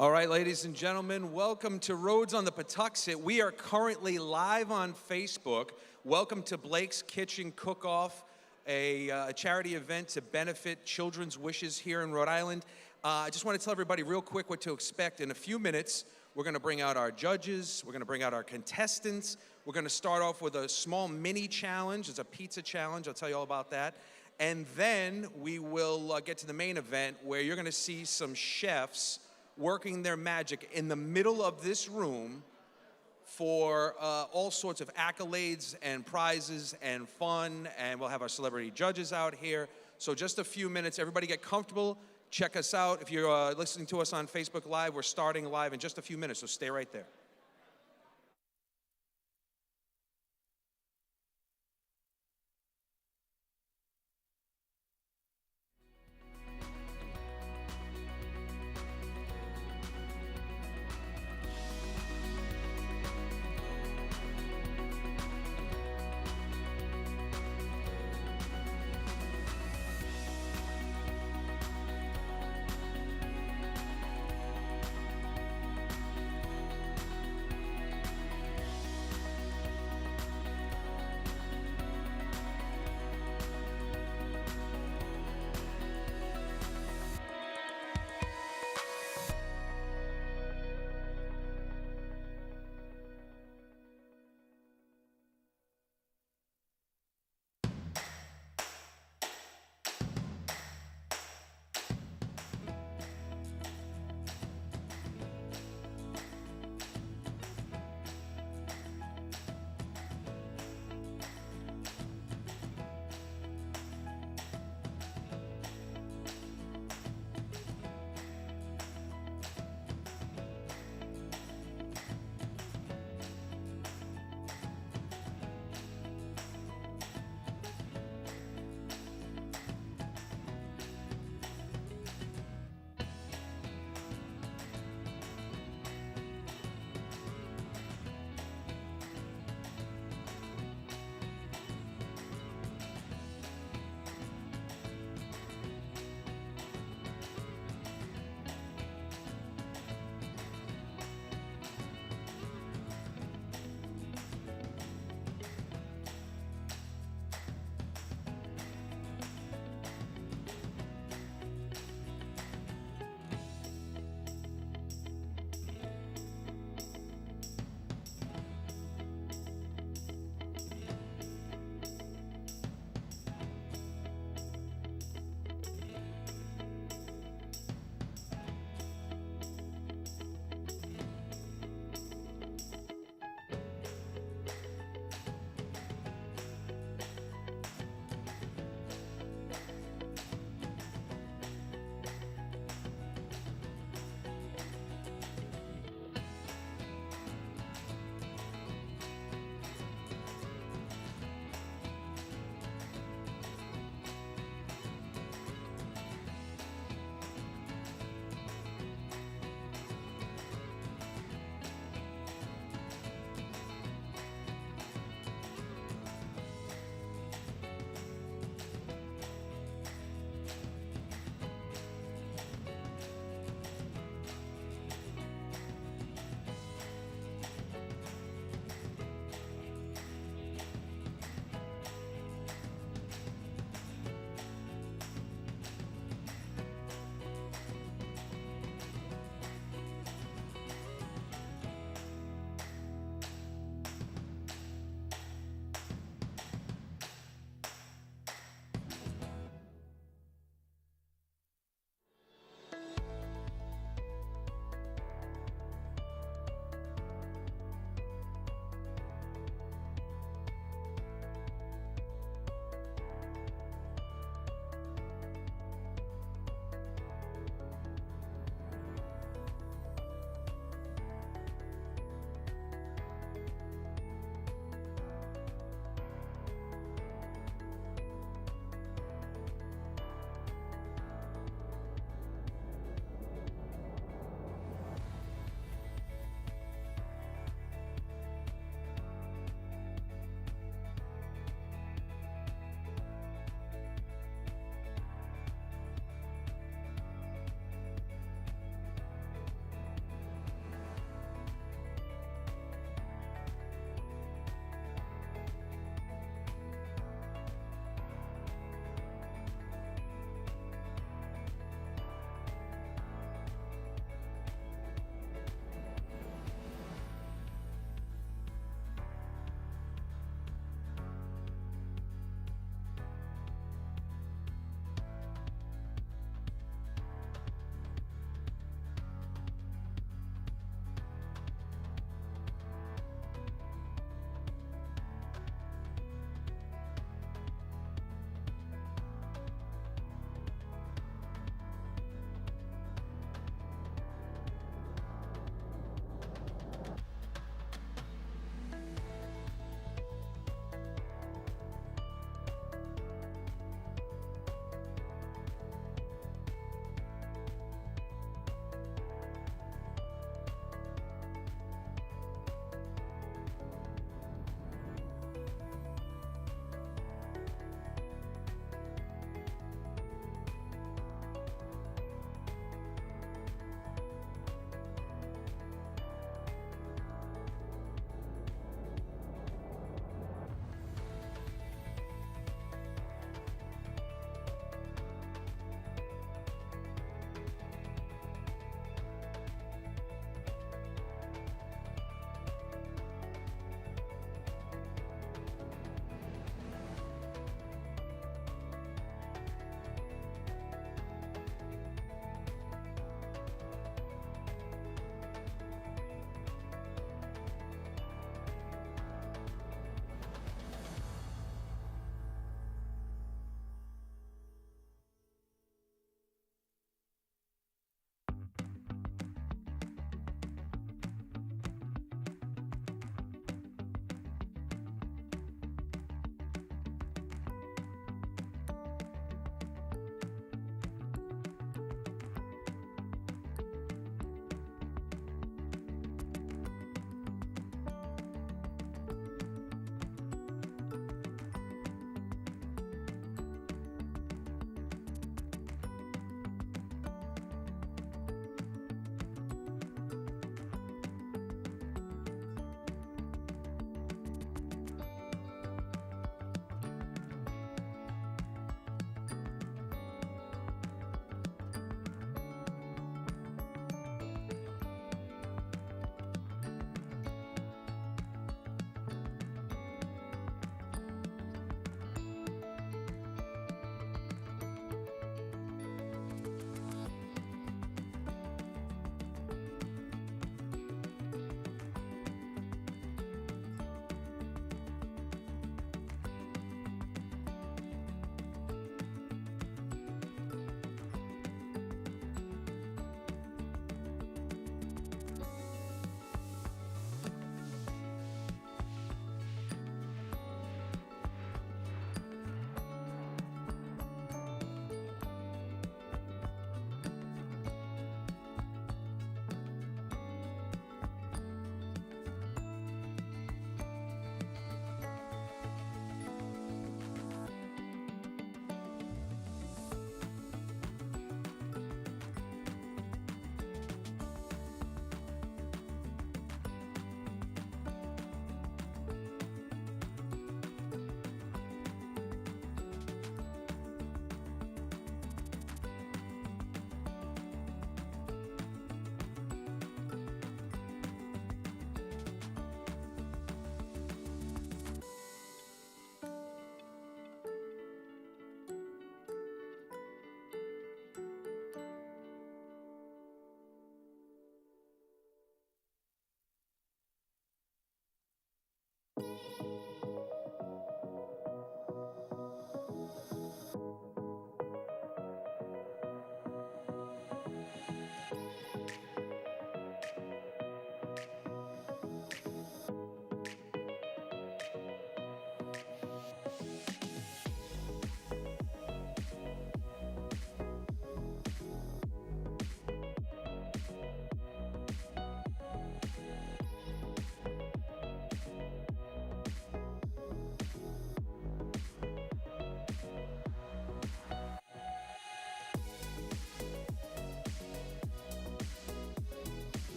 All right, ladies and gentlemen, welcome to Roads on the Patuxent. We are currently live on Facebook. Welcome to Blake's Kitchen Cook-Off, a charity event to benefit Children's Wishes here in Rhode Island. I just want to tell everybody real quick what to expect. In a few minutes, we're going to bring out our judges. We're going to bring out our contestants. We're going to start off with a small mini challenge. It's a pizza challenge. I'll tell you all about that. And then we will get to the main event where you're going to see some chefs working their magic in the middle of this room for all sorts of accolades and prizes and fun, and we'll have our celebrity judges out here. So just a few minutes, everybody get comfortable, check us out. If you're listening to us on Facebook Live, we're starting live in just a few minutes, so stay right there.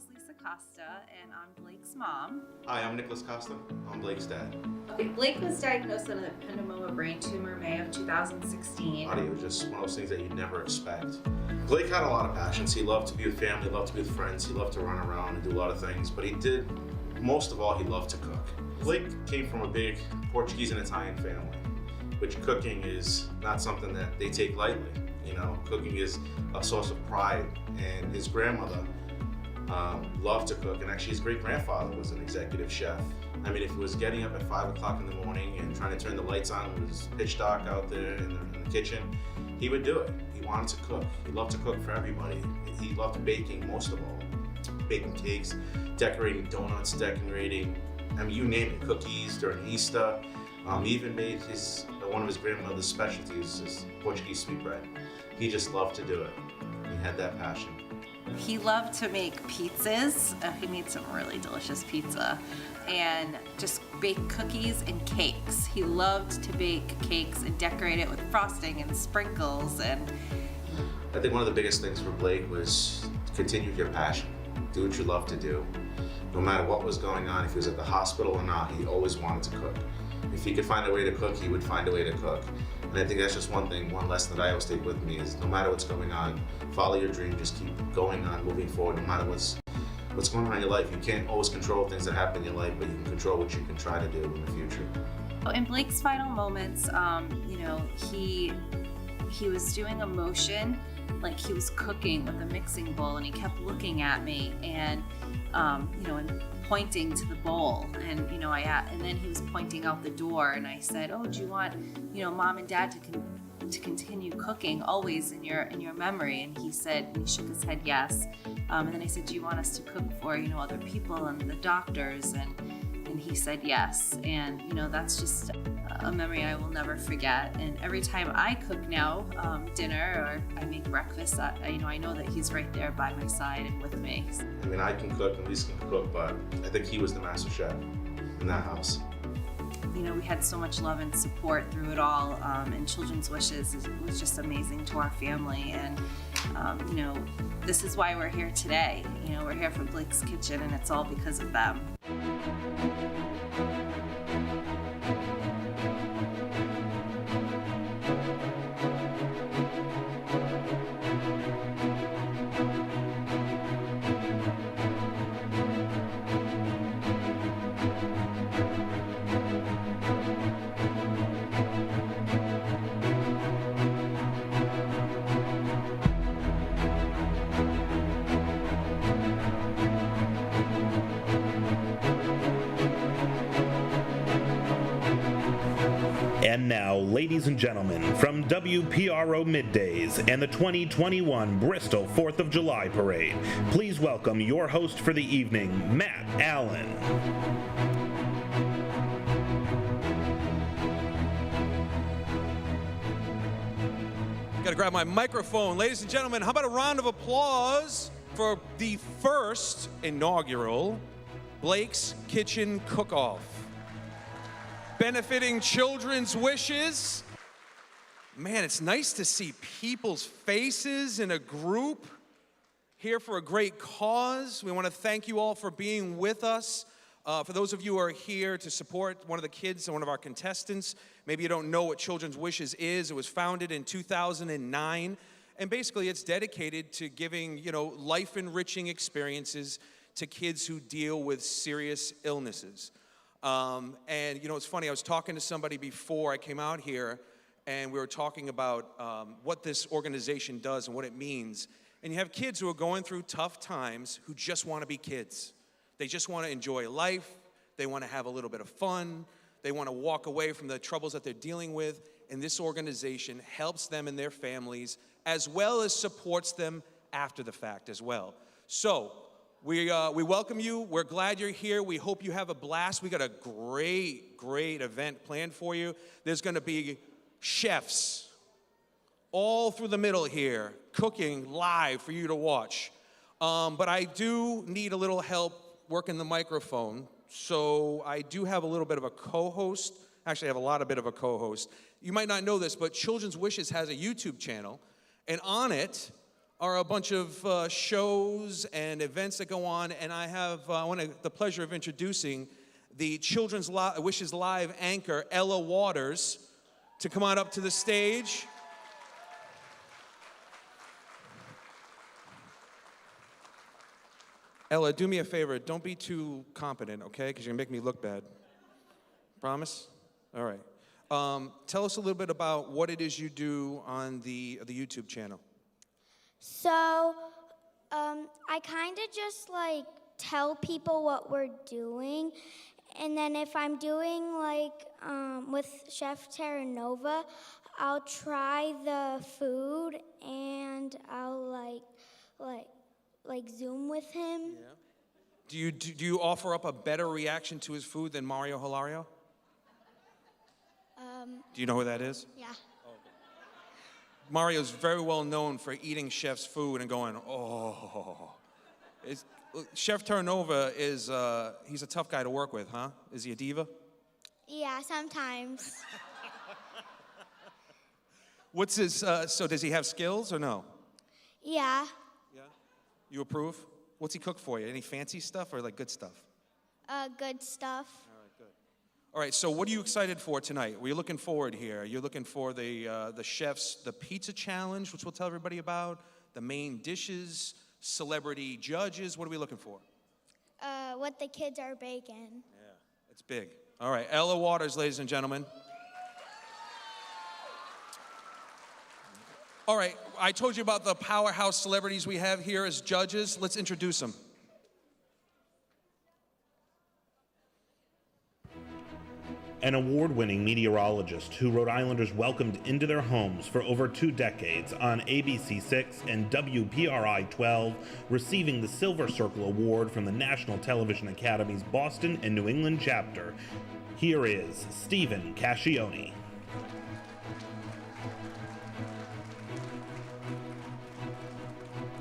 is Lisa Costa, and I'm Blake's mom. Hi, I'm Nicholas Costa. I'm Blake's dad. Okay, Blake was diagnosed with an ependymoma brain tumor May of 2016. It was just one of those things that you'd never expect. Blake had a lot of passions. He loved to be with family, loved to be with friends, he loved to run around and do a lot of things, but most of all, he loved to cook. Blake came from a big Portuguese and Italian family, which cooking is not something that they take lightly. You know, cooking is a source of pride, and his grandmother loved to cook, and actually his great-grandfather was an executive chef. I mean, if it was getting up at 5 o'clock in the morning and trying to turn the lights on, it was pitch dark out there in the kitchen, he would do it. He wanted to cook. He loved to cook for everybody. He loved baking most of all. Baking cakes, decorating donuts, decorating, I mean, you name it, cookies during Easter. He even made one of his grandmother's specialties, his Portuguese sweetbread. He just loved to do it. He had that passion. He loved to make pizzas. He made some really delicious pizza, and just bake cookies and cakes. He loved to bake cakes and decorate it with frosting and sprinkles. And I think one of the biggest things for Blake was to continue your passion. Do what you love to do. No matter what was going on, if he was at the hospital or not, he always wanted to cook. If he could find a way to cook, he would find a way to cook. And I think that's just one lesson that I always take with me is no matter what's going on, follow your dream, just keep going on, moving forward, no matter what's going on in your life. You can't always control things that happen in your life, but you can control what you can try to do in the future. in Blake's final moments, he was doing a motion like he was cooking with a mixing bowl, and he kept looking at me and and pointing to the bowl, and and then he was pointing out the door, and I said, "Oh, do you want mom and dad to continue cooking always in your memory?" And he shook his head yes. And then I said, "Do you want us to cook for other people and the doctors?" And he said yes. And that's just a memory I will never forget. And every time I cook now, dinner or I make breakfast, I know that he's right there by my side and with me. I mean, I can cook and Lisa can cook, but I think he was the master chef in that house. We had so much love and support through it all, and Children's Wishes was just amazing to our family. And this is why we're here today. We're here for Blake's Kitchen, and it's all because of them. And now, ladies and gentlemen, from WPRO Middays and the 2021 Bristol 4th of July Parade, please welcome your host for the evening, Matt Allen. Gotta grab my microphone. Ladies and gentlemen, how about a round of applause for the first inaugural Blake's Kitchen Cook-Off, benefiting Children's Wishes. Man, it's nice to see people's faces in a group here for a great cause. We want to thank you all for being with us. For those of you who are here to support one of the kids and one of our contestants, maybe you don't know what Children's Wishes is. It was founded in 2009, and basically it's dedicated to giving, life-enriching experiences to kids who deal with serious illnesses. And it's funny, I was talking to somebody before I came out here, and we were talking about what this organization does and what it means. And you have kids who are going through tough times who just want to be kids. They just want to enjoy life. They want to have a little bit of fun. They want to walk away from the troubles that they're dealing with. And this organization helps them and their families, as well as supports them after the fact as well. So we welcome you. We're glad you're here. We hope you have a blast. We got a great event planned for you. There's going to be chefs all through the middle here, cooking live for you to watch. But I do need a little help working the microphone. So I do have a little bit of a co-host. Actually, I have a lot of bit of a co-host. You might not know this, but Children's Wishes has a YouTube channel. And on it, are a bunch of shows and events that go on, and I have the pleasure of introducing the Children's Wishes Live anchor, Ella Waters, to come on up to the stage. Ella, do me a favor. Don't be too competent, okay? Because you're going to make me look bad. Promise? All right. Tell us a little bit about what it is you do on the YouTube channel. So, I kind of just like tell people what we're doing, and then if I'm doing like with Chef Terra Nova, I'll try the food and I'll like Zoom with him. Yeah. Do you offer up a better reaction to his food than Mario Hilario? Do you know who that is? Yeah. Mario's very well known for eating Chef's food and going, oh. Chef Terranova is, he's a tough guy to work with, huh? Is he a diva? Yeah, sometimes. What's his, so does he have skills or no? Yeah. Yeah? You approve? What's he cook for you? Any fancy stuff or like good stuff? Good stuff. All right, so what are you excited for tonight? What are you looking forward here? You're looking for the chef's, the pizza challenge, which we'll tell everybody about, the main dishes, celebrity judges. What are we looking for? What the kids are baking. Yeah, it's big. All right, Ella Waters, ladies and gentlemen. All right, I told you about the powerhouse celebrities we have here as judges. Let's introduce them. An award-winning meteorologist who Rhode Islanders welcomed into their homes for over 2 decades on ABC6 and WPRI 12, receiving the Silver Circle Award from the National Television Academy's Boston and New England chapter. Here is Stephen Cascione.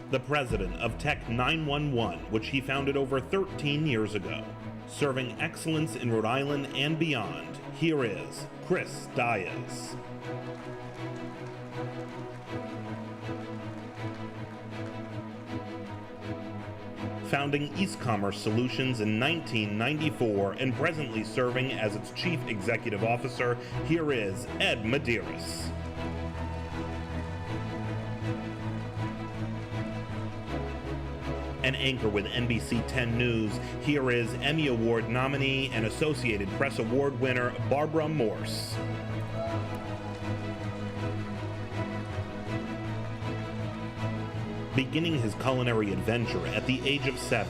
The president of Tech 911, which he founded over 13 years ago. Serving excellence in Rhode Island and beyond, here is Chris Dias. Founding East Commerce Solutions in 1994 and presently serving as its chief executive officer, here is Ed Medeiros. An anchor with NBC 10 News, here is Emmy Award nominee and Associated Press Award winner Barbara Morse. Beginning his culinary adventure at the age of 7,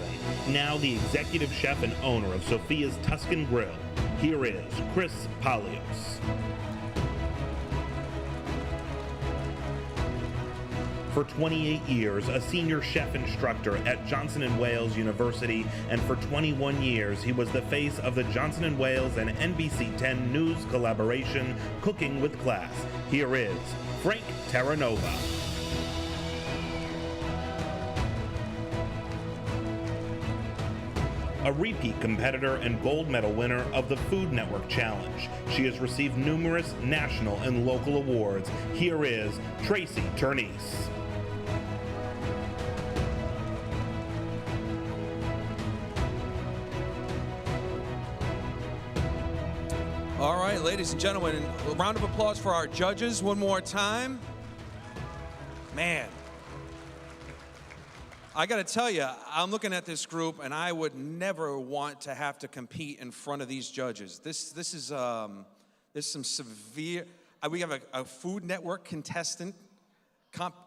now the executive chef and owner of Sophia's Tuscan Grill, here is Chris Palios. For 28 years, a senior chef instructor at Johnson & Wales University, and for 21 years, he was the face of the Johnson & Wales and NBC 10 News collaboration, Cooking with Class. Here is Frank Terranova. A repeat competitor and gold medal winner of the Food Network Challenge. She has received numerous national and local awards. Here is Tracy Turnese. All right, ladies and gentlemen, a round of applause for our judges one more time. Man, I got to tell you, I'm looking at this group, and I would never want to have to compete in front of these judges. This is some severe. We have a Food Network contestant,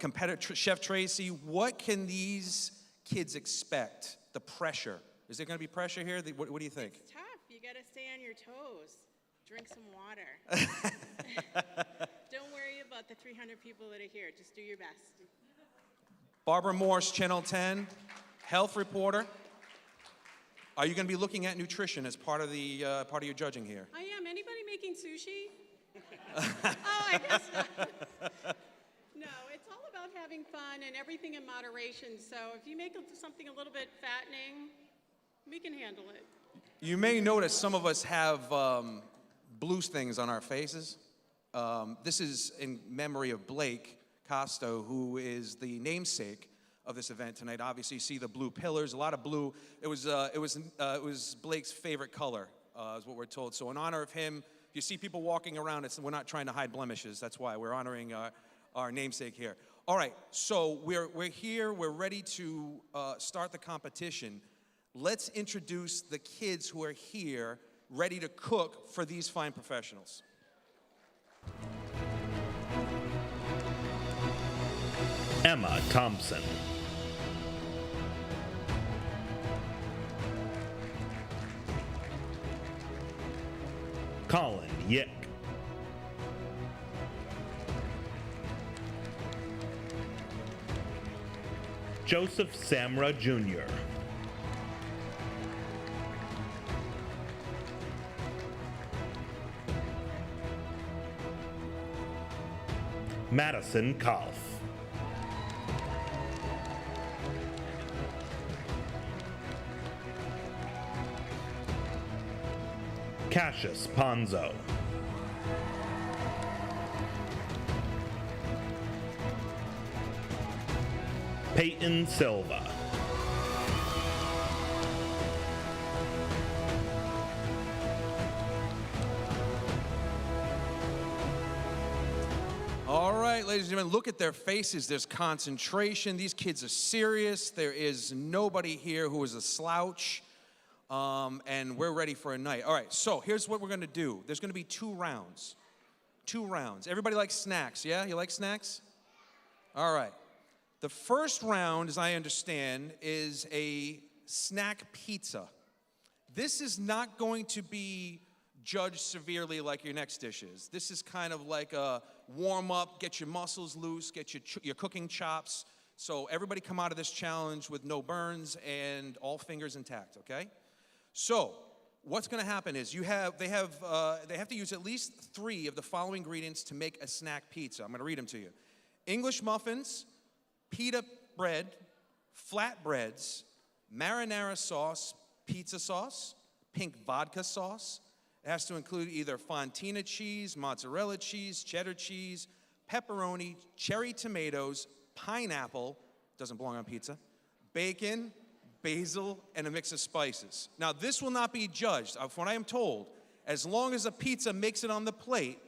competitor, Chef Tracy. What can these kids expect? The pressure. Is there going to be pressure here? What do you think? It's tough. You got to stay on your toes. Drink some water. Don't worry about the 300 people that are here. Just do your best. Barbara Morse, Channel 10, health reporter. Are you going to be looking at nutrition as part of your judging here? I am. Anybody making sushi? Oh, I guess not. No, it's all about having fun and everything in moderation. So if you make something a little bit fattening, we can handle it. You may notice some of us have blue things on our faces. This is in memory of Blake, Costa, who is the namesake of this event tonight. Obviously, you see the blue pillars, a lot of blue. It was Blake's favorite color, is what we're told. So in honor of him, if you see people walking around, we're not trying to hide blemishes. That's why we're honoring our namesake here. All right, so we're here. We're ready to start the competition. Let's introduce the kids who are here, ready to cook for these fine professionals. Emma Thompson. Colin Yick. Joseph Samra Jr. Madison Kalf. Cassius Ponzo. Peyton Silva. All right, ladies and gentlemen, look at their faces. There's concentration. These kids are serious. There is nobody here who is a slouch. And we're ready for a night. All right, so here's what we're going to do. There's going to be 2 rounds. 2 rounds. Everybody likes snacks, yeah? You like snacks? All right. The first round, as I understand, is a snack pizza. This is not going to be judged severely like your next dish is. This is kind of like a warm-up, get your muscles loose, get your cooking chops. So everybody come out of this challenge with no burns and all fingers intact, okay? So what's going to happen is they have to use at least 3 of the following ingredients to make a snack pizza. I'm going to read them to you. English muffins, pita bread, flatbreads, marinara sauce, pizza sauce, pink vodka sauce. It has to include either fontina cheese, mozzarella cheese, cheddar cheese, pepperoni, cherry tomatoes, pineapple, doesn't belong on pizza, bacon, basil, and a mix of spices. Now, this will not be judged. From what I am told, as long as a pizza makes it on the plate,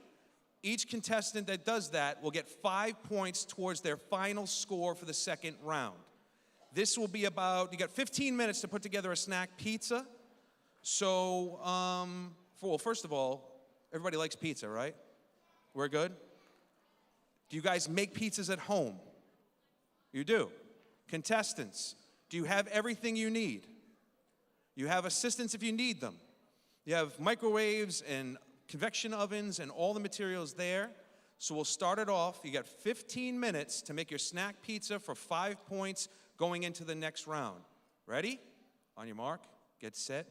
each contestant that does that will get 5 points towards their final score for the second round. This will be about, you got 15 minutes to put together a snack pizza. So, well, first of all, everybody likes pizza, right? We're good? Do you guys make pizzas at home? You do. Contestants, do you have everything you need? You have assistants if you need them. You have microwaves and convection ovens and all the materials there. So we'll start it off. You got 15 minutes to make your snack pizza for 5 points going into the next round. Ready? On your mark, get set,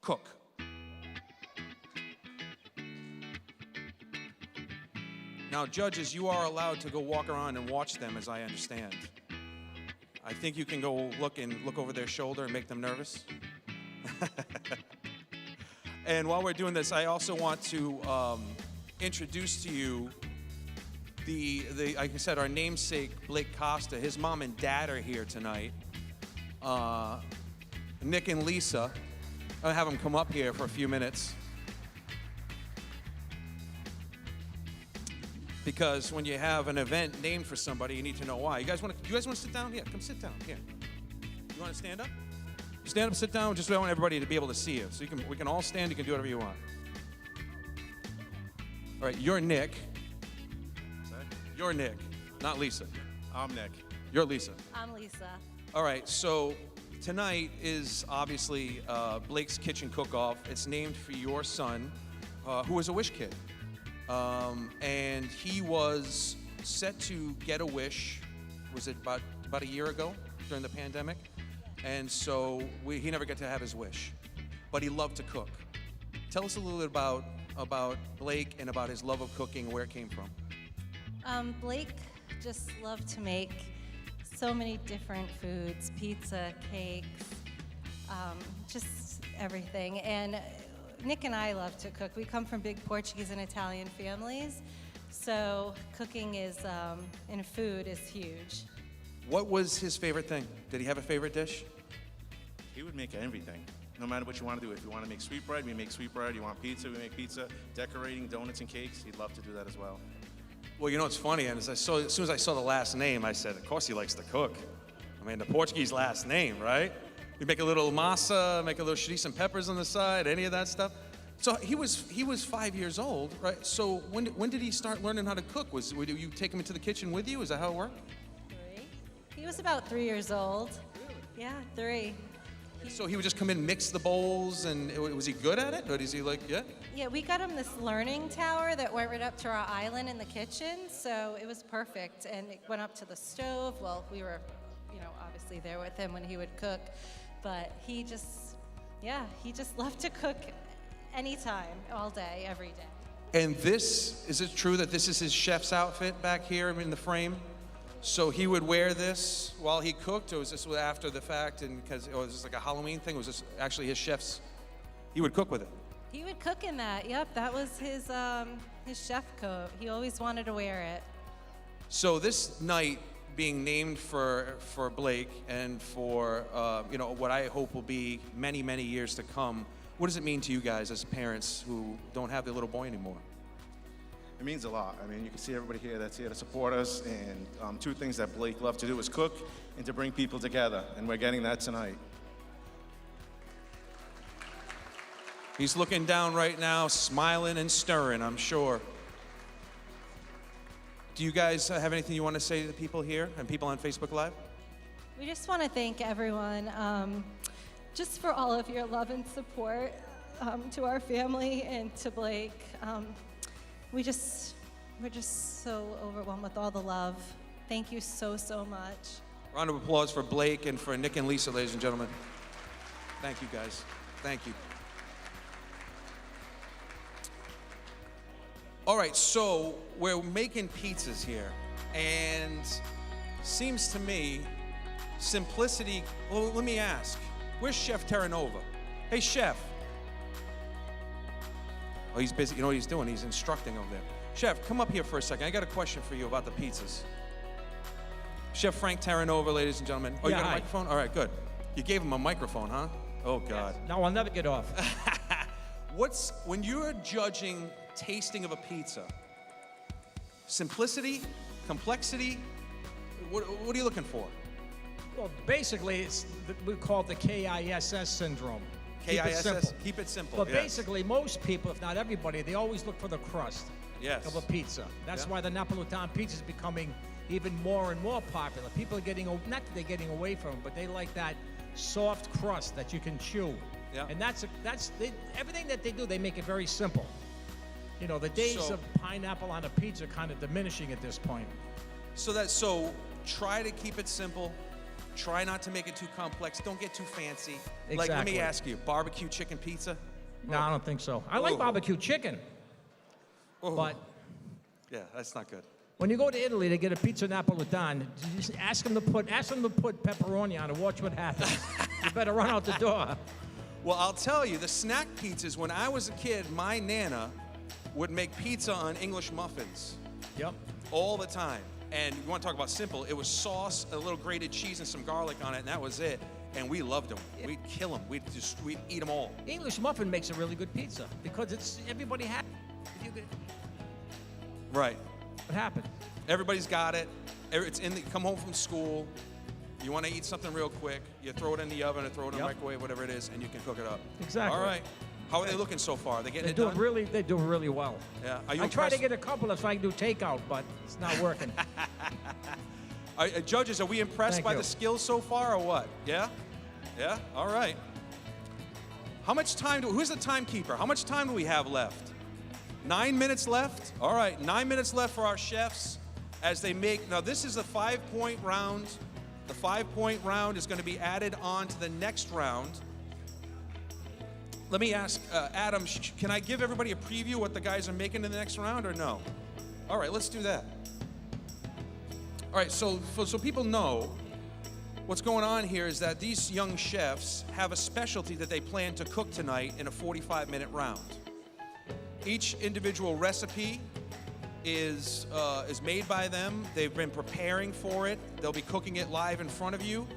cook. Now, judges, you are allowed to go walk around and watch them, as I understand. I think you can go look over their shoulder and make them nervous. And while we're doing this, I also want to introduce to you like I said, our namesake, Blake Costa. His mom and dad are here tonight. Nick and Lisa. I'll have them come up here for a few minutes. Because when you have an event named for somebody, you need to know why. You guys want to sit down? Yeah, come sit down. Here. You want to stand up? Stand up, sit down. Just I want everybody to be able to see you. So we can all stand. You can do whatever you want. All right, you're Nick. You're Nick, not Lisa. I'm Nick. You're Lisa. I'm Lisa. All right, so tonight is obviously Blake's Kitchen Cook-Off. It's named for your son, who was a wish kid. And he was set to get a wish, was it about a year ago during the pandemic? And so he never got to have his wish, but he loved to cook. Tell us a little bit about Blake and about his love of cooking and where it came from. Blake just loved to make so many different foods, pizza, cakes, just everything. And Nick and I love to cook. We come from big Portuguese and Italian families, So cooking is, in food is huge. What was his favorite thing? Did he have a favorite dish? He would make everything, no matter what you want to do. If you want to make sweetbread, we make sweetbread. You want pizza, we make pizza. Decorating donuts and cakes, he'd love to do that as well. Well, you know what's funny, and as soon as I saw the last name, I said, of course he likes to cook. I mean, the Portuguese last name, right? You make a little masa, make a little chorizo and peppers on the side, any of that stuff. So he was 5 years old, right? So when did he start learning how to cook? Would you take him into the kitchen with you? Is that how it worked? 3. He was about 3 years old. Yeah, 3. So he would just come in, mix the bowls, and was he good at it? Or is he like, yeah? Yeah, we got him this learning tower that went right up to our island in the kitchen, so it was perfect. And it went up to the stove. Well, we were, obviously there with him when he would cook, but he just loved to cook anytime, all day, every day. And is it true that this is his chef's outfit back here in the frame? So he would wear this while he cooked, or was this after the fact? And was this like a Halloween thing? Was this actually his chef's? He would cook with it. He would cook in that. Yep, that was his chef coat. He always wanted to wear it. So this night being named for Blake and for what I hope will be many, many years to come. What does it mean to you guys as parents who don't have their little boy anymore? It means a lot. I mean, you can see everybody here that's here to support us, and 2 things that Blake loved to do is cook and to bring people together, and we're getting that tonight. He's looking down right now, smiling and stirring, I'm sure. Do you guys have anything you want to say to the people here and people on Facebook Live? We just want to thank everyone just for all of your love and support to our family and to Blake. We're just so overwhelmed with all the love. Thank you so much. Round of applause for Blake and for Nick and Lisa, ladies and gentlemen. Thank you, guys. Thank you. All right, so we're making pizzas here, and seems to me, simplicity. Well, let me ask, where's Chef Terranova? Hey, Chef. Oh, he's busy. You know what he's doing? He's instructing over there. Chef, come up here for a second. I got a question for you about the pizzas. Chef Frank Terranova, ladies and gentlemen. Oh, you got a microphone? All right, good. You gave him a microphone, huh? Oh, God. Yes. No, I'll never get off. When you're judging tasting of a pizza, simplicity, complexity, what are you looking for? Well, basically, we call it the KISS syndrome. KISS, keep it simple. But yes. Basically, most people, if not everybody, they always look for the crust of a pizza. That's why the Napolitan pizza is becoming even more and more popular. People are getting, not that they're getting away from it, but they like that soft crust that you can chew. Yeah. And everything that they do, they make it very simple. You know, the days of pineapple on a pizza are kind of diminishing at this point. So try to keep it simple. Try not to make it too complex. Don't get too fancy. Exactly. Like, let me ask you, barbecue chicken pizza? No, I don't think so. I like barbecue chicken. But yeah, that's not good. when you go to Italy to get a pizza Napolitan, just ask them to put pepperoni on it. Watch what happens. You better run out the door. Well, I'll tell you, the snack pizzas, when I was a kid, my Nana would make pizza on English muffins. Yep. All the time. And you want to talk about simple, it was sauce, a little grated cheese, and some garlic on it, and that was it. And we loved them. Yeah. We'd kill them. We'd eat them all. English muffin makes a really good pizza because everybody has it. Right. What happened? Everybody's got it. It's you come home from school, you want to eat something real quick, you throw it in the oven or throw it in the microwave, whatever it is, and you can cook it up. Exactly. All right. How are they looking so far? They getting it done? They're doing really well. Yeah. I try to get a couple so I can do takeout, but it's not working. Judges, are we impressed by the skills so far or what? Yeah? Yeah? All right. How much time who's the timekeeper? How much time do we have left? 9 minutes left? All right, 9 minutes left for our chefs as they make, now this is a 5-point round. The 5-point round is going to be added on to the next round. Let me ask, Adam, can I give everybody a preview what the guys are making in the next round or no? All right, let's do that. All right, so people know, what's going on here is that these young chefs have a specialty that they plan to cook tonight in a 45-minute round. Each individual recipe is made by them. They've been preparing for it. They'll be cooking it live in front of you.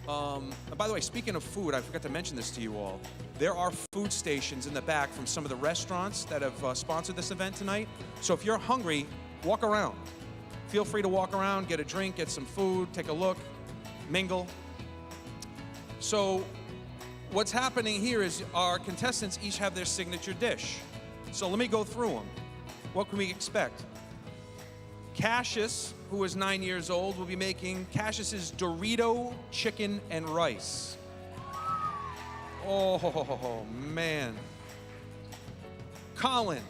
And by the way, speaking of food, I forgot to mention this to you all. There are food stations in the back from some of the restaurants that have sponsored this event tonight. So if you're hungry, walk around. Feel free to walk around, get a drink, get some food, take a look, mingle. So what's happening here is our contestants each have their signature dish. So let me go through them. What can we expect? Cassius, who is 9 years old, will be making Cassius's Dorito chicken and rice. Oh, man. Colin,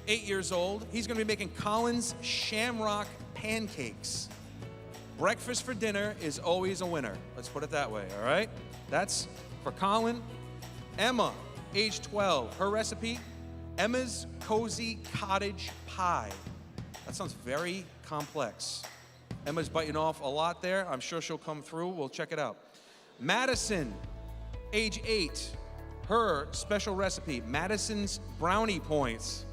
8 years old. He's going to be making Colin's Shamrock pancakes. Breakfast for dinner is always a winner. Let's put it that way, all right? That's for Colin. Emma, age 12. Her recipe, Emma's Cozy Cottage Pie. That sounds very complex. Emma's biting off a lot there. I'm sure she'll come through. We'll check it out. Madison, age 8. Her special recipe, Madison's Brownie Points.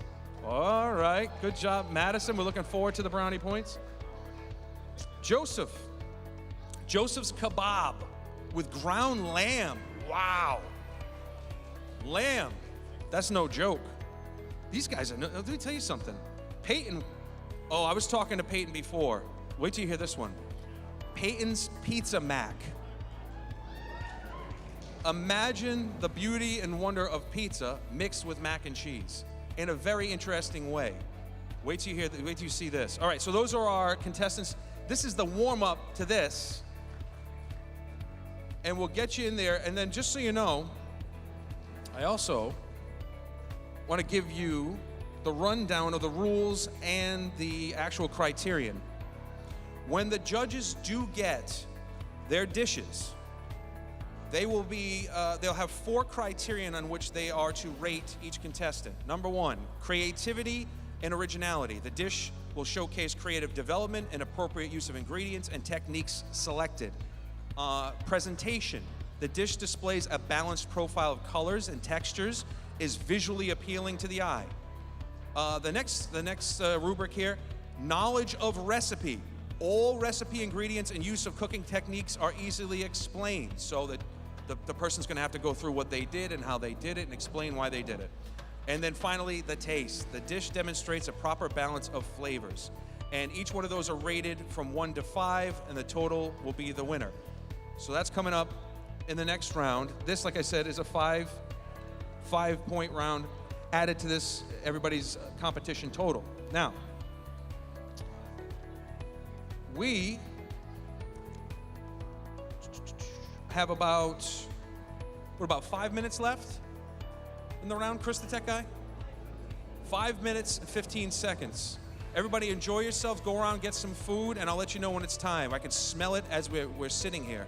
All right, good job, Madison. We're looking forward to the brownie points. Joseph. Joseph's Kebab with ground lamb. Wow. Lamb. That's no joke. These guys are, let me tell you something. Peyton, oh, I was talking to Peyton before. Wait till you hear this one. Peyton's Pizza Mac. Imagine the beauty and wonder of pizza mixed with mac and cheese in a very interesting way. Wait till you see this. All right, so those are our contestants. This is the warm-up to this. And we'll get you in there. And then just so you know, I also want to give you the rundown of the rules and the actual criterion. When the judges do get their dishes, they will be, they'll have 4 criterion on which they are to rate each contestant. Number 1, creativity and originality. The dish will showcase creative development and appropriate use of ingredients and techniques selected. Presentation. The dish displays a balanced profile of colors and textures, is visually appealing to the eye. The next rubric here, knowledge of recipe. All recipe ingredients and use of cooking techniques are easily explained, so that the person's gonna have to go through what they did and how they did it and explain why they did it. And then finally, the taste. The dish demonstrates a proper balance of flavors. And each one of those are rated from 1 to 5, and the total will be the winner. So that's coming up in the next round. This, like I said, is a five-point round added to this, everybody's competition total. Now, we have about 5 minutes left in the round, Chris the Tech Guy? 5 minutes and 15 seconds. Everybody enjoy yourselves, go around, get some food, and I'll let you know when it's time. I can smell it as we're sitting here.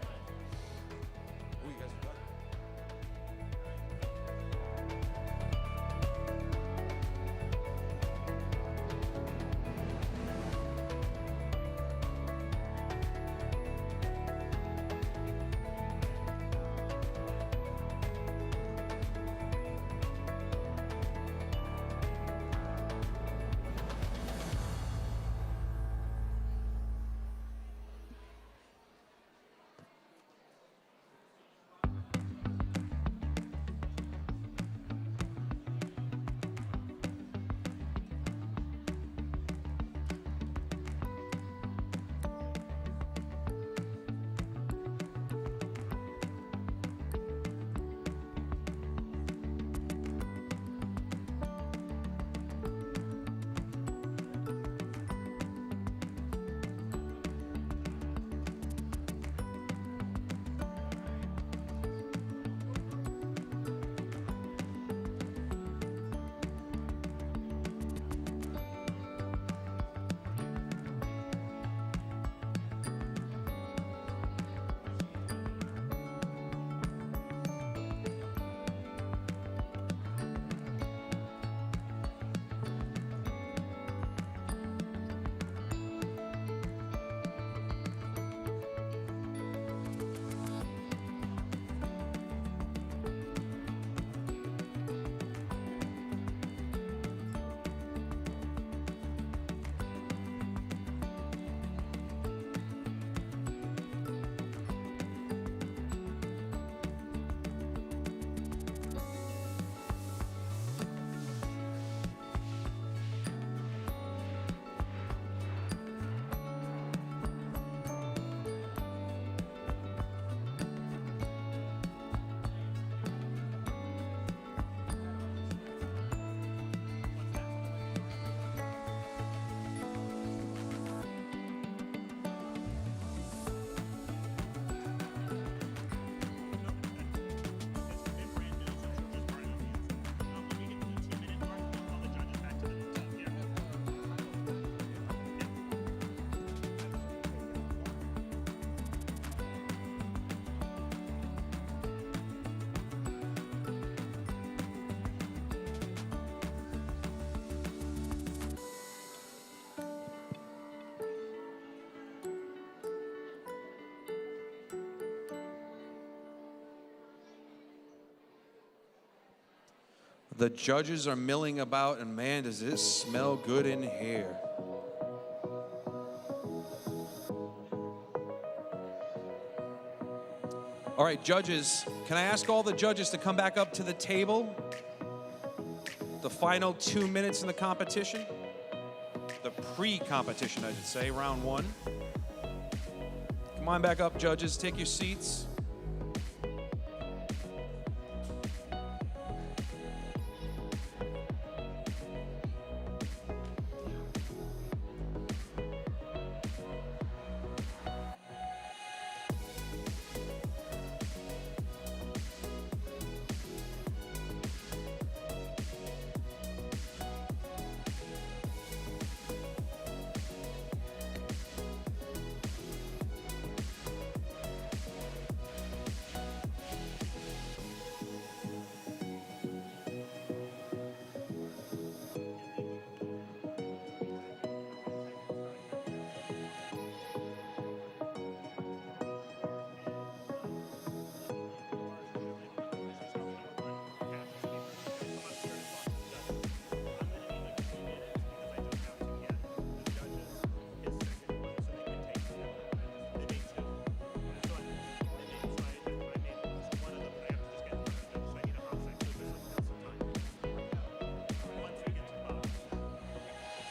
The judges are milling about, and man, does this smell good in here. All right, judges, can I ask all the judges to come back up to the table? The final 2 minutes in the competition. The pre-competition, I should say, round one. Come on back up, judges. Take your seats.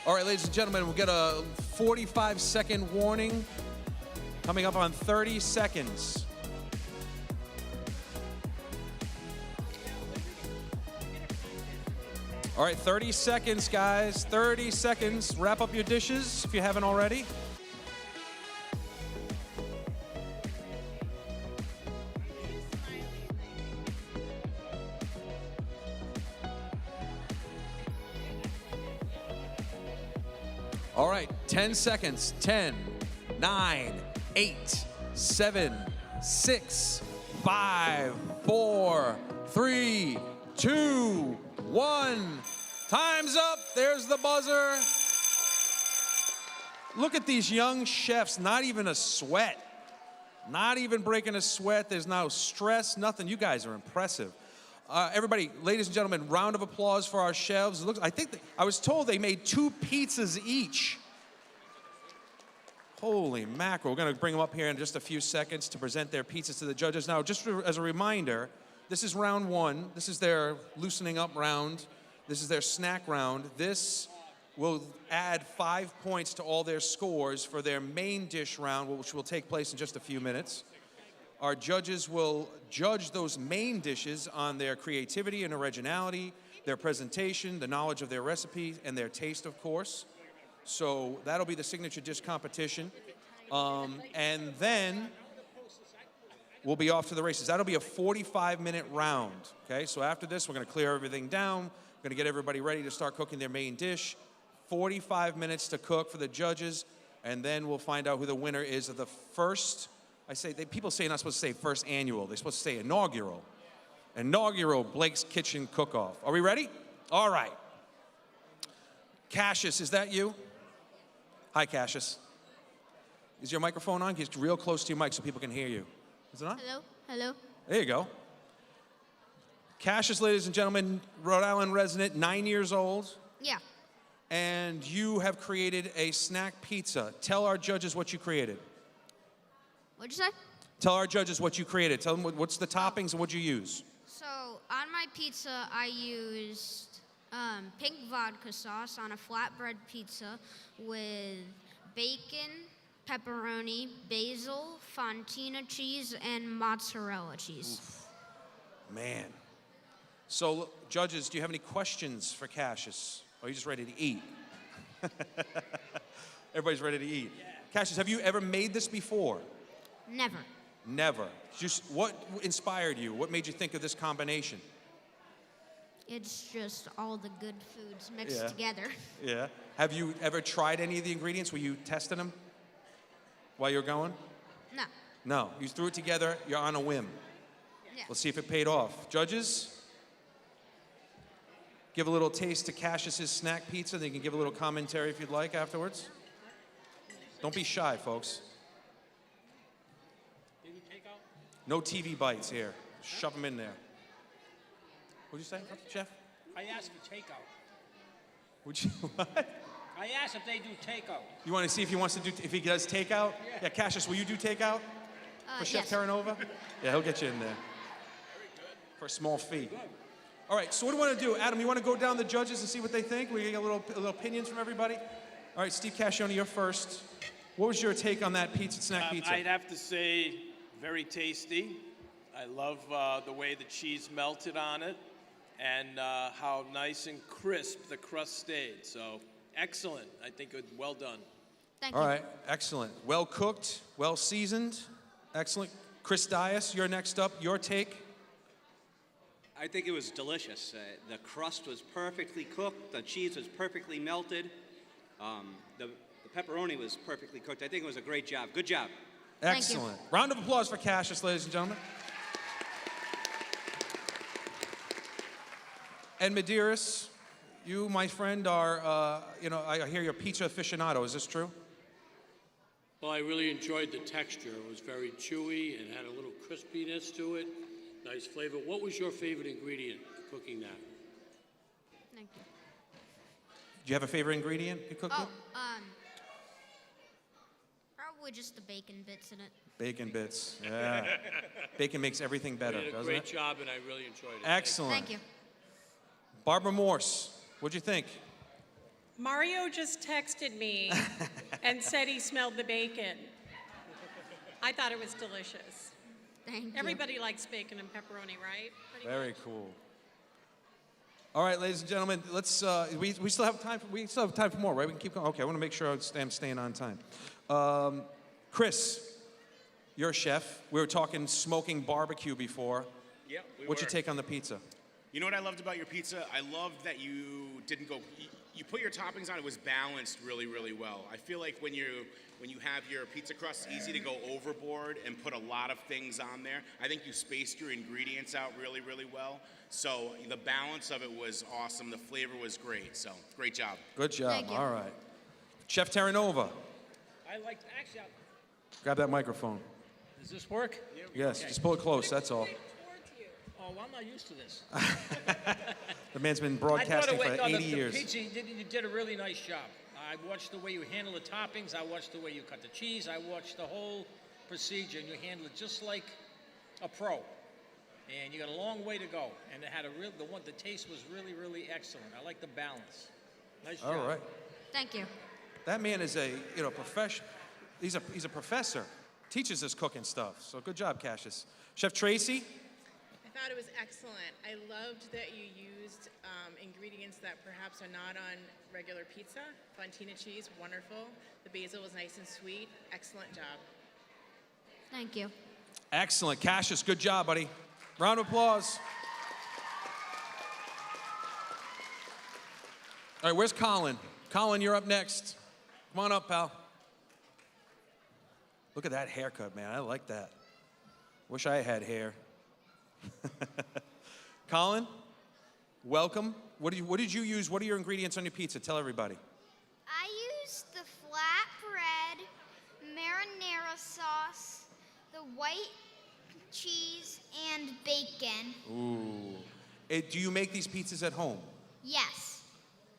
All right, ladies and gentlemen, we'll get a 45-second warning coming up on 30 seconds. All right, 30 seconds, guys. 30 seconds. Wrap up your dishes if you haven't already. All right, 10 seconds. 10, 9, 8, 7, 6, 5, 4, 3, 2, 1. Time's up. There's the buzzer. Look at these young chefs, not even a sweat. Not even breaking a sweat. There's no stress, nothing. You guys are impressive. Everybody, ladies and gentlemen, round of applause for our chefs. I was told they made 2 pizzas each. Holy mackerel. We're going to bring them up here in just a few seconds to present their pizzas to the judges. Now, just as a reminder, this is round one. This is their loosening up round. This is their snack round. This will add 5 points to all their scores for their main dish round, which will take place in just a few minutes. Our judges will judge those main dishes on their creativity and originality, their presentation, the knowledge of their recipe, and their taste, of course. So that'll be the signature dish competition. And then we'll be off to the races. That'll be a 45-minute round, okay? So after this, we're gonna clear everything down. We're gonna get everybody ready to start cooking their main dish. 45 minutes to cook for the judges, and then we'll find out who the winner is of the first, people say you're not supposed to say first annual. They're supposed to say inaugural. Inaugural Blake's Kitchen Cook-Off. Are we ready? All right. Cassius, is that you? Hi, Cassius. Is your microphone on? Get real close to your mic so people can hear you. Is it on? Hello? Hello? There you go. Cassius, ladies and gentlemen, Rhode Island resident, 9 years old. Yeah. And you have created a snack pizza. Tell our judges what you created. What'd you say? Tell our judges what you created. Tell them what's the toppings and what you use. So on my pizza, I used pink vodka sauce on a flatbread pizza with bacon, pepperoni, basil, fontina cheese, and mozzarella cheese. Oof. Man. So, judges, do you have any questions for Cassius? Or are you just ready to eat? Everybody's ready to eat. Yeah. Cassius, have you ever made this before? Never. Never. Just what inspired you? What made you think of this combination? It's just all the good foods mixed together. Yeah. Have you ever tried any of the ingredients? Were you testing them while you were going? No. No. You threw it together. You're on a whim. Yeah. Let's see if it paid off. Judges? Give a little taste to Cassius's snack pizza. Then you can give a little commentary if you'd like afterwards. Don't be shy, folks. No TV bites here. Shove them in there. What'd you say, Chef? I asked for takeout. Would you what? I asked if they do takeout. You want to see if he wants to do, if he does takeout? Yeah, Cassius, will you do takeout for Chef yes. Terranova? Yeah, he'll get you in there. For a small fee. All right, so what do you want to do? Adam, you want to go down the judges and see what they think? We get a little opinions from everybody? All right, Steve Cascione, you're first. What was your take on that pizza, snack pizza? I'd have to say very tasty. I love the way the cheese melted on it and how nice and crisp the crust stayed. So excellent. I think it was well done. Thank All you. right, excellent. Well cooked, well seasoned. Excellent. Chris Dias, you're next up. Your take? I think it was delicious. The crust was perfectly cooked. The cheese was perfectly melted. The pepperoni was perfectly cooked. I think it was a great job. Good job. Thank you. Excellent. Round of applause for Cassius, ladies and gentlemen. And Medeiros, you, my friend, are, I hear you're a pizza aficionado. Is this true? Well, I really enjoyed the texture. It was very chewy and had a little crispiness to it. Nice flavor. What was your favorite ingredient in cooking that? Thank you. Do you have a favorite ingredient you cooked with? Probably just the bacon bits in it. Bacon bits. Yeah. Bacon makes everything better, You did a doesn't great it? job, and I really enjoyed it. Excellent. Thank you. Barbara Morse, what'd you think? Mario just texted me and said he smelled the bacon. I thought it was delicious. Thank you. Everybody likes bacon and pepperoni, right? Pretty Very cool. All right, ladies and gentlemen, let's. We still have time. We still have time for more, right? We can keep going. Okay, I want to make sure I'm staying on time. Chris, you're a chef. We were talking smoking barbecue before. Yeah, we What's were. your take on the pizza? You know what I loved about your pizza? I loved that you didn't go. You put your toppings on. It was balanced really, really well. I feel like when you have your pizza crust, it's easy to go overboard and put a lot of things on there. I think you spaced your ingredients out really, really well. So the balance of it was awesome. The flavor was great. So great job. Good job. Thank you. All right. Chef Terranova, I liked, actually, grab that microphone. does this work? Yes, just pull it close. That's all. Oh, well, I'm not used to this. The man's been I broadcasting thought for 80 the years. pizza, you did a really nice job. I watched the way you handle the toppings. I watched the way you cut the cheese. I watched the whole procedure, and you handle it just like a pro. And you got a long way to go. And it had the taste was really, really excellent. I like the balance. Nice job. All right. Thank you. That man is a profession. He's a professor. Teaches us cooking stuff. So good job, Cassius. Chef Tracy. I thought it was excellent. I loved that you used ingredients that perhaps are not on regular pizza. Fontina cheese, wonderful. The basil was nice and sweet. Excellent job. Thank you. Excellent. Cassius, good job, buddy. Round of applause. All right, where's Colin? Colin, you're up next. Come on up, pal. Look at that haircut, man. I like that. Wish I had hair. Colin, welcome. What did you use? What are your ingredients on your pizza? Tell everybody. I used the flatbread, marinara sauce, the white cheese, and bacon. Ooh. Do you make these pizzas at home? Yes.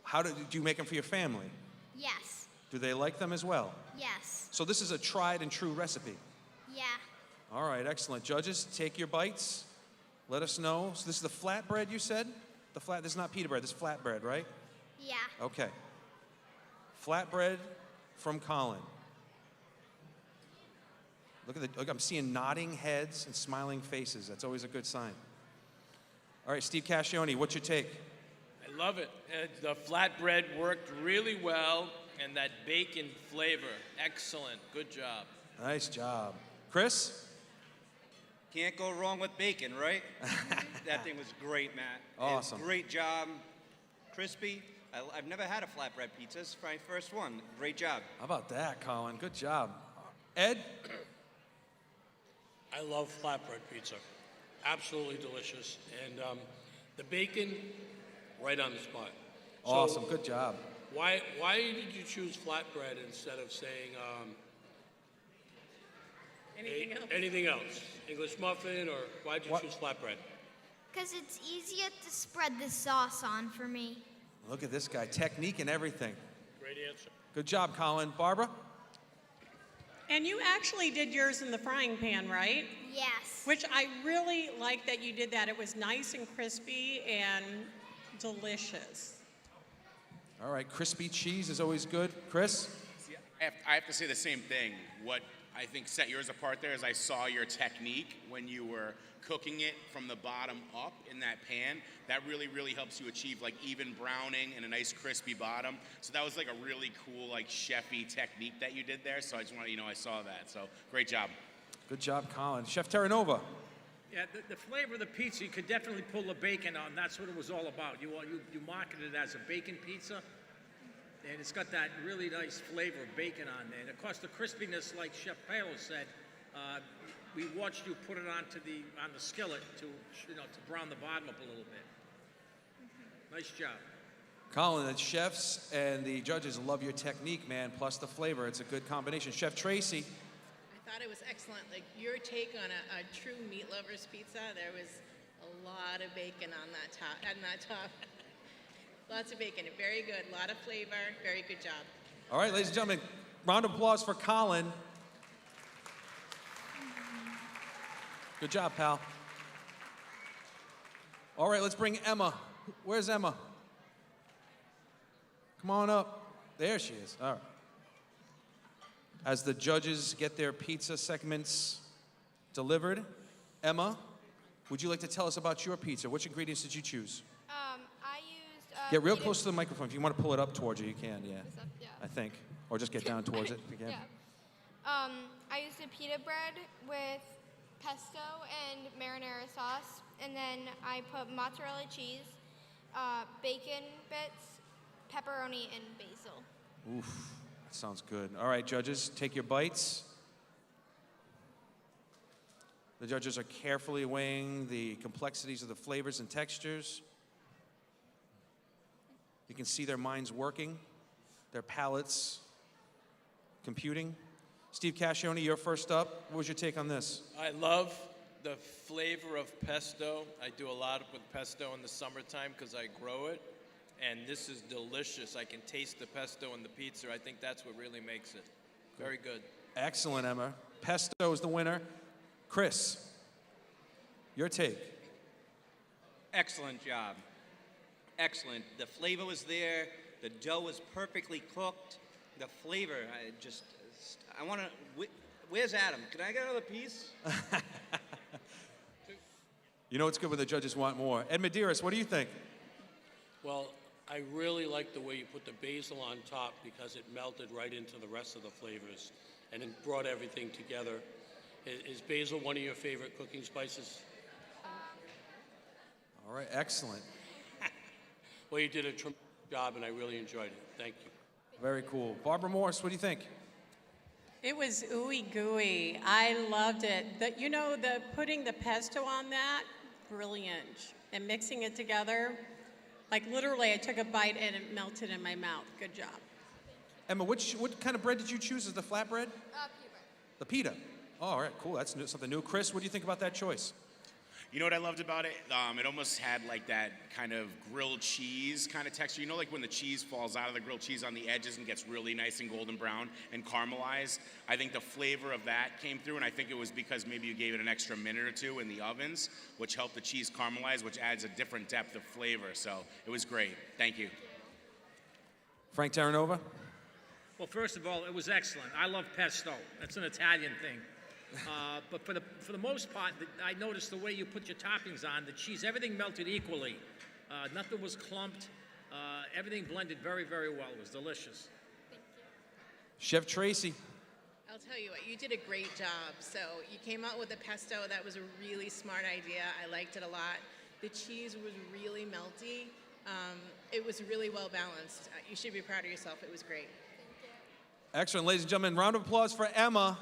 How do you make them for your family? Yes. Do they like them as well? Yes. So this is a tried and true recipe. Yeah. All right, excellent. Judges, take your bites. Let us know. So this is the flatbread you said? This is not pita bread, this is flatbread, right? Yeah. Okay. Flatbread from Colin. Look, I'm seeing nodding heads and smiling faces. That's always a good sign. All right, Steve Cascione, what's your take? I love it. The flatbread worked really well, and that bacon flavor, excellent. Good job. Nice job. Chris? Can't go wrong with bacon, right? That thing was great, Matt. Awesome. Great job. Crispy. I've never had a flatbread pizza. It's my first one. Great job. How about that, Colin? Good job. Ed? I love flatbread pizza. Absolutely delicious. And the bacon, right on the spot. Awesome. Good job. Why did you choose flatbread instead of saying Anything else? anything else? English muffin, or why did you choose flatbread? Because it's easier to spread the sauce on for me. Look at this guy, technique and everything. Great answer. Good job, Colin. Barbara? And you actually did yours in the frying pan, right? Yes. Which I really like that you did that. It was nice and crispy and delicious. All right, crispy cheese is always good. Chris? See, I have to say the same thing. What I think set yours apart there is I saw your technique when you were cooking it from the bottom up in that pan. That really, really helps you achieve like even browning and a nice crispy bottom. So that was like a really cool, like chefy technique that you did there. So I just want to, I saw that. So great job. Good job, Colin. Chef Terranova? Yeah, the flavor of the pizza, you could definitely pull the bacon on. That's what it was all about. You marketed it as a bacon pizza, and it's got that really nice flavor of bacon on there. And of course, the crispiness, like Chef Paolo said, we watched you put it on the skillet to brown the bottom up a little bit. Nice job. Colin, the chefs and the judges love your technique, man, plus the flavor. It's a good combination. Chef Tracy? I thought it was excellent. Like your take on a true meat lover's pizza, there was a lot of bacon on that top. Lots of bacon. Very good. A lot of flavor. Very good job. All right, ladies and gentlemen, round of applause for Colin. Good job, pal. All right, let's bring Emma. Where's Emma? Come on up. There she is. All right. As the judges get their pizza segments delivered, Emma, would you like to tell us about your pizza? Which ingredients did you choose? I used. Get real close to the microphone. If you want to pull it up towards you, you can, yeah. Yeah. I think. Or just get down towards it again. Yeah. I used a pita bread with pesto and marinara sauce, and then I put mozzarella cheese, bacon bits, pepperoni, and basil. Oof, that sounds good. All right, judges, take your bites. The judges are carefully weighing the complexities of the flavors and textures. You can see their minds working, their palates computing. Steve Cascioni, you're first up. What was your take on this? I love the flavor of pesto. I do a lot with pesto in the summertime because I grow it. And this is delicious. I can taste the pesto in the pizza. I think that's what really makes it. Very good. Excellent, Emma. Pesto is the winner. Chris, your take. Excellent job. Excellent. The flavor was there. The dough was perfectly cooked. The flavor, I want to, where's Adam? Can I get another piece? You know it's good when the judges want more. Ed Medeiros, what do you think? Well, I really like the way you put the basil on top because it melted right into the rest of the flavors and it brought everything together. Is basil one of your favorite cooking spices? All right, excellent. Well, you did a tremendous job and I really enjoyed it. Thank you. Very cool. Barbara Morse, what do you think? It was ooey gooey. I loved it. The putting the pesto on that, brilliant. And mixing it together, like literally I took a bite and it melted in my mouth. Good job. Emma, what kind of bread did you choose as the flatbread? Pita bread. The pita. Oh, all right, cool. That's something new. Chris, what do you think about that choice? You know what I loved about it? It almost had like that kind of grilled cheese kind of texture. You know, like when the cheese falls out of the grilled cheese on the edges and gets really nice and golden brown and caramelized. I think the flavor of that came through, and I think it was because maybe you gave it an extra minute or two in the ovens, which helped the cheese caramelize, which adds a different depth of flavor. So it was great. Thank you. Frank Terranova? Well, first of all, it was excellent. I love pesto. That's an Italian thing. But for the most part, I noticed the way you put your toppings on, the cheese, everything melted equally. Nothing was clumped. Everything blended very, very well. It was delicious. Chef Tracy. I'll tell you what, you did a great job. So you came out with a pesto. That was a really smart idea. I liked it a lot. The cheese was really melty. It was really well balanced. You should be proud of yourself. It was great. Excellent. Ladies and gentlemen, round of applause for Emma.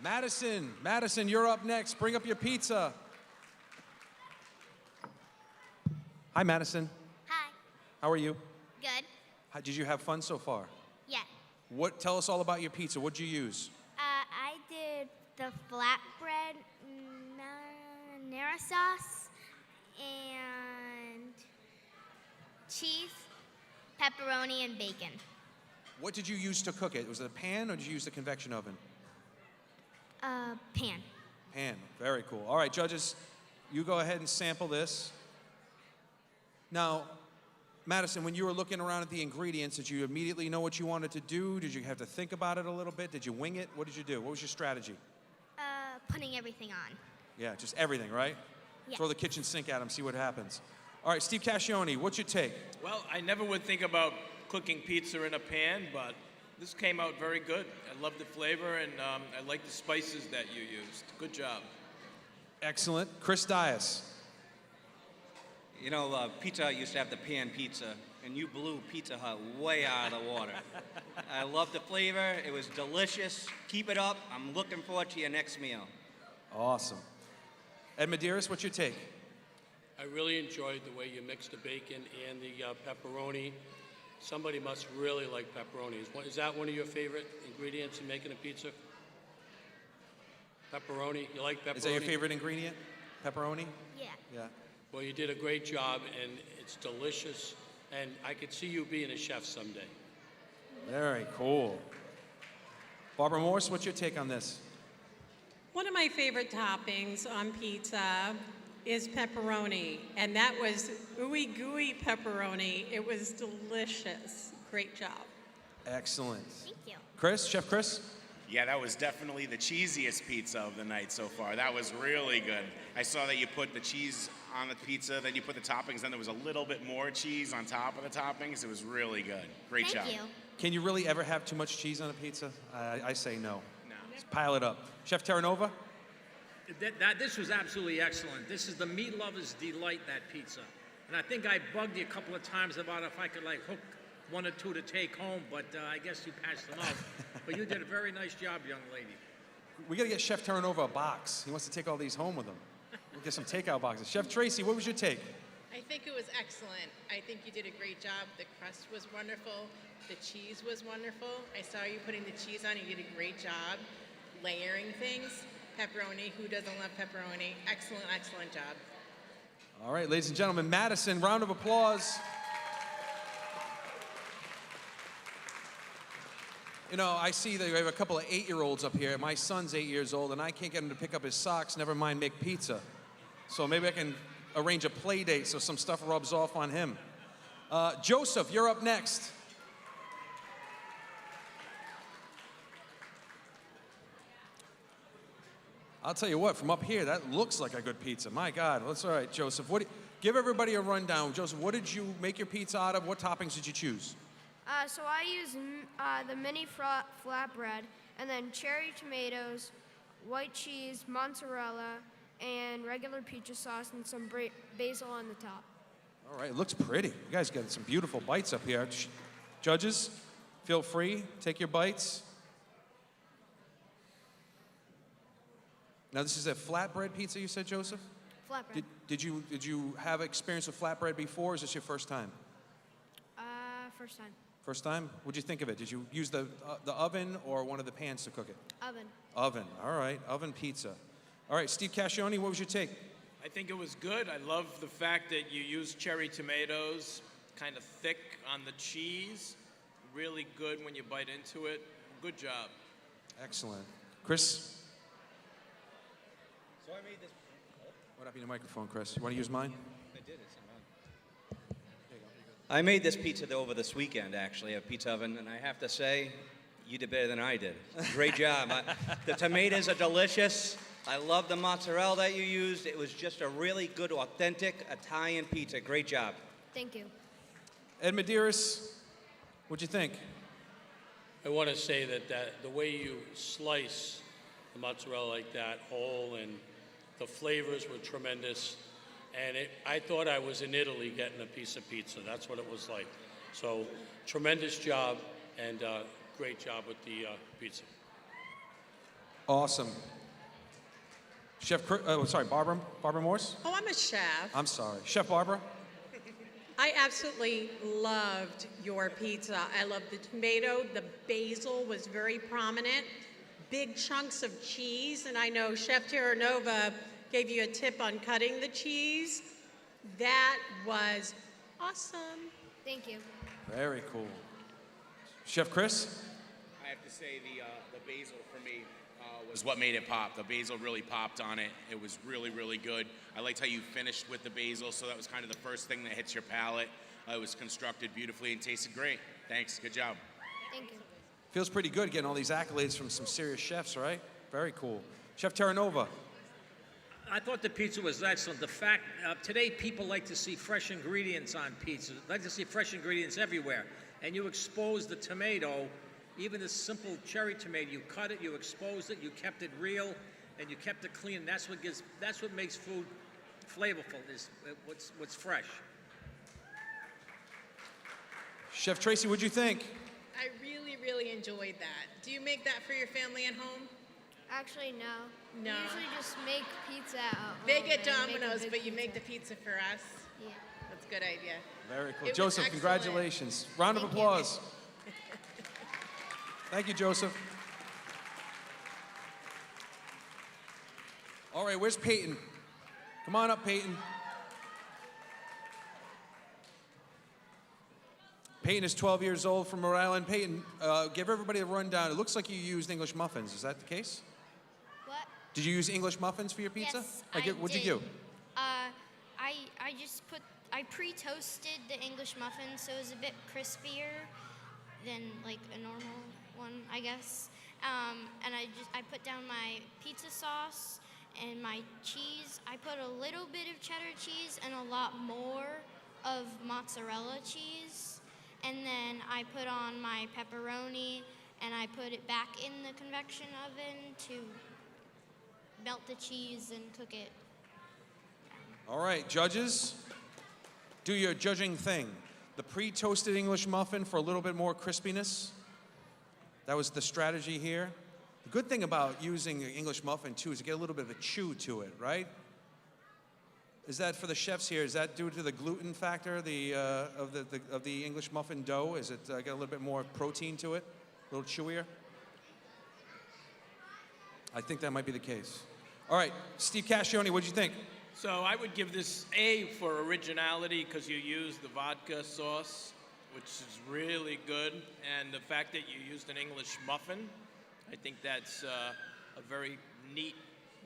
Madison, you're up next. Bring up your pizza. Hi, Madison. Hi. How are you? Good. Did you have fun so far? Yeah. Tell us all about your pizza. What'd you use? I did the flatbread marinara sauce and cheese, pepperoni, and bacon. What did you use to cook it? Was it a pan or did you use the convection oven? Pan. Pan. Very cool. All right, judges, you go ahead and sample this. Now, Madison, when you were looking around at the ingredients, did you immediately know what you wanted to do? Did you have to think about it a little bit? Did you wing it? What did you do? What was your strategy? Putting everything on. Yeah, just everything, right? Yeah. Throw the kitchen sink at him, see what happens. All right, Steve Cascione, what's your take? Well, I never would think about cooking pizza in a pan, but this came out very good. I love the flavor, and I like the spices that you used. Good job. Excellent. Chris Dias. You know, Pizza Hut used to have the pan pizza, and you blew Pizza Hut way out of the water. I love the flavor. It was delicious. Keep it up. I'm looking forward to your next meal. Awesome. Ed Medeiros, what's your take? I really enjoyed the way you mixed the bacon and the pepperoni. Somebody must really like pepperoni. Is that one of your favorite ingredients in making a pizza? Pepperoni? You like pepperoni? Is that your favorite ingredient? Pepperoni? Yeah. Yeah. Well, you did a great job, and it's delicious. And I could see you being a chef someday. Very cool. Barbara Morse, what's your take on this? One of my favorite toppings on pizza is pepperoni, and that was ooey gooey pepperoni. It was delicious. Great job. Excellent. Thank you. Chris, Chef Chris? Yeah, that was definitely the cheesiest pizza of the night so far. That was really good. I saw that you put the cheese on the pizza, then you put the toppings, then there was a little bit more cheese on top of the toppings. It was really good. Great job. Thank you. Can you really ever have too much cheese on a pizza? I say no. Just pile it up. Chef Terranova? This was absolutely excellent. This is the meat lover's delight, that pizza. And I think I bugged you a couple of times about if I could like hook one or two to take home, but I guess you passed them up. But you did a very nice job, young lady. We got to get Chef Terranova a box. He wants to take all these home with him. We'll get some takeout boxes. Chef Tracy, what was your take? I think it was excellent. I think you did a great job. The crust was wonderful. The cheese was wonderful. I saw you putting the cheese on. You did a great job layering things. Pepperoni, who doesn't love pepperoni? Excellent, excellent job. All right, ladies and gentlemen, Madison, round of applause. You know, I see that you have a couple of 8-year-olds up here. My son's 8 years old, and I can't get him to pick up his socks, never mind make pizza. So maybe I can arrange a play date so some stuff rubs off on him. Joseph, you're up next. I'll tell you what, from up here, that looks like a good pizza. My God, that's all right, Joseph. Give everybody a rundown. Joseph, what did you make your pizza out of? What toppings did you choose? So I used the mini flatbread, and then cherry tomatoes, white cheese, mozzarella, and regular pizza sauce, and some basil on the top. All right, it looks pretty. You guys got some beautiful bites up here. Judges, feel free, take your bites. Now, this is a flatbread pizza, you said, Joseph? Flatbread. Did you have experience with flatbread before, or is this your first time? First time. First time? What'd you think of it? Did you use the oven or one of the pans to cook it? Oven. Oven, all right, oven pizza. All right, Steve Cascione, what was your take? I think it was good. I love the fact that you used cherry tomatoes, kind of thick on the cheese. Really good when you bite into it. Good job. Excellent. Chris? So I made this. What happened to your microphone, Chris? You want to use mine? I did. It's on. I made this pizza over this weekend, actually, at Pizza Oven, and I have to say, you did better than I did. Great job. The tomatoes are delicious. I love the mozzarella that you used. It was just a really good, authentic Italian pizza. Great job. Thank you. Ed Medeiros, what'd you think? I want to say that the way you slice the mozzarella like that, whole, and the flavors were tremendous. And I thought I was in Italy getting a piece of pizza. That's what it was like. So, tremendous job, and great job with the pizza. Awesome. Chef, Barbara Morse? Oh, I'm a chef. I'm sorry. Chef Barbara? I absolutely loved your pizza. I loved the tomato. The basil was very prominent. big chunks of cheese, and I know Chef Terranova gave you a tip on cutting the cheese. That was awesome. Thank you. Very cool. Chef Chris? I have to say the basil for me was what made it pop. The basil really popped on it. It was really, really good. I liked how you finished with the basil, so that was kind of the first thing that hits your palate. It was constructed beautifully and tasted great. Thanks. Good job. Thank you. Feels pretty good getting all these accolades from some serious chefs, right? Very cool. Chef Terranova. I thought the pizza was excellent. The fact, today people like to see fresh ingredients on pizza, like to see fresh ingredients everywhere. And you exposed the tomato, even the simple cherry tomato, you cut it, you exposed it, you kept it real, and you kept it clean. That's what makes food flavorful, is what's fresh. Chef Tracy, what'd you think? I really, really enjoyed that. Do you make that for your family at home? Actually, no. No. We usually just make pizza at home. They get and make a Domino's, big but you make the pizza. pizza for us? Yeah. That's a good idea. Very cool. It was Joseph, excellent. congratulations. Round of applause. Thank you, Joseph. All right, where's Peyton? Come on up, Peyton. Peyton is 12 years old from Rhode Island. Peyton, give everybody a rundown. It looks like you used English muffins. Is that the case? What? Did you use English muffins for your pizza? Yes, What'd you do? I pre-toasted the English muffin, so it was a bit crispier than like a normal one, I guess. And I put down my pizza sauce and my cheese. I put a little bit of cheddar cheese and a lot more of mozzarella cheese. And then I put on my pepperoni and I put it back in the convection oven to melt the cheese and cook it. All right, judges, do your judging thing. The pre-toasted English muffin for a little bit more crispiness. That was the strategy here. The good thing about using an English muffin too is to get a little bit of a chew to it, right? Is that for the chefs here? Is that due to the gluten factor of the English muffin dough? Is it got a little bit more protein to it, a little chewier? I think that might be the case. All right, Steve Cascioni, what'd you think? So I would give this A for originality because you used the vodka sauce, which is really good. And the fact that you used an English muffin, I think that's a very neat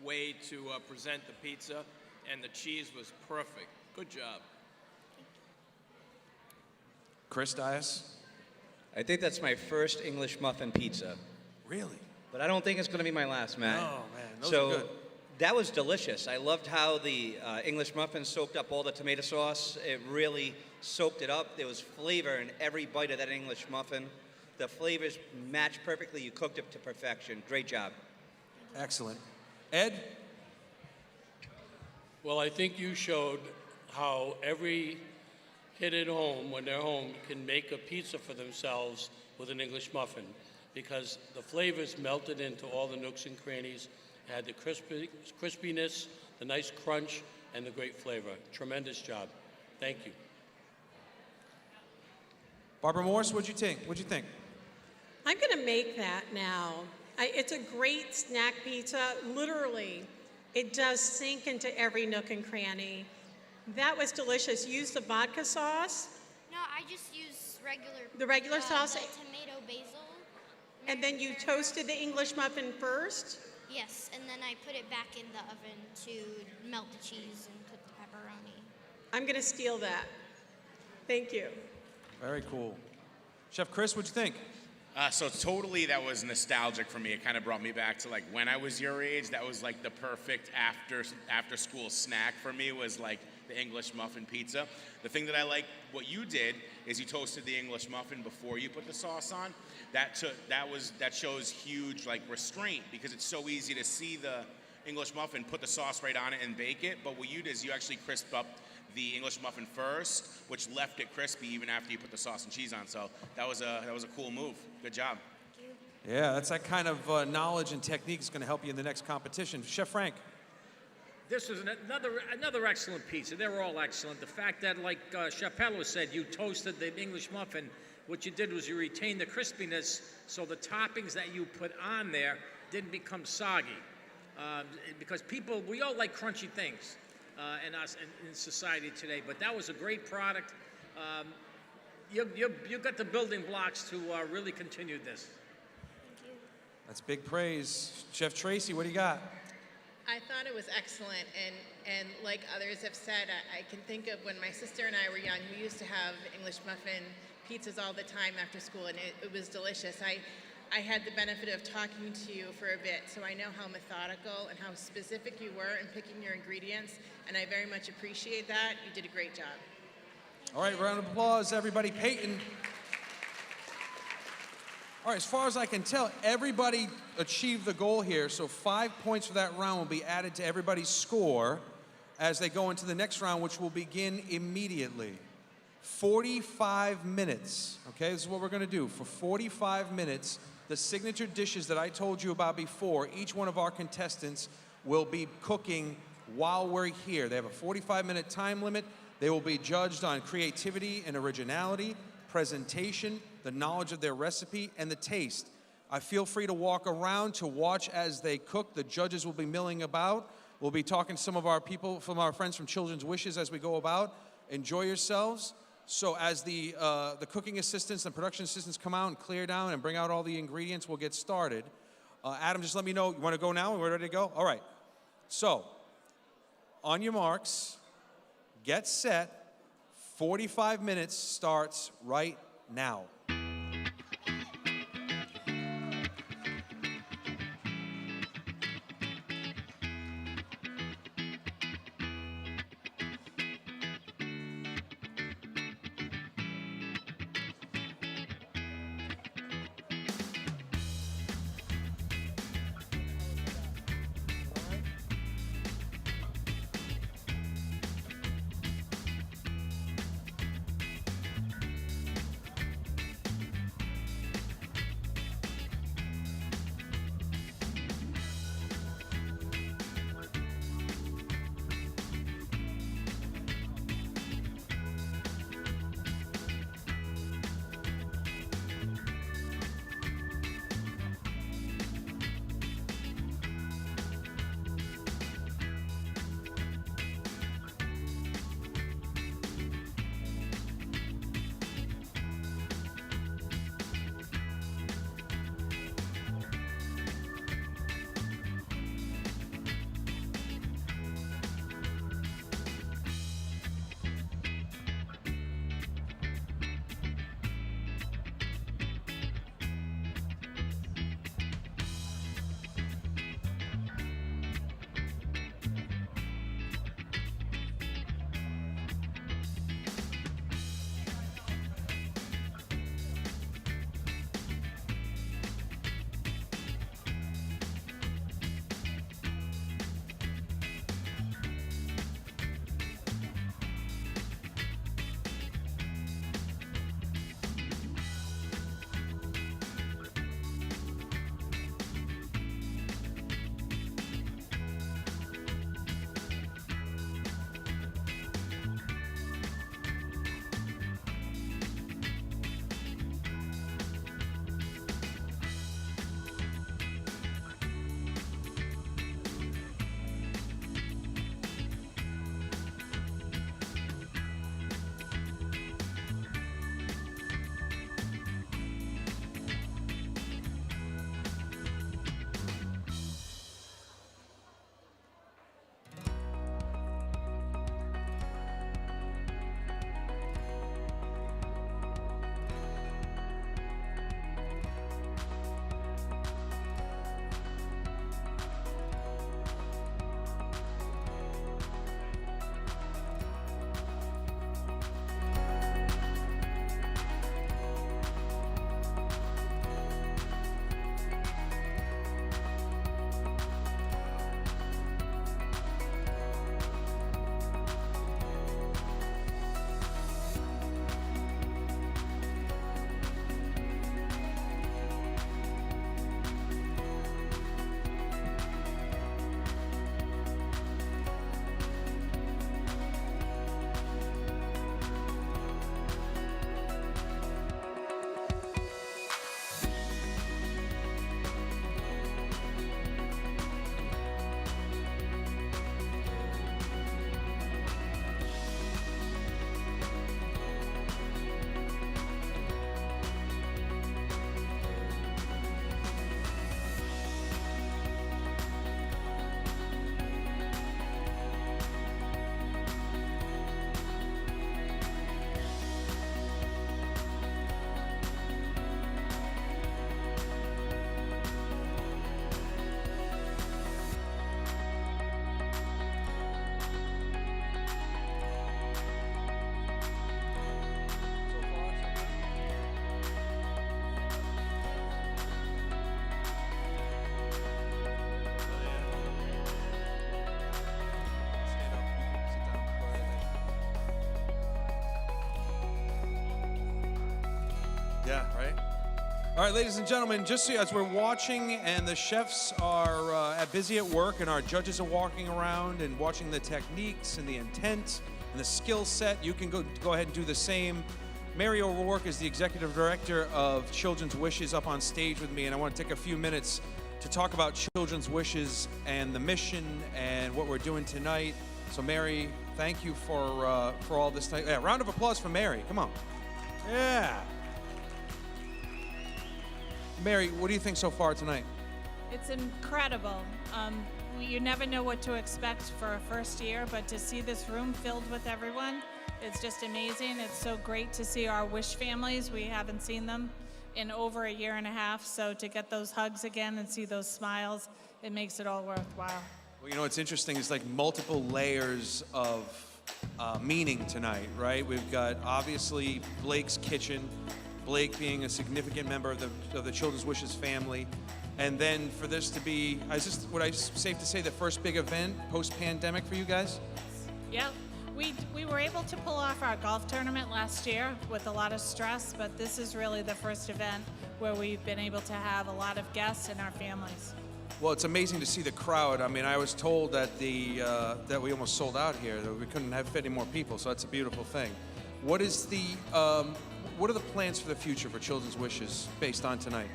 way to present the pizza. And the cheese was perfect. Good job. Chris Dias? I think that's my first English muffin pizza. Really? But I don't think it's going to be my last, Matt. Oh, man, those so are good. That was delicious. I loved how the English muffin soaked up all the tomato sauce. It really soaked it up. There was flavor in every bite of that English muffin. The flavors matched perfectly. You cooked it to perfection. Great job. Excellent. Ed? Well, I think you showed how every kid at home, when they're home, can make a pizza for themselves with an English muffin because the flavors melted into all the nooks and crannies, had the crispiness, the nice crunch, and the great flavor. Tremendous job. Thank you. Barbara Morse, what'd you think? I'm going to make that now. It's a great snack pizza. Literally, it does sink into every nook and cranny. That was delicious. Use the vodka sauce. No, I just use The regular sauce. The tomato basil. And then you toasted the English muffin first? Yes, and then I put it back in the oven to melt the cheese and cook the pepperoni. I'm going to steal that. Thank you. Very cool. Chef Chris, what'd you think? So totally that was nostalgic for me. It kind of brought me back to like when I was your age. That was like the perfect after school snack for me was like the English muffin pizza. The thing that I like what you did is you toasted the English muffin before you put the sauce on. That shows huge like restraint because it's so easy to see the English muffin, put the sauce right on it and bake it. But what you did is you actually crisped up the English muffin first, which left it crispy even after you put the sauce and cheese on. So that was a cool move. Good job. Yeah, that's that kind of knowledge and technique is going to help you in the next competition. Chef Frank. This was another excellent pizza. They were all excellent. The fact that, like Chef Pello said, you toasted the English muffin. What you did was you retained the crispiness, so the toppings that you put on there didn't become soggy. Because people, we all like crunchy things in society today, but that was a great product. You got the building blocks to really continue this. That's big praise. Chef Tracy, what do you got? I thought it was excellent, and like others have said, I can think of when my sister and I were young, we used to have English muffin pizzas all the time after school, and it was delicious. I had the benefit of talking to you for a bit, so I know how methodical and how specific you were in picking your ingredients, and I very much appreciate that. You did a great job. All right, round of applause, everybody. Peyton. All right, as far as I can tell, everybody achieved the goal here, so 5 points for that round will be added to everybody's score as they go into the next round, which will begin immediately. 45 minutes, okay? This is what we're gonna do. For 45 minutes, the signature dishes that I told you about before, each one of our contestants will be cooking while we're here. They have a 45-minute time limit. They will be judged on creativity and originality, presentation, the knowledge of their recipe, and the taste. Feel free to walk around to watch as they cook. The judges will be milling about. We'll be talking to some of our people, from our friends from Children's Wishes as we go about. Enjoy yourselves. So as the cooking assistants and production assistants come out and clear down and bring out all the ingredients, we'll get started. Adam, just let me know. You want to go now? We're ready to go? All right. So, on your marks, get set. 45 minutes starts right now. Yeah, right? All right, ladies and gentlemen, just so as we're watching and the chefs are busy at work and our judges are walking around and watching the techniques and the intent and the skill set, you can go ahead and do the same. Mary O'Rourke is the executive director of Children's Wishes up on stage with me, and I want to take a few minutes to talk about Children's Wishes and the mission and what we're doing tonight. So Mary, thank you for all this tonight. Yeah, round of applause for Mary. Come on. Yeah. Mary, what do you think so far tonight? It's incredible. You never know what to expect for a first year, but to see this room filled with everyone, it's just amazing. It's so great to see our Wish families. We haven't seen them in over a year and a half, so to get those hugs again and see those smiles, it makes it all worthwhile. Well, you know, what's interesting is like multiple layers of meaning tonight, right? We've got obviously Blake's Kitchen, Blake being a significant member of the Children's Wishes family. And then for this to be, would I safe to say the first big event post-pandemic for you guys? Yeah, we were able to pull off our golf tournament last year with a lot of stress, but this is really the first event where we've been able to have a lot of guests and our families. Well, it's amazing to see the crowd. I mean, I was told that that we almost sold out here, that we couldn't have fit any more people, so that's a beautiful thing. What are the plans for the future for Children's Wishes based on tonight?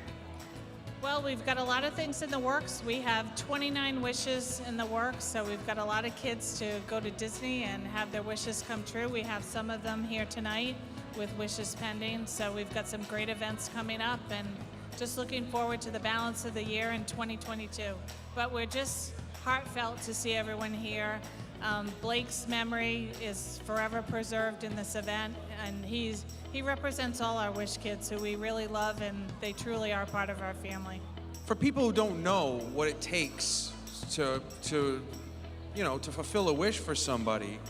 Well, we've got a lot of things in the works. We have 29 wishes in the works, so we've got a lot of kids to go to Disney and have their wishes come true. We have some of them here tonight with wishes pending, so we've got some great events coming up and just looking forward to the balance of the year in 2022. But we're just heartfelt to see everyone here. Blake's memory is forever preserved in this event, and he represents all our Wish kids who we really love, and they truly are part of our family. For people who don't know what it takes to fulfill a wish for somebody,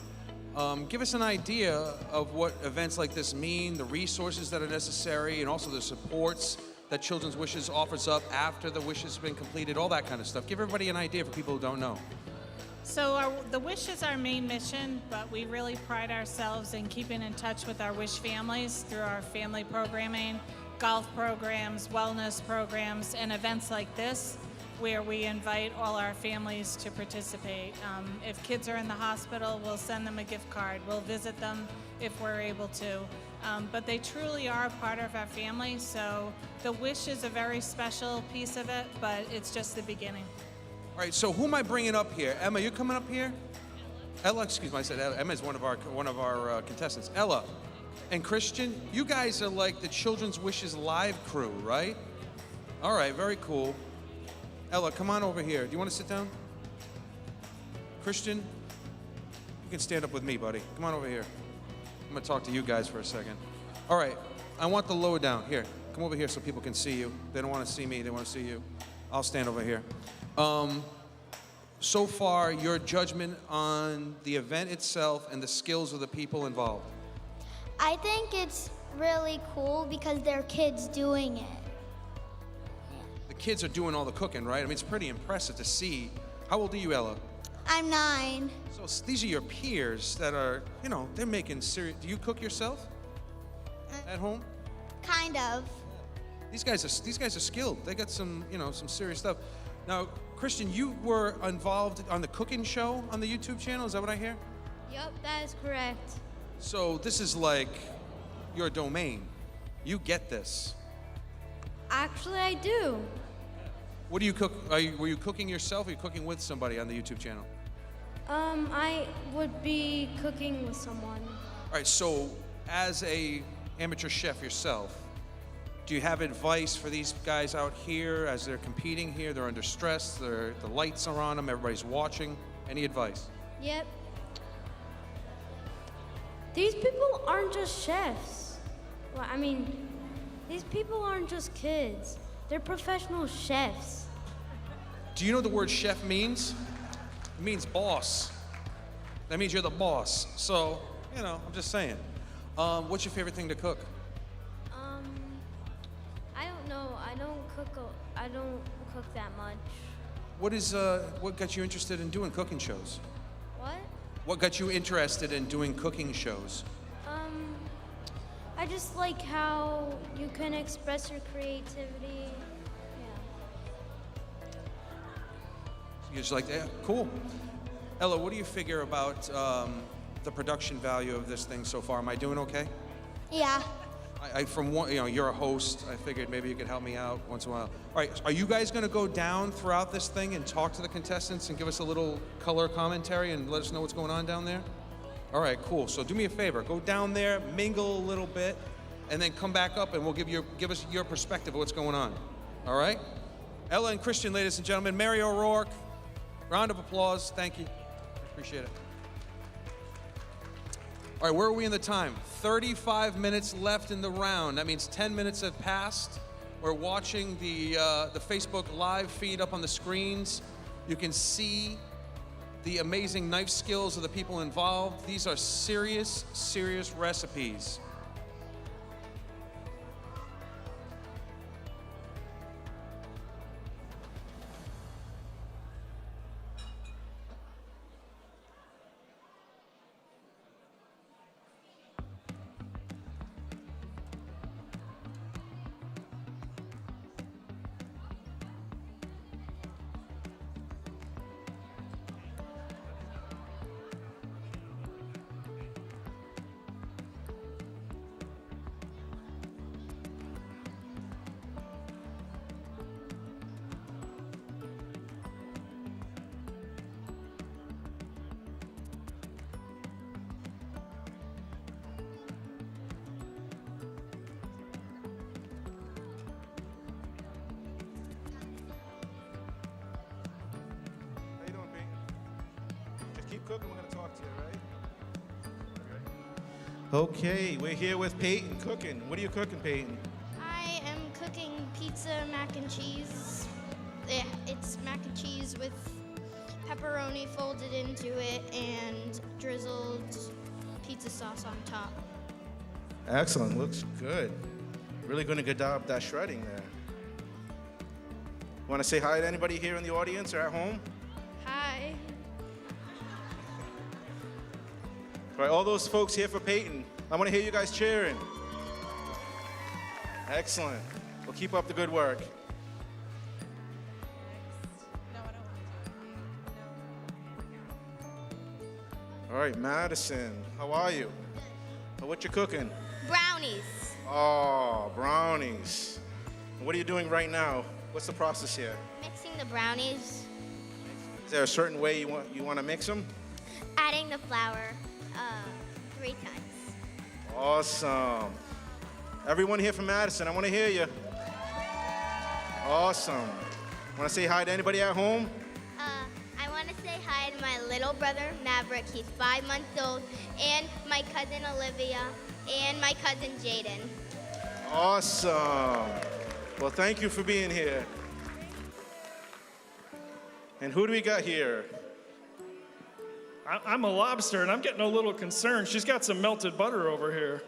give us an idea of what events like this mean, the resources that are necessary, and also the supports that Children's Wishes offers up after the wish has been completed, all that kind of stuff. Give everybody an idea for people who don't know. So the Wish is our main mission, but we really pride ourselves in keeping in touch with our Wish families through our family programming, golf programs, wellness programs, and events like this, where we invite all our families to participate. If kids are in the hospital, we'll send them a gift card. We'll visit them if we're able to. But they truly are part of our family, so the Wish is a very special piece of it, but it's just the beginning. All right, so who am I bringing up here? Emma, you coming up here? Ella, excuse me, I said Ella. Emma is one of our contestants. Ella and Christian, you guys are like the Children's Wishes live crew, right? All right, very cool. Ella, come on over here. Do you want to sit down? Christian, you can stand up with me, buddy. Come on over here. I'm gonna talk to you guys for a second. All right, I want the lowdown. Here, come over here so people can see you. They don't want to see me, they want to see you. I'll stand over here. So far, your judgment on the event itself and the skills of the people involved? I think it's really cool because they're kids doing it. The kids are doing all the cooking, right? I mean, it's pretty impressive to see. How old are you, Ella? I'm 9. So these are your peers that are, they're making serious. Do you cook yourself at home? Kind of. These guys are skilled. They got some serious stuff. Now, Christian, you were involved on the cooking show on the YouTube channel. Is that what I hear? Yep, that is correct. So this is like your domain. You get this. Actually, I do. What do you cook? Were you cooking yourself or are you cooking with somebody on the YouTube channel? I would be cooking with someone. All right, so as a amateur chef yourself, do you have advice for these guys out here as they're competing here? They're under stress, the lights are on them, everybody's watching. Any advice? Yep. These people aren't just chefs. Well, I mean, these people aren't just kids. They're professional chefs. Do you know what the word chef means? It means boss. That means you're the boss. So, I'm just saying. What's your favorite thing to cook? I don't know. I don't cook that much. What got you interested in doing cooking shows? What? What got you interested in doing cooking shows? I just like how you can express your creativity. You just like that? Cool. Ella, what do you figure about the production value of this thing so far? Am I doing okay? Yeah. From one, you're a host. I figured maybe you could help me out once in a while. All right, are you guys going to go down throughout this thing and talk to the contestants and give us a little color commentary and let us know what's going on down there? All right, cool. So do me a favor, go down there, mingle a little bit, and then come back up and we'll give us your perspective of what's going on. All right? Ella and Christian, ladies and gentlemen, Mary O'Rourke. Round of applause. Thank you. Appreciate it. All right, where are we in the time? 35 minutes left in the round. That means 10 minutes have passed. We're watching the Facebook live feed up on the screens. You can see the amazing knife skills of the people involved. These are serious, serious recipes. Cooking, we're going to talk to you, right? Okay, we're here with Peyton cooking. What are you cooking, Peyton? I am cooking pizza mac and cheese. Yeah, it's mac and cheese with pepperoni folded into it and drizzled pizza sauce on top. Excellent, looks good. Really going to get up that shredding there. Want to say hi to anybody here in the audience or at home? Hi. All right, all those folks here for Peyton, I want to hear you guys cheering. Excellent. Well, keep up the good work. All right, Madison, how are you? What you cooking? Brownies. Oh, brownies. What are you doing right now? What's the process here? Mixing the brownies. Is there a certain way you want to mix them? Adding the flour 3 times. Awesome. Everyone here from Madison, I want to hear you. Awesome. Want to say hi to anybody at home? I want to say hi to my little brother, Maverick. He's 5 months old. And my cousin, Olivia. And my cousin, Jaden. Awesome. Well, thank you for being here. And who do we got here? I'm a lobster, and I'm getting a little concerned. She's got some melted butter over here.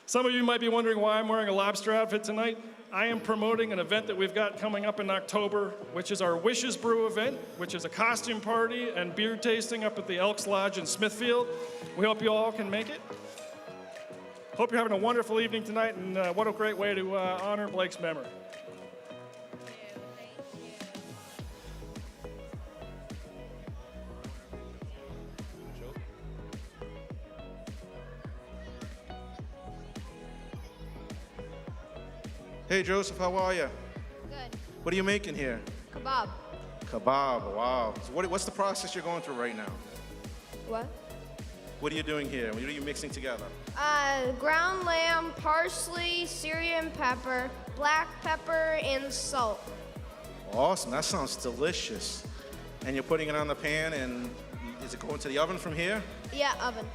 Some of you might be wondering why I'm wearing a lobster outfit tonight. I am promoting an event that we've got coming up in October, which is our Wishes Brew event, which is a costume party and beer tasting up at the Elks Lodge in Smithfield. We hope you all can make it. Hope you're having a wonderful evening tonight, and what a great way to honor Blake's memory. Hey, Joseph, how are you? Good. What are you making here? Kebab. Kebab, wow. So what's the process you're going through right now? What? What are you doing here? What are you mixing together? Ground lamb, parsley, Syrian pepper, black pepper, and salt. Awesome, that sounds delicious. And you're putting it on the pan, and is it going to the oven from here? Yeah, oven.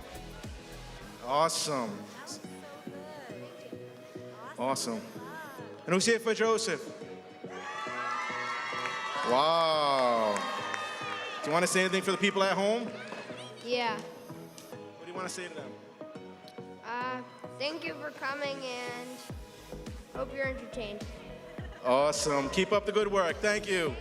Awesome. Awesome. And who's here for Joseph? Wow. Do you want to say anything for the people at home? Yeah. What do you want to say to them? Thank you for coming and hope you're entertained. Awesome. Keep up the good work. Thank you.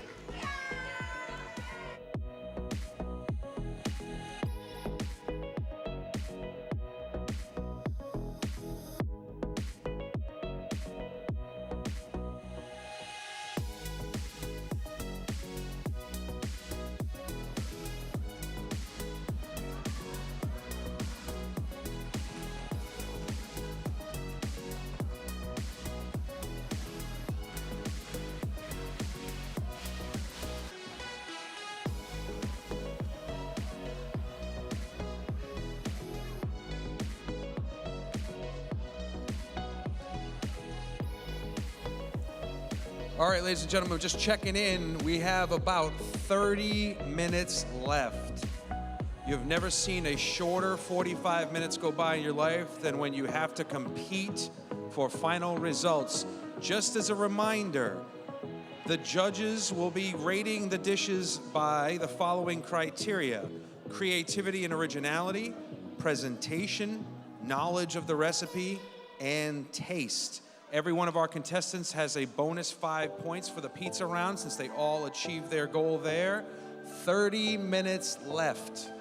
All right, ladies and gentlemen, just checking in. We have about 30 minutes left. You've never seen a shorter 45 minutes go by in your life than when you have to compete for final results. Just as a reminder, the judges will be rating the dishes by the following criteria: creativity and originality, presentation, knowledge of the recipe, and taste. Every one of our contestants has a bonus 5 points for the pizza round since they all achieved their goal there. 30 minutes left.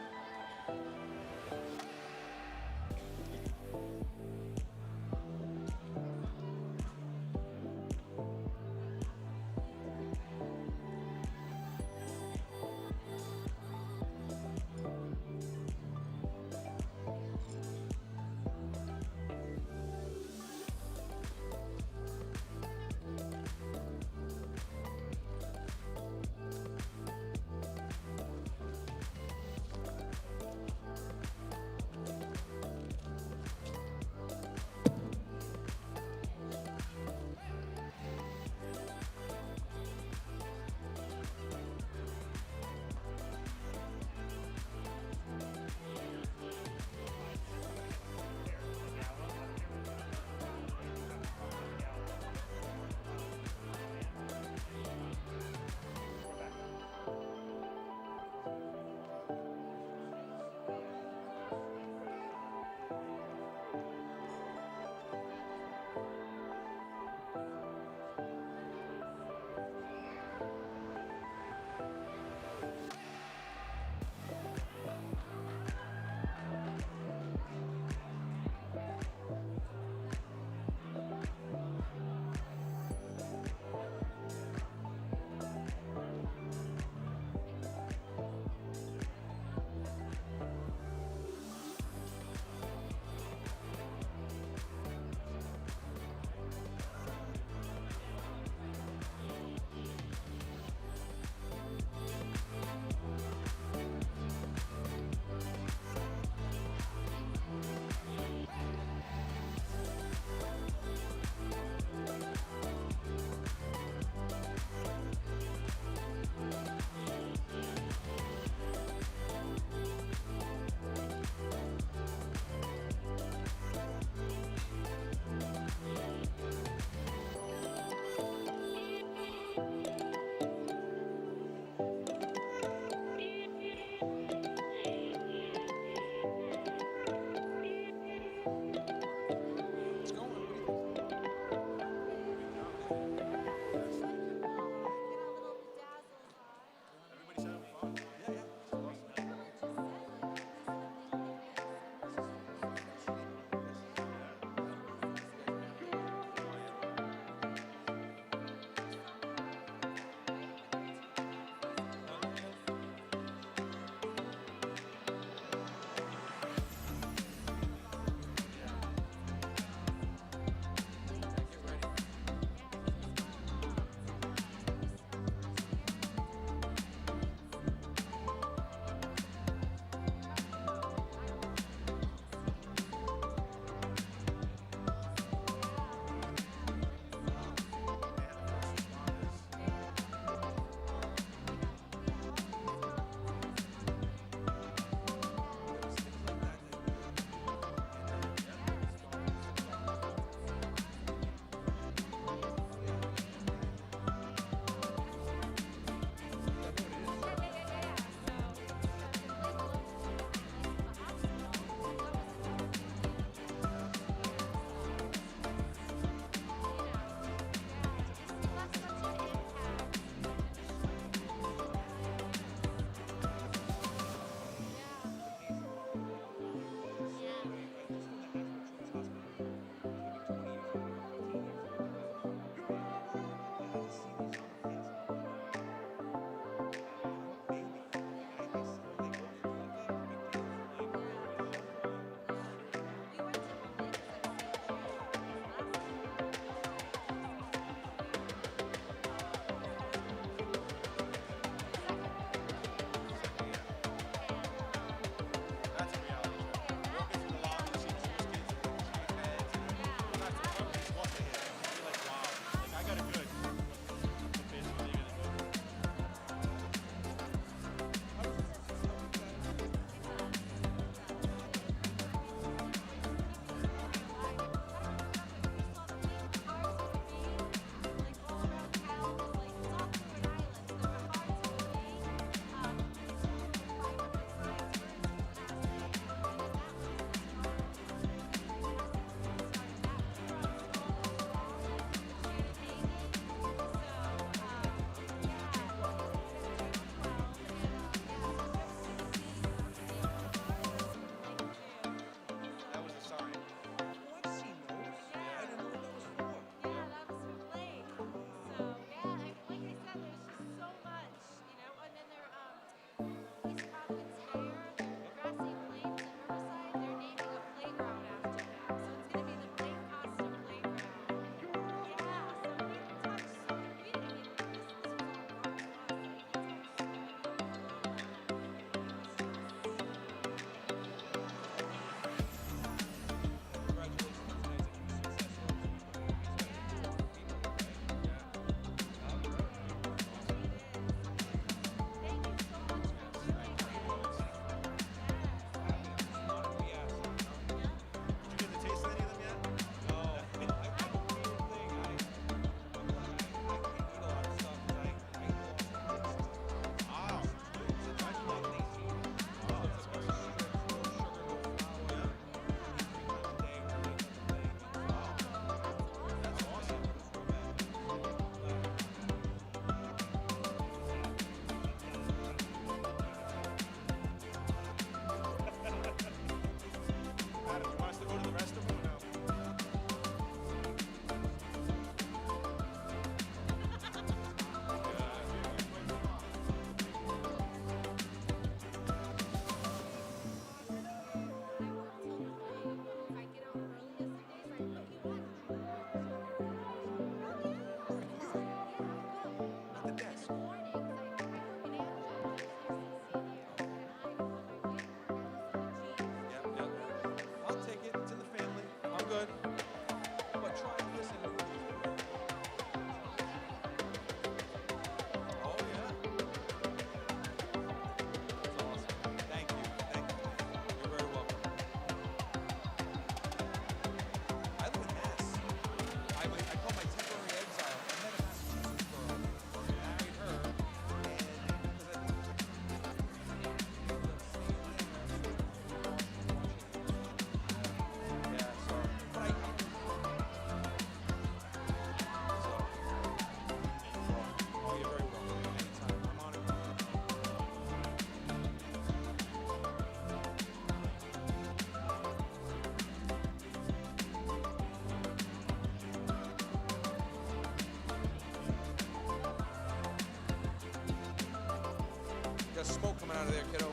of smoke coming out of there, kiddo.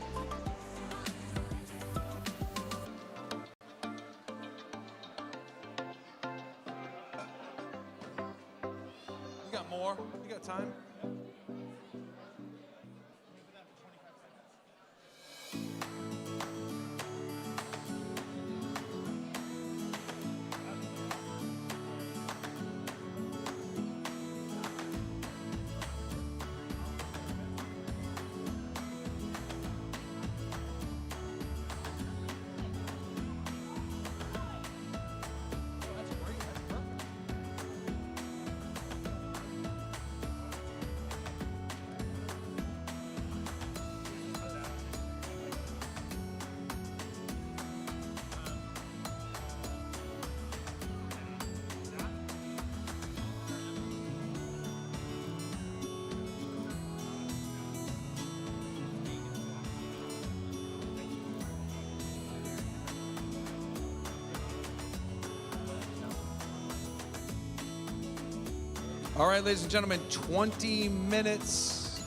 You got more? You got time? All right, ladies and gentlemen, 20 minutes,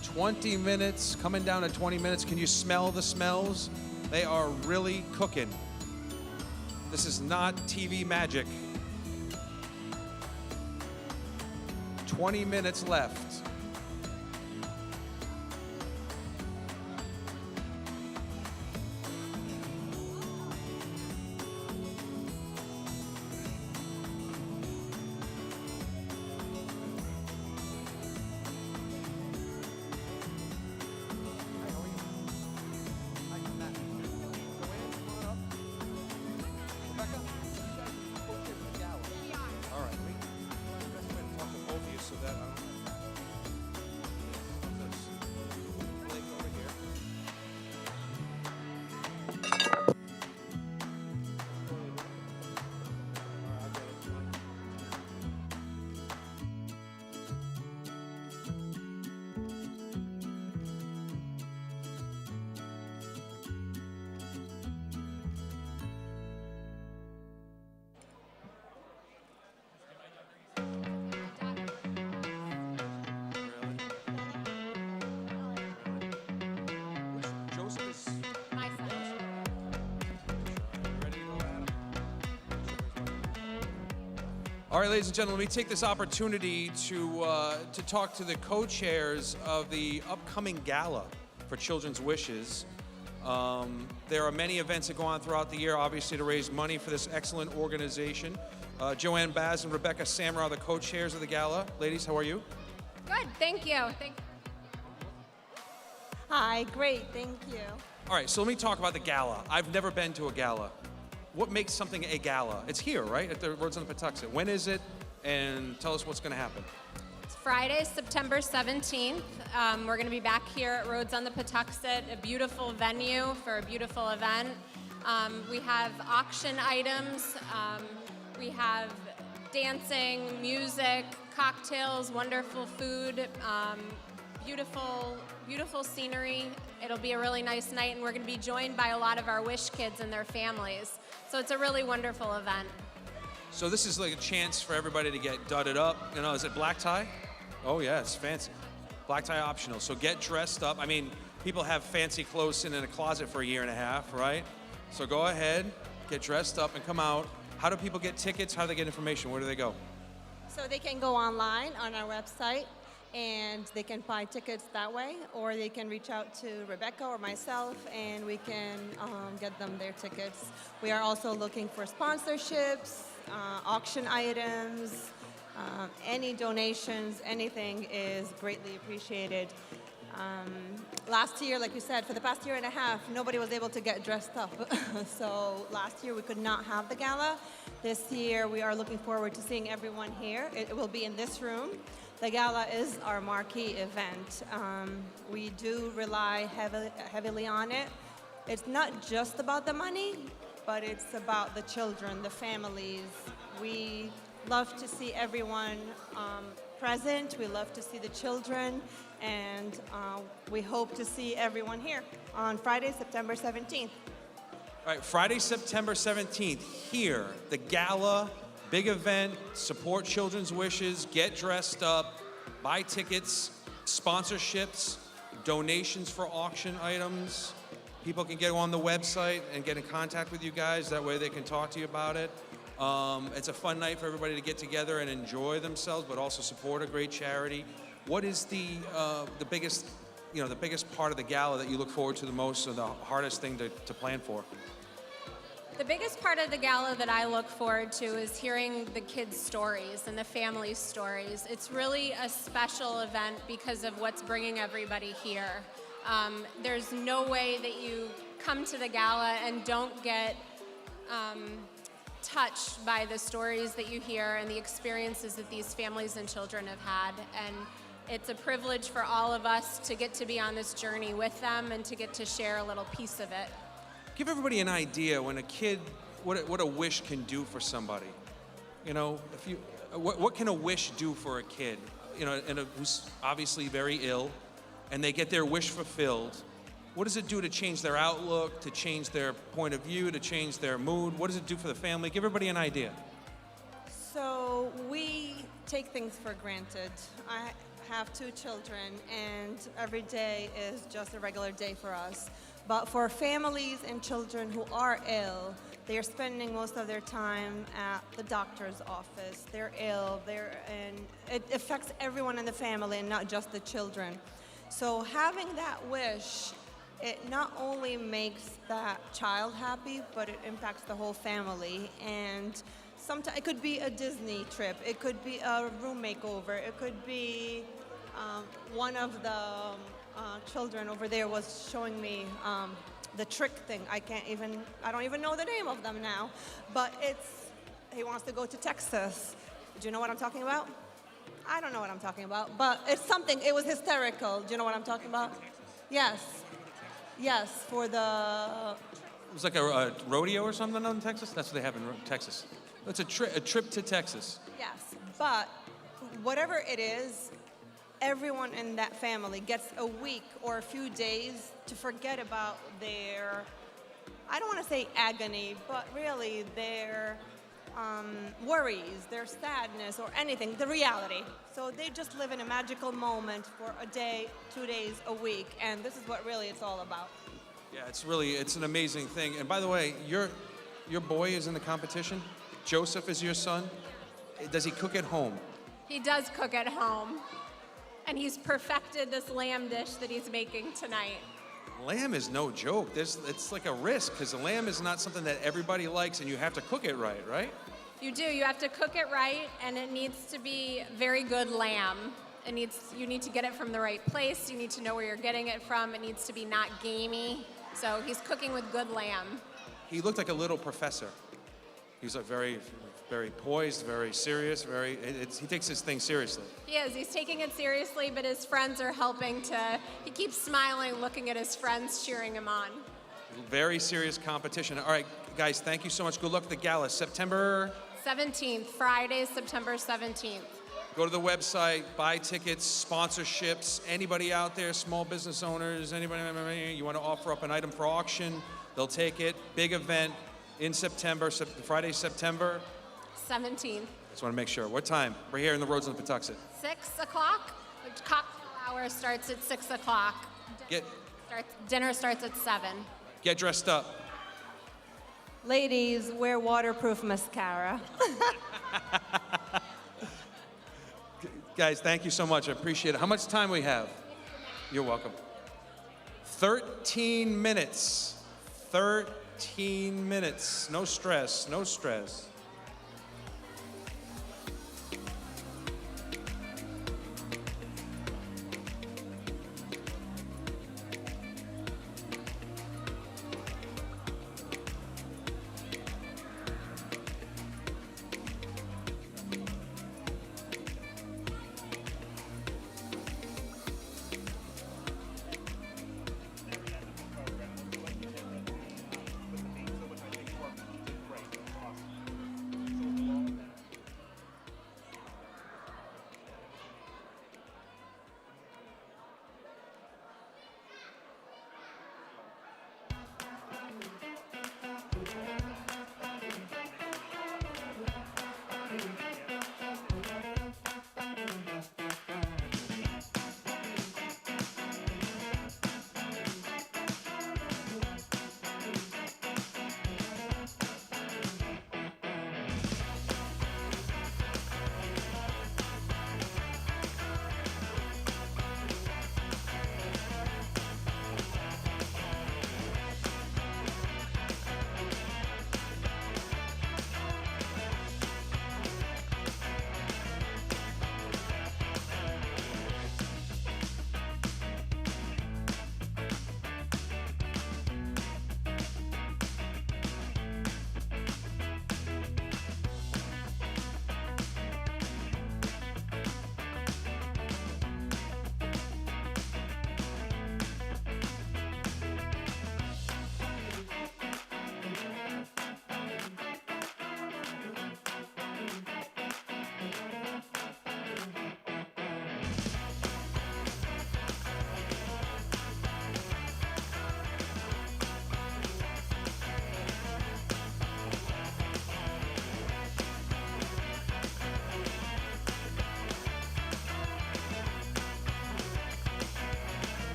coming down to 20 minutes. Can you smell the smells? They are really cooking. This is not TV magic. 20 minutes left. All right, ladies and gentlemen, let me take this opportunity to talk to the co-chairs of the upcoming gala for Children's Wishes. There are many events that go on throughout the year, obviously, to raise money for this excellent organization. Joanne Baz and Rebecca Samra are the co-chairs of the gala. Ladies, how are you? Good, thank you. Hi, great, thank you. All right, so let me talk about the gala. I've never been to a gala. What makes something a gala? It's here, right, at the Rhodes on the Patuxent. When is it? And tell us what's going to happen. It's Friday, September 17th. We're going to be back here at Rhodes on the Patuxent, a beautiful venue for a beautiful event. We have auction items. We have dancing, music, cocktails, wonderful food, beautiful scenery. It'll be a really nice night, and we're going to be joined by a lot of our Wish kids and their families. So it's a really wonderful event. So this is like a chance for everybody to get dudded up. You know, is it black tie? Oh yeah, it's fancy. Black tie optional. So get dressed up. I mean, people have fancy clothes sitting in a closet for a year and a half, right? So go ahead, get dressed up and come out. How do people get tickets? How do they get information? Where do they go? So they can go online on our website and they can buy tickets that way, or they can reach out to Rebecca or myself and we can get them their tickets. We are also looking for sponsorships, auction items, any donations, anything is greatly appreciated. Last year, like you said, for the past year and a half, nobody was able to get dressed up. So last year we could not have the gala. This year we are looking forward to seeing everyone here. It will be in this room. The gala is our marquee event. We do rely heavily on it. It's not just about the money, but it's about the children, the families. We love to see everyone present. We love to see the children, and we hope to see everyone here on Friday, September 17th. All right, Friday, September 17th, here, the gala, big event, support Children's Wishes, get dressed up, buy tickets, sponsorships. donations for auction items. People can get on the website and get in contact with you guys. That way they can talk to you about it. It's a fun night for everybody to get together and enjoy themselves, but also support a great charity. What is the biggest, the biggest part of the gala that you look forward to the most, or the hardest thing to plan for? The biggest part of the gala that I look forward to is hearing the kids' stories and the families' stories. It's really a special event because of what's bringing everybody here. There's no way that you come to the gala and don't get touched by the stories that you hear and the experiences that these families and children have had. And it's a privilege for all of us to get to be on this journey with them and to get to share a little piece of it. Give everybody an idea when a kid, what a wish can do for somebody. What can a wish do for a kid? Who's obviously very ill, and they get their wish fulfilled. What does it do to change their outlook, to change their point of view, to change their mood? What does it do for the family? Give everybody an idea. So we take things for granted. I have 2 children, and every day is just a regular day for us. But for families and children who are ill, they are spending most of their time at the doctor's office. They're ill, and it affects everyone in the family and not just the children. So having that wish, it not only makes that child happy, but it impacts the whole family. And sometimes it could be a Disney trip, it could be a room makeover, it could be one of the children over there was showing me the trick thing. I don't even know the name of them now, but he wants to go to Texas. Do you know what I'm talking about? I don't know what I'm talking about, but it's something, it was hysterical. Do you know what I'm talking about? Yes, for the... It was like a rodeo or something in Texas? That's what they have in Texas. It's a trip to Texas. Yes, but whatever it is, everyone in that family gets a week or a few days to forget about their, I don't want to say agony, but really their worries, their sadness, or anything, the reality. So they just live in a magical moment for a day, 2 days, a week, and this is what really it's all about. Yeah, it's an amazing thing. And by the way, your boy is in the competition? Joseph is your son? Does he cook at home? He does cook at home, and he's perfected this lamb dish that he's making tonight. Lamb is no joke. It's like a risk, because the lamb is not something that everybody likes, and you have to cook it right? You do. You have to cook it right, and it needs to be very good lamb. You need to get it from the right place. You need to know where you're getting it from. It needs to be not gamey. So he's cooking with good lamb. He looked like a little professor. He's like very, very poised, very serious. He takes his thing seriously. He is. He's taking it seriously, but his friends are helping to. He keeps smiling, looking at his friends, cheering him on. Very serious competition. All right, guys, thank you so much. Good luck at the gala. September 17th, Friday, September 17th. Go to the website, buy tickets, sponsorships. Anybody out there, small business owners, anybody you want to offer up an item for auction, they'll take it. Big event in September, Friday, September 17th. Just want to make sure. What time? We're here in the Rhodes on the Patuxent. 6 o'clock. The cocktail hour starts at 6 o'clock. Dinner starts at 7. Get dressed up. Ladies, wear waterproof mascara. Guys, thank you so much. I appreciate it. How much time we have? You're welcome. 13 minutes. 13 minutes. No stress. No stress.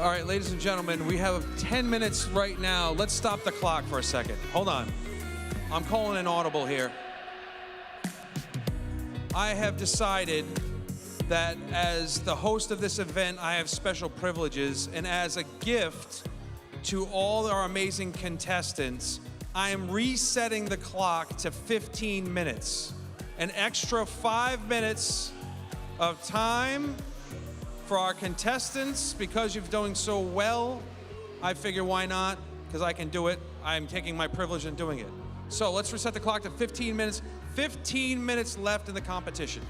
All right, ladies and gentlemen, we have 10 minutes right now. Let's stop the clock for a second. Hold on. I'm calling an audible here. I have decided that as the host of this event, I have special privileges, and as a gift to all our amazing contestants, I am resetting the clock to 15 minutes. An extra 5 minutes of time for our contestants. Because you're doing so well, I figure why not? Because I can do it. I'm taking my privilege in doing it. So let's reset the clock to 15 minutes. 15 minutes left in the competition.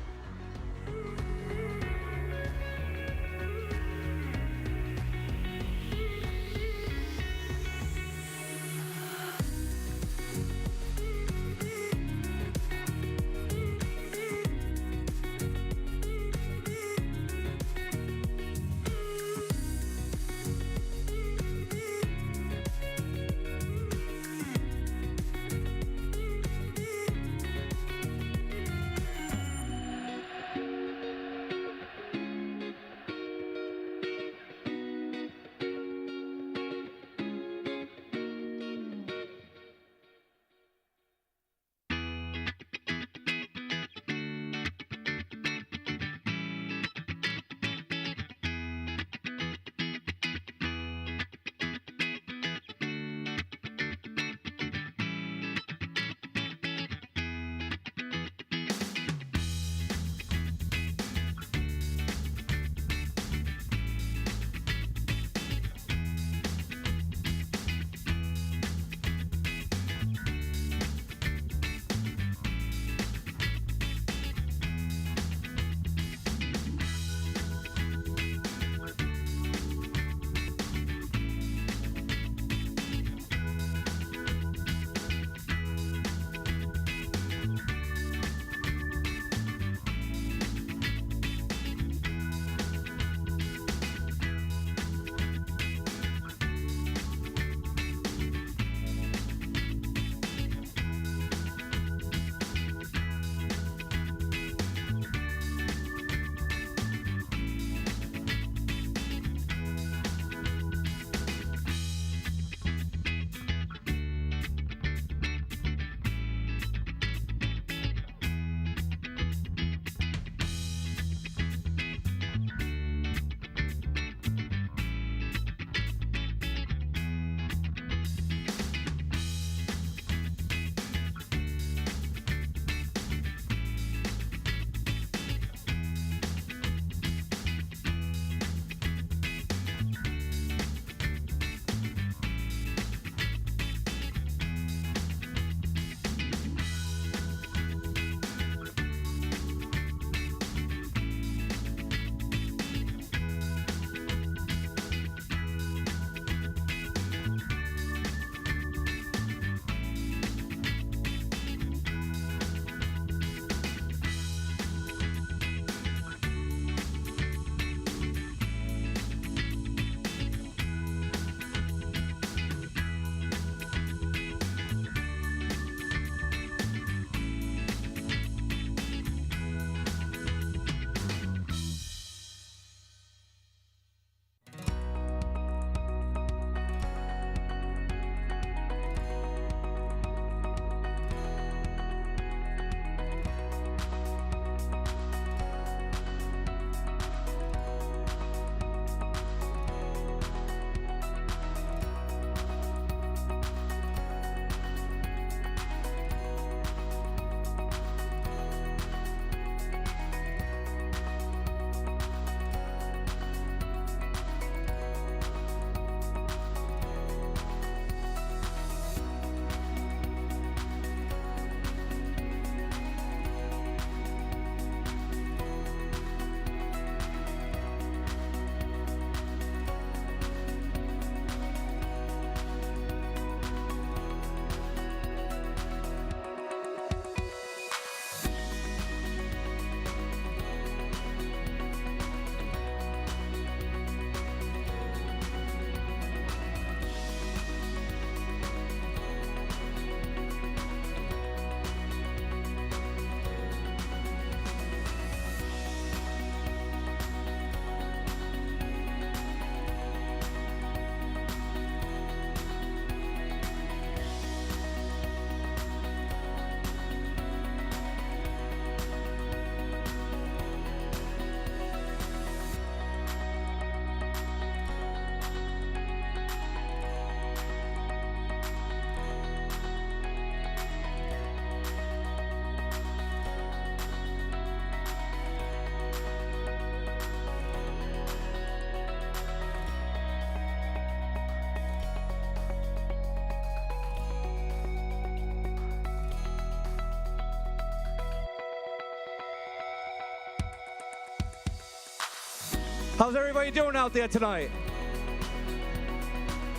How's everybody doing out there tonight?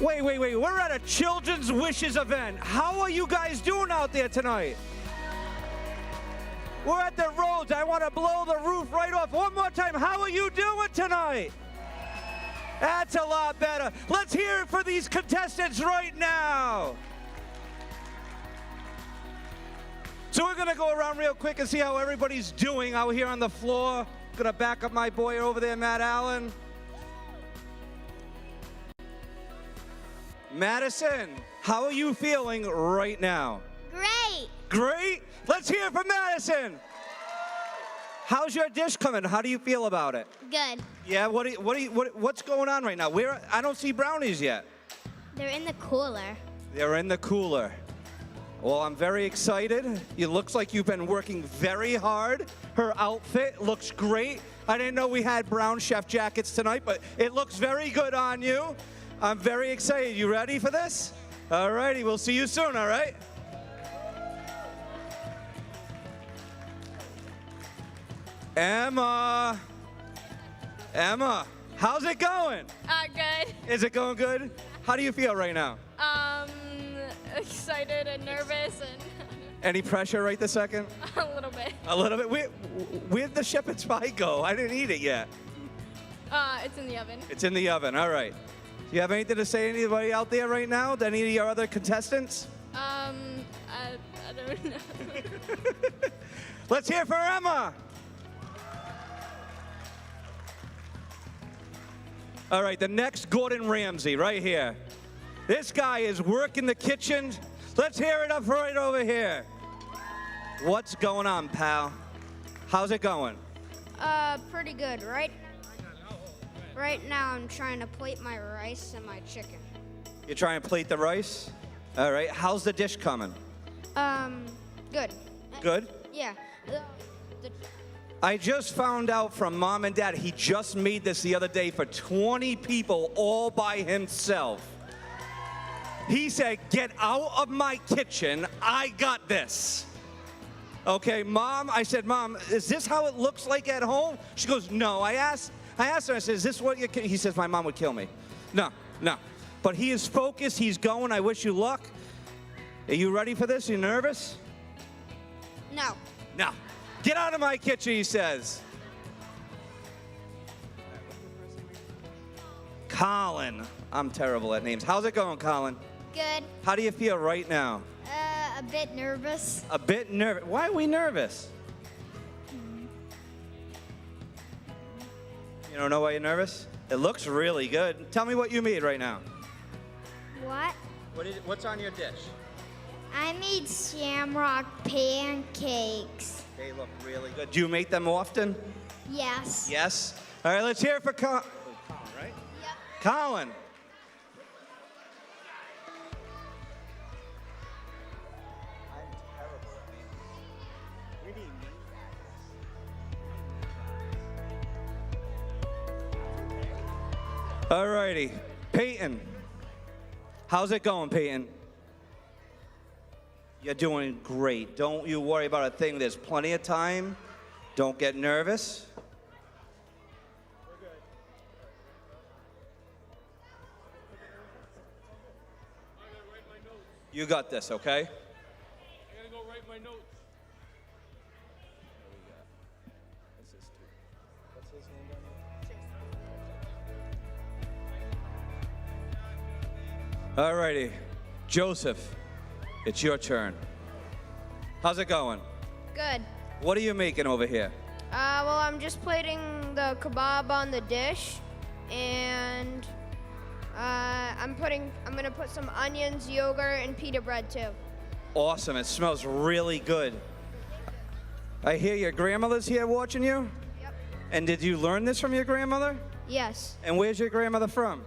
Wait. We're at a Children's Wishes event. How are you guys doing out there tonight? We're at the Rhodes. I want to blow the roof right off. One more time. How are you doing tonight? That's a lot better. Let's hear it for these contestants right now. So we're going to go around real quick and see how everybody's doing out here on the floor. Going to back up my boy over there, Matt Allen. Madison, how are you feeling right now? Great. Great? Let's hear it from Madison. How's your dish coming? How do you feel about it? Good. Yeah, what's going on right now? I don't see brownies yet. They're in the cooler. They're in the cooler. Well, I'm very excited. It looks like you've been working very hard. Her outfit looks great. I didn't know we had brown chef jackets tonight, but it looks very good on you. I'm very excited. You ready for this? All righty, we'll see you soon, all right? Emma, how's it going? Good. Is it going good? How do you feel right now? Excited and nervous and Any pressure right this second? a little bit. A little bit. Where'd the shepherd's pie go? I didn't eat it yet. It's in the oven. It's in the oven. All right. Do you have anything to say to anybody out there right now? To any of your other contestants? I don't know. Let's hear for Emma. All right, the next Gordon Ramsay right here. This guy is working the kitchen. Let's hear it up right over here. What's going on, pal? How's it going? Pretty good, right? Right now I'm trying to plate my rice and my chicken. You're trying to plate the rice? All right, how's the dish coming? Good. Good? Yeah. I just found out from Mom and Dad, he just made this the other day for 20 people all by himself. He said, get out of my kitchen, I got this. Okay, Mom, I said, Mom, is this how it looks like at home? She goes, no. I asked her, I said, is this what he says, my mom would kill me. No. But he is focused, he's going, I wish you luck. Are you ready for this? Are you nervous? No. No. Get out of my kitchen, he says. Colin. I'm terrible at names. How's it going, Colin? Good. How do you feel right now? A bit nervous. A bit nervous. Why are we nervous? You don't know why you're nervous? It looks really good. Tell me what you made right now. What? What's on your dish? I made shamrock pancakes. They look really good. Do you make them often? Yes. Yes? All right, let's hear it for Colin, right? Yep. Colin. All righty. Peyton. How's it going, Peyton? You're doing great. Don't you worry about a thing. There's plenty of time. Don't get nervous. You got this, okay? I gotta go write my notes. All righty. Joseph, it's your turn. How's it going? Good. What are you making over here? Well, I'm just plating the kebab on the dish, and I'm gonna put some onions, yogurt, and pita bread too. Awesome. It smells really good. I hear your grandmother's here watching you? Yep. And did you learn this from your grandmother? Yes. And where's your grandmother from?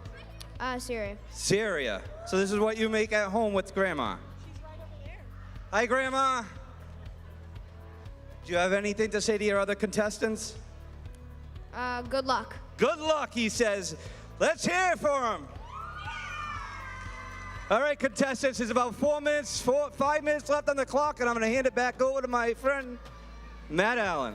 Syria. Syria. So this is what you make at home with Grandma? She's right over there. Hi, Grandma. Do you have anything to say to your other contestants? Good luck. Good luck, he says. Let's hear it for him. All right, contestants, there's about 5 minutes left on the clock, and I'm going to hand it back over to my friend, Matt Allen.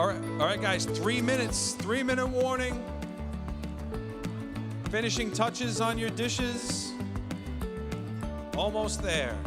All right, guys, 3 minutes, 3-minute warning. Finishing touches on your dishes. Almost there.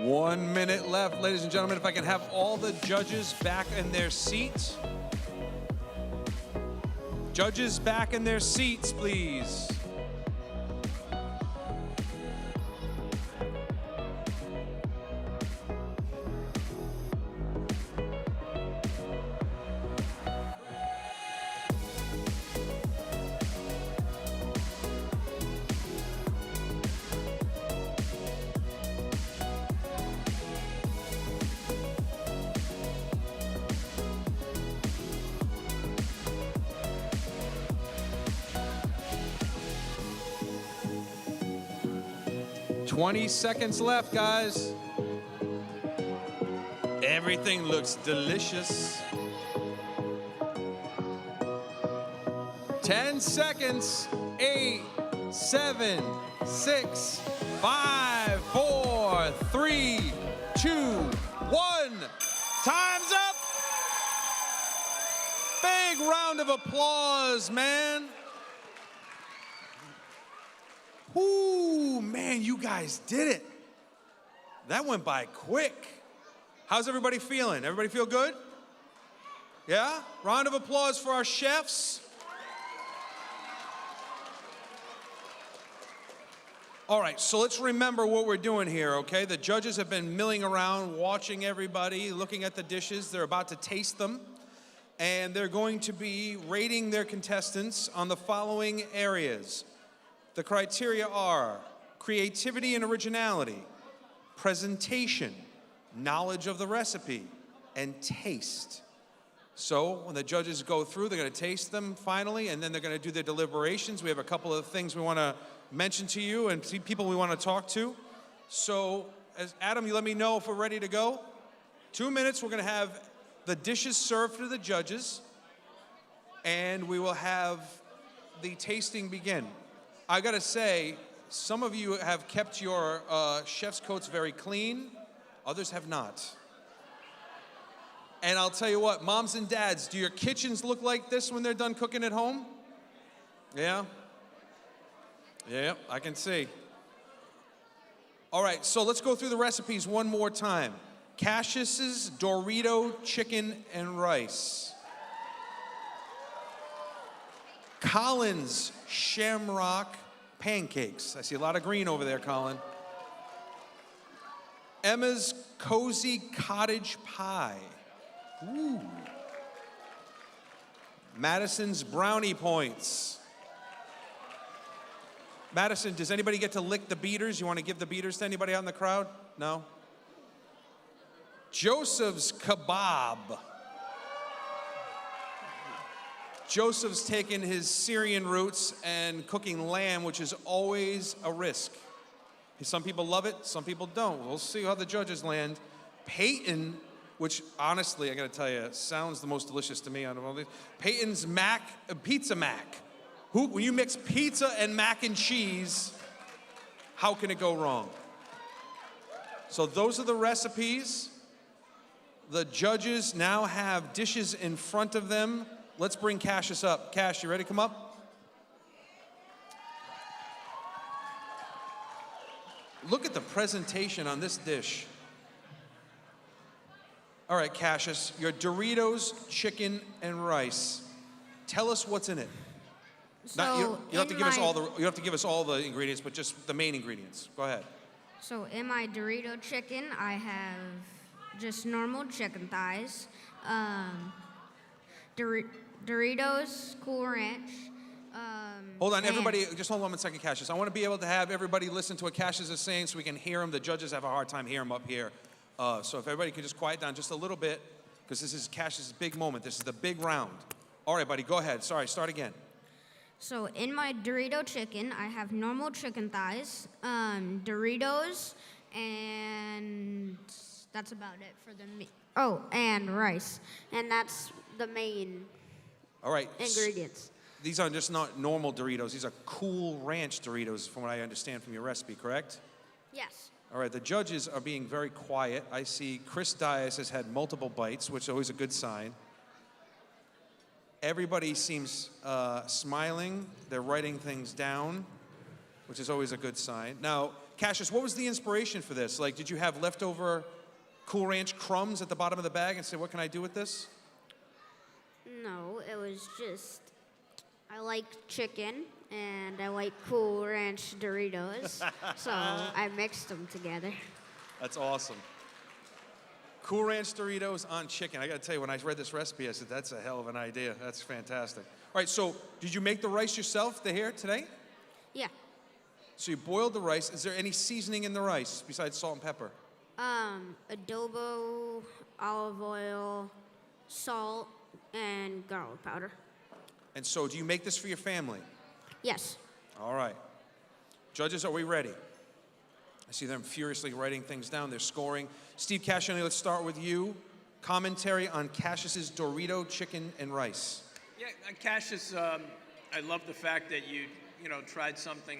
One minute left, ladies and gentlemen. If I can have all the judges back in their seats. Judges back in their seats, please. $20 seconds left, guys. Everything looks delicious. 10 seconds. 8, 7, 6, 5, 4, 3, 2, 1. Time's up. Big round of applause, man. Ooh, man, you guys did it. That went by quick. How's everybody feeling? Everybody feel good? Yeah? Round of applause for our chefs. All right, so let's remember what we're doing here, okay? The judges have been milling around, watching everybody, looking at the dishes. They're about to taste them. And they're going to be rating their contestants on the following areas. The criteria are creativity and originality, presentation, knowledge of the recipe, and taste. So when the judges go through, they're going to taste them finally, and then they're going to do their deliberations. We have a couple of things we want to mention to you and people we want to talk to. So, as Adam, you let me know if we're ready to go. 2 minutes, we're going to have the dishes served to the judges, and we will have the tasting begin. I gotta say, some of you have kept your chef's coats very clean, others have not. And I'll tell you what, moms and dads, do your kitchens look like this when they're done cooking at home? Yeah? Yeah, I can see. All right, so let's go through the recipes one more time. Cassius's Dorito chicken and rice. Colin's Shamrock pancakes. I see a lot of green over there, Colin. Emma's Cozy Cottage Pie. Ooh. Madison's Brownie Points. Madison, does anybody get to lick the beaters? You want to give the beaters to anybody out in the crowd? No? Joseph's Kebab. Joseph's taken his Syrian roots and cooking lamb, which is always a risk. Some people love it, some people don't. We'll see how the judges land. Peyton which honestly, I gotta tell you, sounds the most delicious to me out of all these. Peyton's Pizza Mac. When you mix pizza and mac and cheese, how can it go wrong? So those are the recipes. The judges now have dishes in front of them. Let's bring Cassius up. Cash, you ready to come up? Look at the presentation on this dish. All right, Cassius, your Doritos, chicken, and rice. Tell us what's in it. So you don't have to give us all the ingredients, but just the main ingredients. Go ahead. So in my Dorito chicken, I have just normal chicken thighs, Doritos, Cool Ranch. Hold on, and- everybody, just hold on 1 second, Cassius. I want to be able to have everybody listen to what Cassius is saying so we can hear him. The judges have a hard time hearing him up here. So if everybody could just quiet down just a little bit, because this is Cassius' big moment. This is the big round. All right, buddy, go ahead. Sorry, start again. So in my Dorito chicken, I have normal chicken thighs, Doritos, and that's about it for the meat. Oh, and rice, and that's the main All right. ingredients. These are just not normal Doritos. These are Cool Ranch Doritos, from what I understand from your recipe, correct? Yes. All right, the judges are being very quiet. I see Chris Dias has had multiple bites, which is always a good sign. Everybody seems smiling. They're writing things down, which is always a good sign. Now, Cassius, what was the inspiration for this? Like, did you have leftover Cool Ranch crumbs at the bottom of the bag and say, what can I do with this? No, it was just, I like chicken and I like Cool Ranch Doritos, so I mixed them together. That's awesome. Cool Ranch Doritos on chicken. I gotta tell you, when I read this recipe, I said, that's a hell of an idea. That's fantastic. All right, so did you make the rice yourself here today? Yeah. So you boiled the rice. Is there any seasoning in the rice besides salt and pepper? Adobo, olive oil, salt, and garlic powder. And so do you make this for your family? Yes. All right. Judges, are we ready? I see them furiously writing things down. They're scoring. Steve Cascioni, let's start with you. Commentary on Cassius's Dorito chicken and rice. Yeah, Cassius, I love the fact that you tried something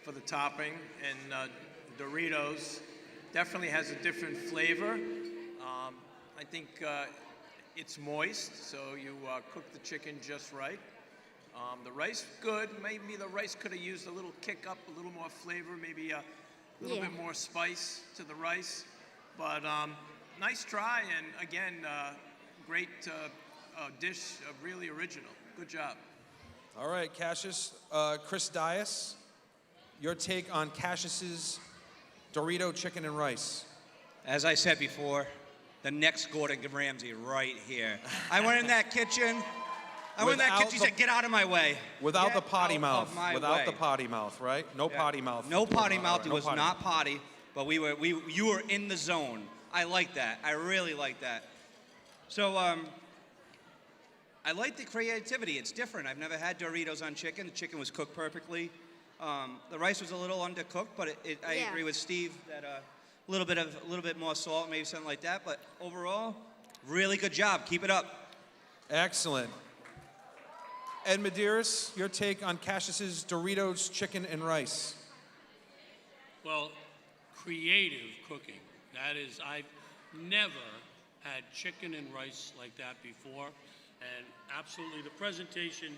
for the topping, and Doritos definitely has a different flavor. I think it's moist, so you cook the chicken just right. The rice, good. Maybe the rice could have used a little kick up, a little more flavor, maybe a little bit more spice to the rice. But nice try, and again, great dish, really original. Good job. All right, Cassius. Chris Dias, your take on Cassius's Dorito chicken and rice. As I said before, the next Gordon Ramsay right here. I went in that kitchen. He said, get out of my way. Without the potty mouth. Without way. the potty mouth, right? No potty mouth. No potty mouth. It No was potty not potty, but you were in the zone. I like that. I really like that. So I like the creativity. It's different. I've never had Doritos on chicken. The chicken was cooked perfectly. The rice was a little undercooked, but I agree with Steve that a little bit more salt, maybe something like that. But overall, really good job. Keep it up. Excellent. Ed Medeiros, your take on Cassius's Doritos chicken and rice. Well, creative cooking. That is, I've never had chicken and rice like that before. And absolutely the presentation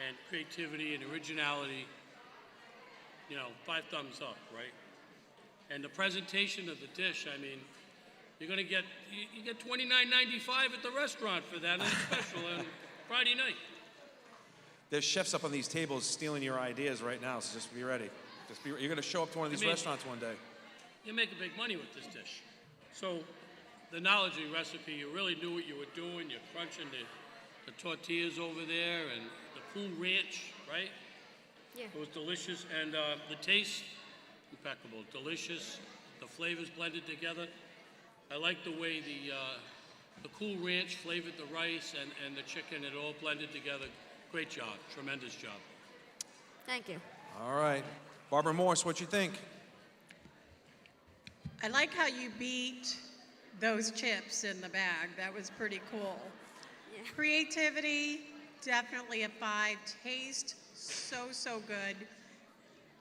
and creativity and originality, 5 thumbs up, right? And the presentation of the dish, I mean, you're gonna get, you get $29.95 at the restaurant for that on a special on Friday night. There's chefs up on these tables stealing your ideas right now, so just be ready. You're going to show up to one of these restaurants one day. You're making big money with this dish. So the knowledge of your recipe, you really knew what you were doing. You're crunching the tortillas over there and the Cool Ranch, right? Yeah. It was delicious. And the taste, impeccable. Delicious. The flavors blended together. I like the way the Cool Ranch flavored the rice and the chicken. It all blended together. Great job. Tremendous job. Thank you. All right. Barbara Morse, what you think? I like how you beat those chips in the bag. That was pretty cool. Creativity, definitely a 5. Taste, so good.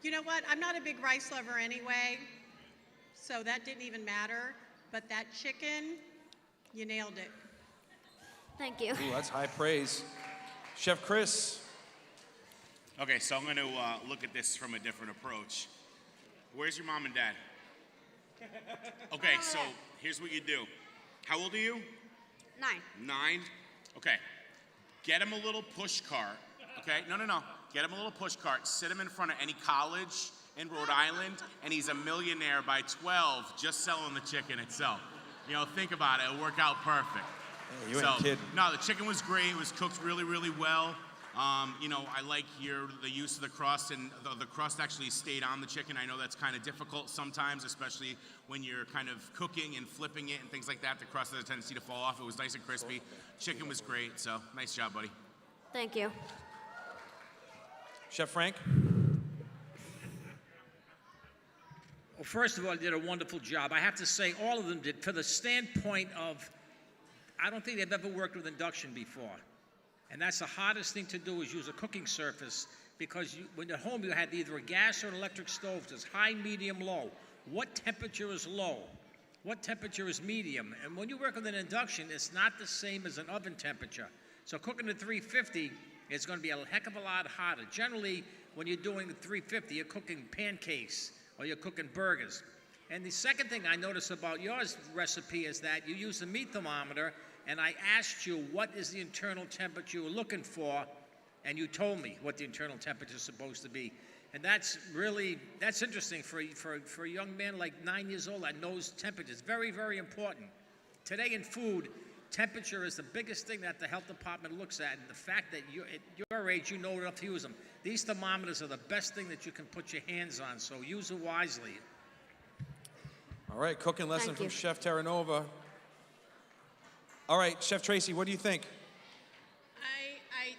You know what? I'm not a big rice lover anyway, so that didn't even matter. But that chicken, you nailed it. Thank you. Ooh, that's high praise. Chef Chris. Okay, so I'm going to look at this from a different approach. Where's your mom and dad? Okay, so here's what you do. How old are you? 9. 9? Okay. Get him a little push cart. Okay? No. Get him a little push cart. Sit him in front of any college in Rhode Island, and he's a millionaire by 12 just selling the chicken itself. You know, think about it. It'll work out perfect. Hey, you ain't kidding. No, the chicken was great. It was cooked really, really well. You know, I like the use of the crust, and the crust actually stayed on the chicken. I know that's kind of difficult sometimes, especially when you're kind of cooking and flipping it and things like that. The crust has a tendency to fall off. It was nice and crispy. Chicken was great, so nice job, buddy. Thank you. Chef Frank. Well, first of all, you did a wonderful job. I have to say, all of them did. For the standpoint of, I don't think they've ever worked with induction before. And that's the hardest thing to do, is use a cooking surface, because when at home you had either a gas or an electric stove. There's high, medium, low. What temperature is low? What temperature is medium? And when you work with an induction, it's not the same as an oven temperature. So cooking at 350, it's going to be a heck of a lot harder. Generally, when you're doing 350, you're cooking pancakes or you're cooking burgers. And the second thing I noticed about your recipe is that you use the meat thermometer, and I asked you what is the internal temperature you were looking for, and you told me what the internal temperature is supposed to be. And that's interesting for a young man like 9 years old that knows temperature. It's very, very important. Today in food, temperature is the biggest thing that the health department looks at, and the fact that at your age, you know enough to use them. These thermometers are the best thing that you can put your hands on, so use it wisely. All right, cooking lesson from Chef Terranova. All right, Chef Tracy, what do you think?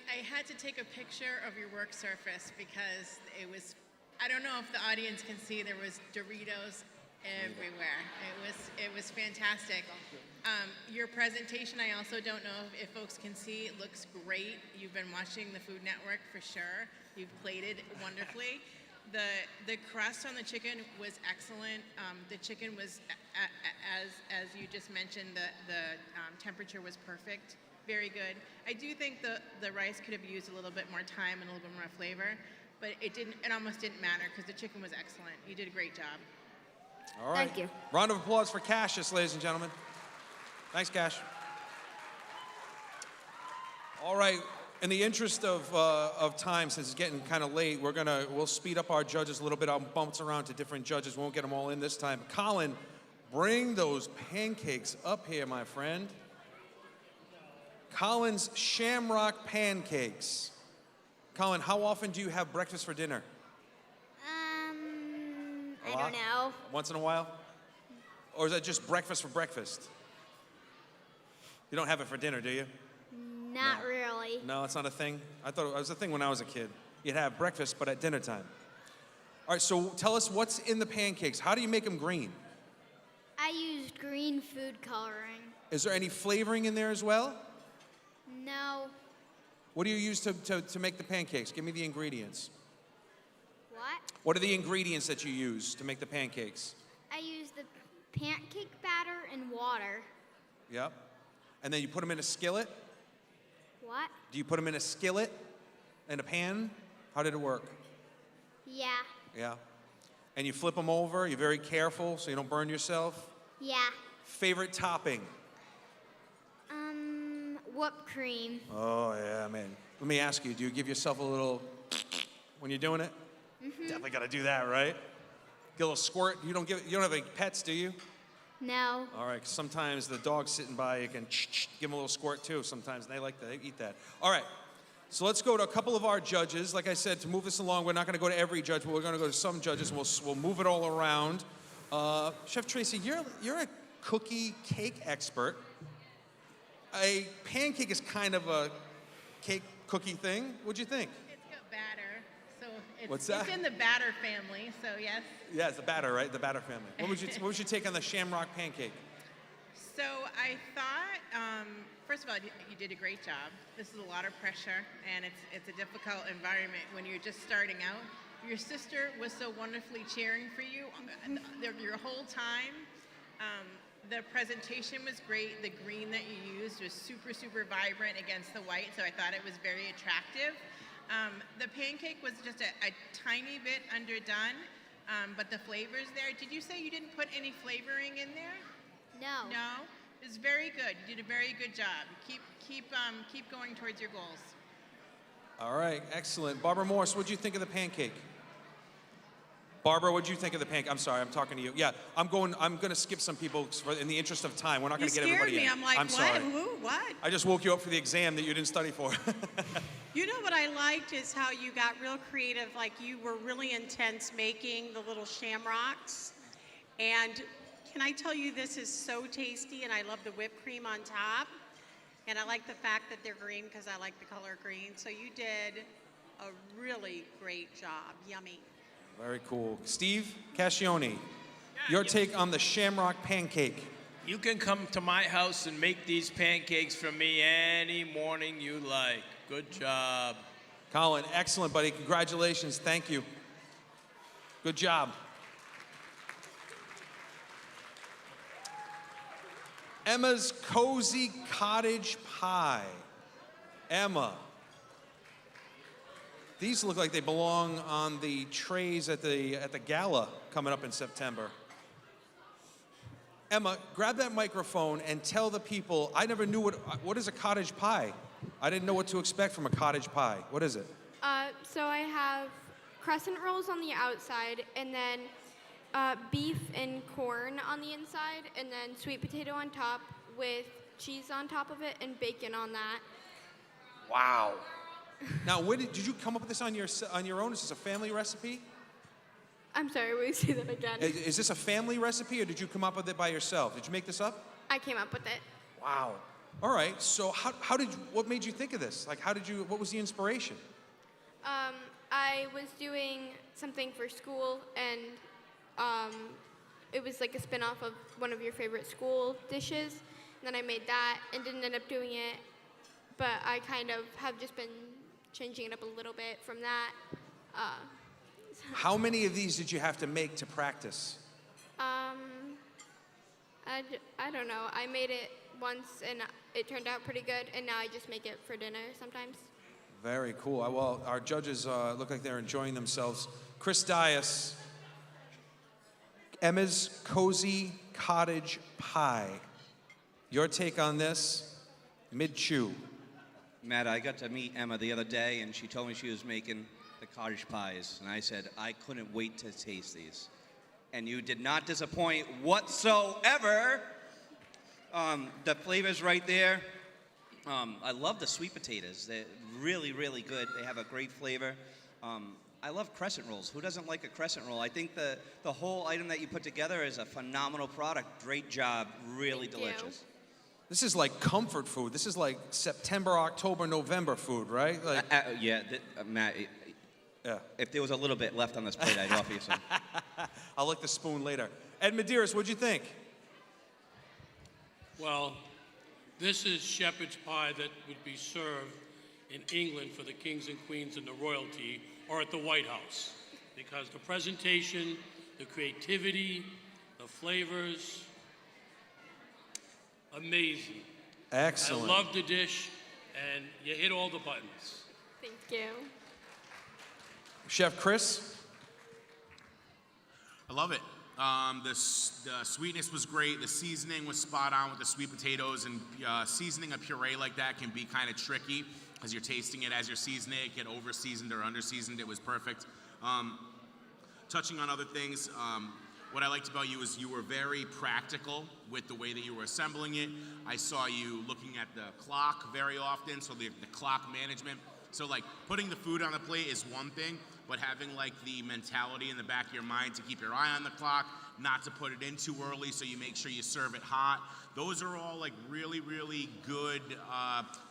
I had to take a picture of your work surface because it was, I don't know if the audience can see, there was Doritos everywhere. It was fantastic. Your presentation, I also don't know if folks can see, it looks great. You've been watching the Food Network for sure. You've plated wonderfully. The crust on the chicken was excellent. The chicken was, as you just mentioned, the temperature was perfect. Very good. I do think the rice could have used a little bit more time and a little bit more flavor, but it almost didn't matter because the chicken was excellent. You did a great job. All right. Thank you. Round of applause for Cassius, ladies and gentlemen. Thanks, Cash. All right. In the interest of time, since it's getting kind of late, we'll speed up our judges a little bit. I'll bounce around to different judges. We won't get them all in this time. Colin, bring those pancakes up here, my friend. Colin's Shamrock Pancakes. Colin, how often do you have breakfast for dinner? I don't know. Once in a while? Or is that just breakfast for breakfast? You don't have it for dinner, do you? Not really. No, it's not a thing? I thought it was a thing when I was a kid. You'd have breakfast, but at dinner time. All right, so tell us what's in the pancakes. How do you make them green? I used green food coloring. Is there any flavoring in there as well? No. What do you use to make the pancakes? Give me the ingredients. What? What are the ingredients that you use to make the pancakes? I used the pancake batter and water. Yep. And then you put them in a skillet? What? Do you put them in a skillet? In a pan? How did it work? Yeah. Yeah. And you flip them over? You're very careful so you don't burn yourself? Yeah. Favorite topping? Whipped cream. Oh, yeah, man. Let me ask you, do you give yourself a little when you're doing it? Mm-hmm. Definitely got to do that, right? Get a little squirt. You don't have any pets, do you? No. All right, 'cause sometimes the dog's sitting by, you can give them a little squirt too. Sometimes they like that, they eat that. All right, so let's go to a couple of our judges. Like I said, to move this along, we're not going to go to every judge, but we're going to go to some judges, and we'll move it all around. Chef Tracy, you're a cookie cake expert. A pancake is kind of a cake cookie thing. What'd you think? It's got batter, so What's that? it's in the batter family, so yes. Yeah, it's the batter, right? The batter family. What was your take on the Shamrock pancake? So I thought, first of all, you did a great job. This is a lot of pressure, and it's a difficult environment when you're just starting out. Your sister was so wonderfully cheering for you your whole time. The presentation was great. The green that you used was super, super vibrant against the white, so I thought it was very attractive. The pancake was just a tiny bit underdone, but the flavors there. Did you say you didn't put any flavoring in there? No. No? It's very good. You did a very good job. Keep going towards your goals. All right, excellent. Barbara Morse, what'd you think of the pancake? Barbara, what'd you think of the pancake? I'm sorry, I'm talking to you. Yeah, I'm going to skip some people in the interest of time. We're not going to get everybody in. You scared me. I'm like, I'm sorry. what? Who? What? I just woke you up for the exam that you didn't study for. You know what I liked is how you got real creative. Like you were really intense making the little shamrocks. And can I tell you, this is so tasty, and I love the whipped cream on top. And I like the fact that they're green because I like the color green. So you did a really great job. Yummy. Very cool. Steve Cascione, your take on the Shamrock pancake. You can come to my house and make these pancakes for me any morning you like. Good job. Colin, excellent, buddy. Congratulations. Thank you. Good job. Emma's Cozy Cottage Pie. Emma. These look like they belong on the trays at the gala coming up in September. Emma, grab that microphone and tell the people, I never knew what is a cottage pie? I didn't know what to expect from a cottage pie. What is it? So I have crescent rolls on the outside, and then beef and corn on the inside, and then sweet potato on top with cheese on top of it and bacon on that. Wow. Now, did you come up with this on your own? Is this a family recipe? I'm sorry, will you say that again? Is this a family recipe, or did you come up with it by yourself? Did you make this up? I came up with it. Wow. All right. So what made you think of this? Like, what was the inspiration? I was doing something for school, and it was like a spin-off of one of your favorite school dishes. And then I made that and didn't end up doing it, but I kind of have just been changing it up a little bit from that. How many of these did you have to make to practice? I don't know. I made it once, and it turned out pretty good, and now I just make it for dinner sometimes. Very cool. Well, our judges look like they're enjoying themselves. Chris Dias, Emma's Cozy Cottage Pie. Your take on this, mid-chew. Matt, I got to meet Emma the other day, and she told me she was making the cottage pies, and I said, I couldn't wait to taste these. And you did not disappoint whatsoever. The flavor's right there. I love the sweet potatoes. They're really, really good. They have a great flavor. I love crescent rolls. Who doesn't like a crescent roll? I think the whole item that you put together is a phenomenal product. Great job. Really delicious. This is like comfort food. This is like September, October, November food, right? Like, yeah, Matt. Yeah. If there was a little bit left on this plate, I'd offer you some. I'll lick the spoon later. Ed Medeiros, what'd you think? Well, this is shepherd's pie that would be served in England for the kings and queens and the royalty, or at the White House, because the presentation, the creativity, the flavors, amazing. Excellent. I love the dish, and you hit all the buttons. Thank you. Chef Chris? I love it. The sweetness was great. The seasoning was spot on with the sweet potatoes, and seasoning a puree like that can be kind of tricky because you're tasting it as you're seasoning it. Get over-seasoned or under-seasoned. It was perfect. Touching on other things, what I liked about you is you were very practical with the way that you were assembling it. I saw you looking at the clock very often, so the clock management. So like putting the food on the plate is one thing, but having like the mentality in the back of your mind to keep your eye on the clock, not to put it in too early so you make sure you serve it hot. Those are all like really, really good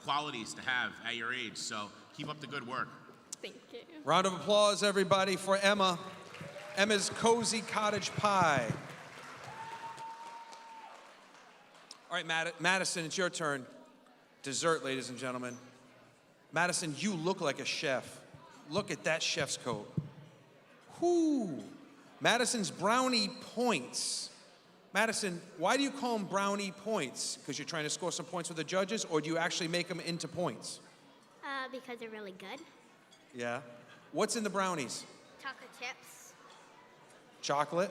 qualities to have at your age. So keep up the good work. Thank you. Round of applause, everybody, for Emma. Emma's Cozy Cottage Pie. All right. right, Madison, it's your turn. Dessert, ladies and gentlemen. Madison, you look like a chef. Look at that chef's coat. Whoo! Madison's brownie points. Madison, why do you call them brownie points? Because you're trying to score some points with the judges, or do you actually make them into points? Because they're really good. Yeah. What's in the brownies? Chocolate chips. Chocolate?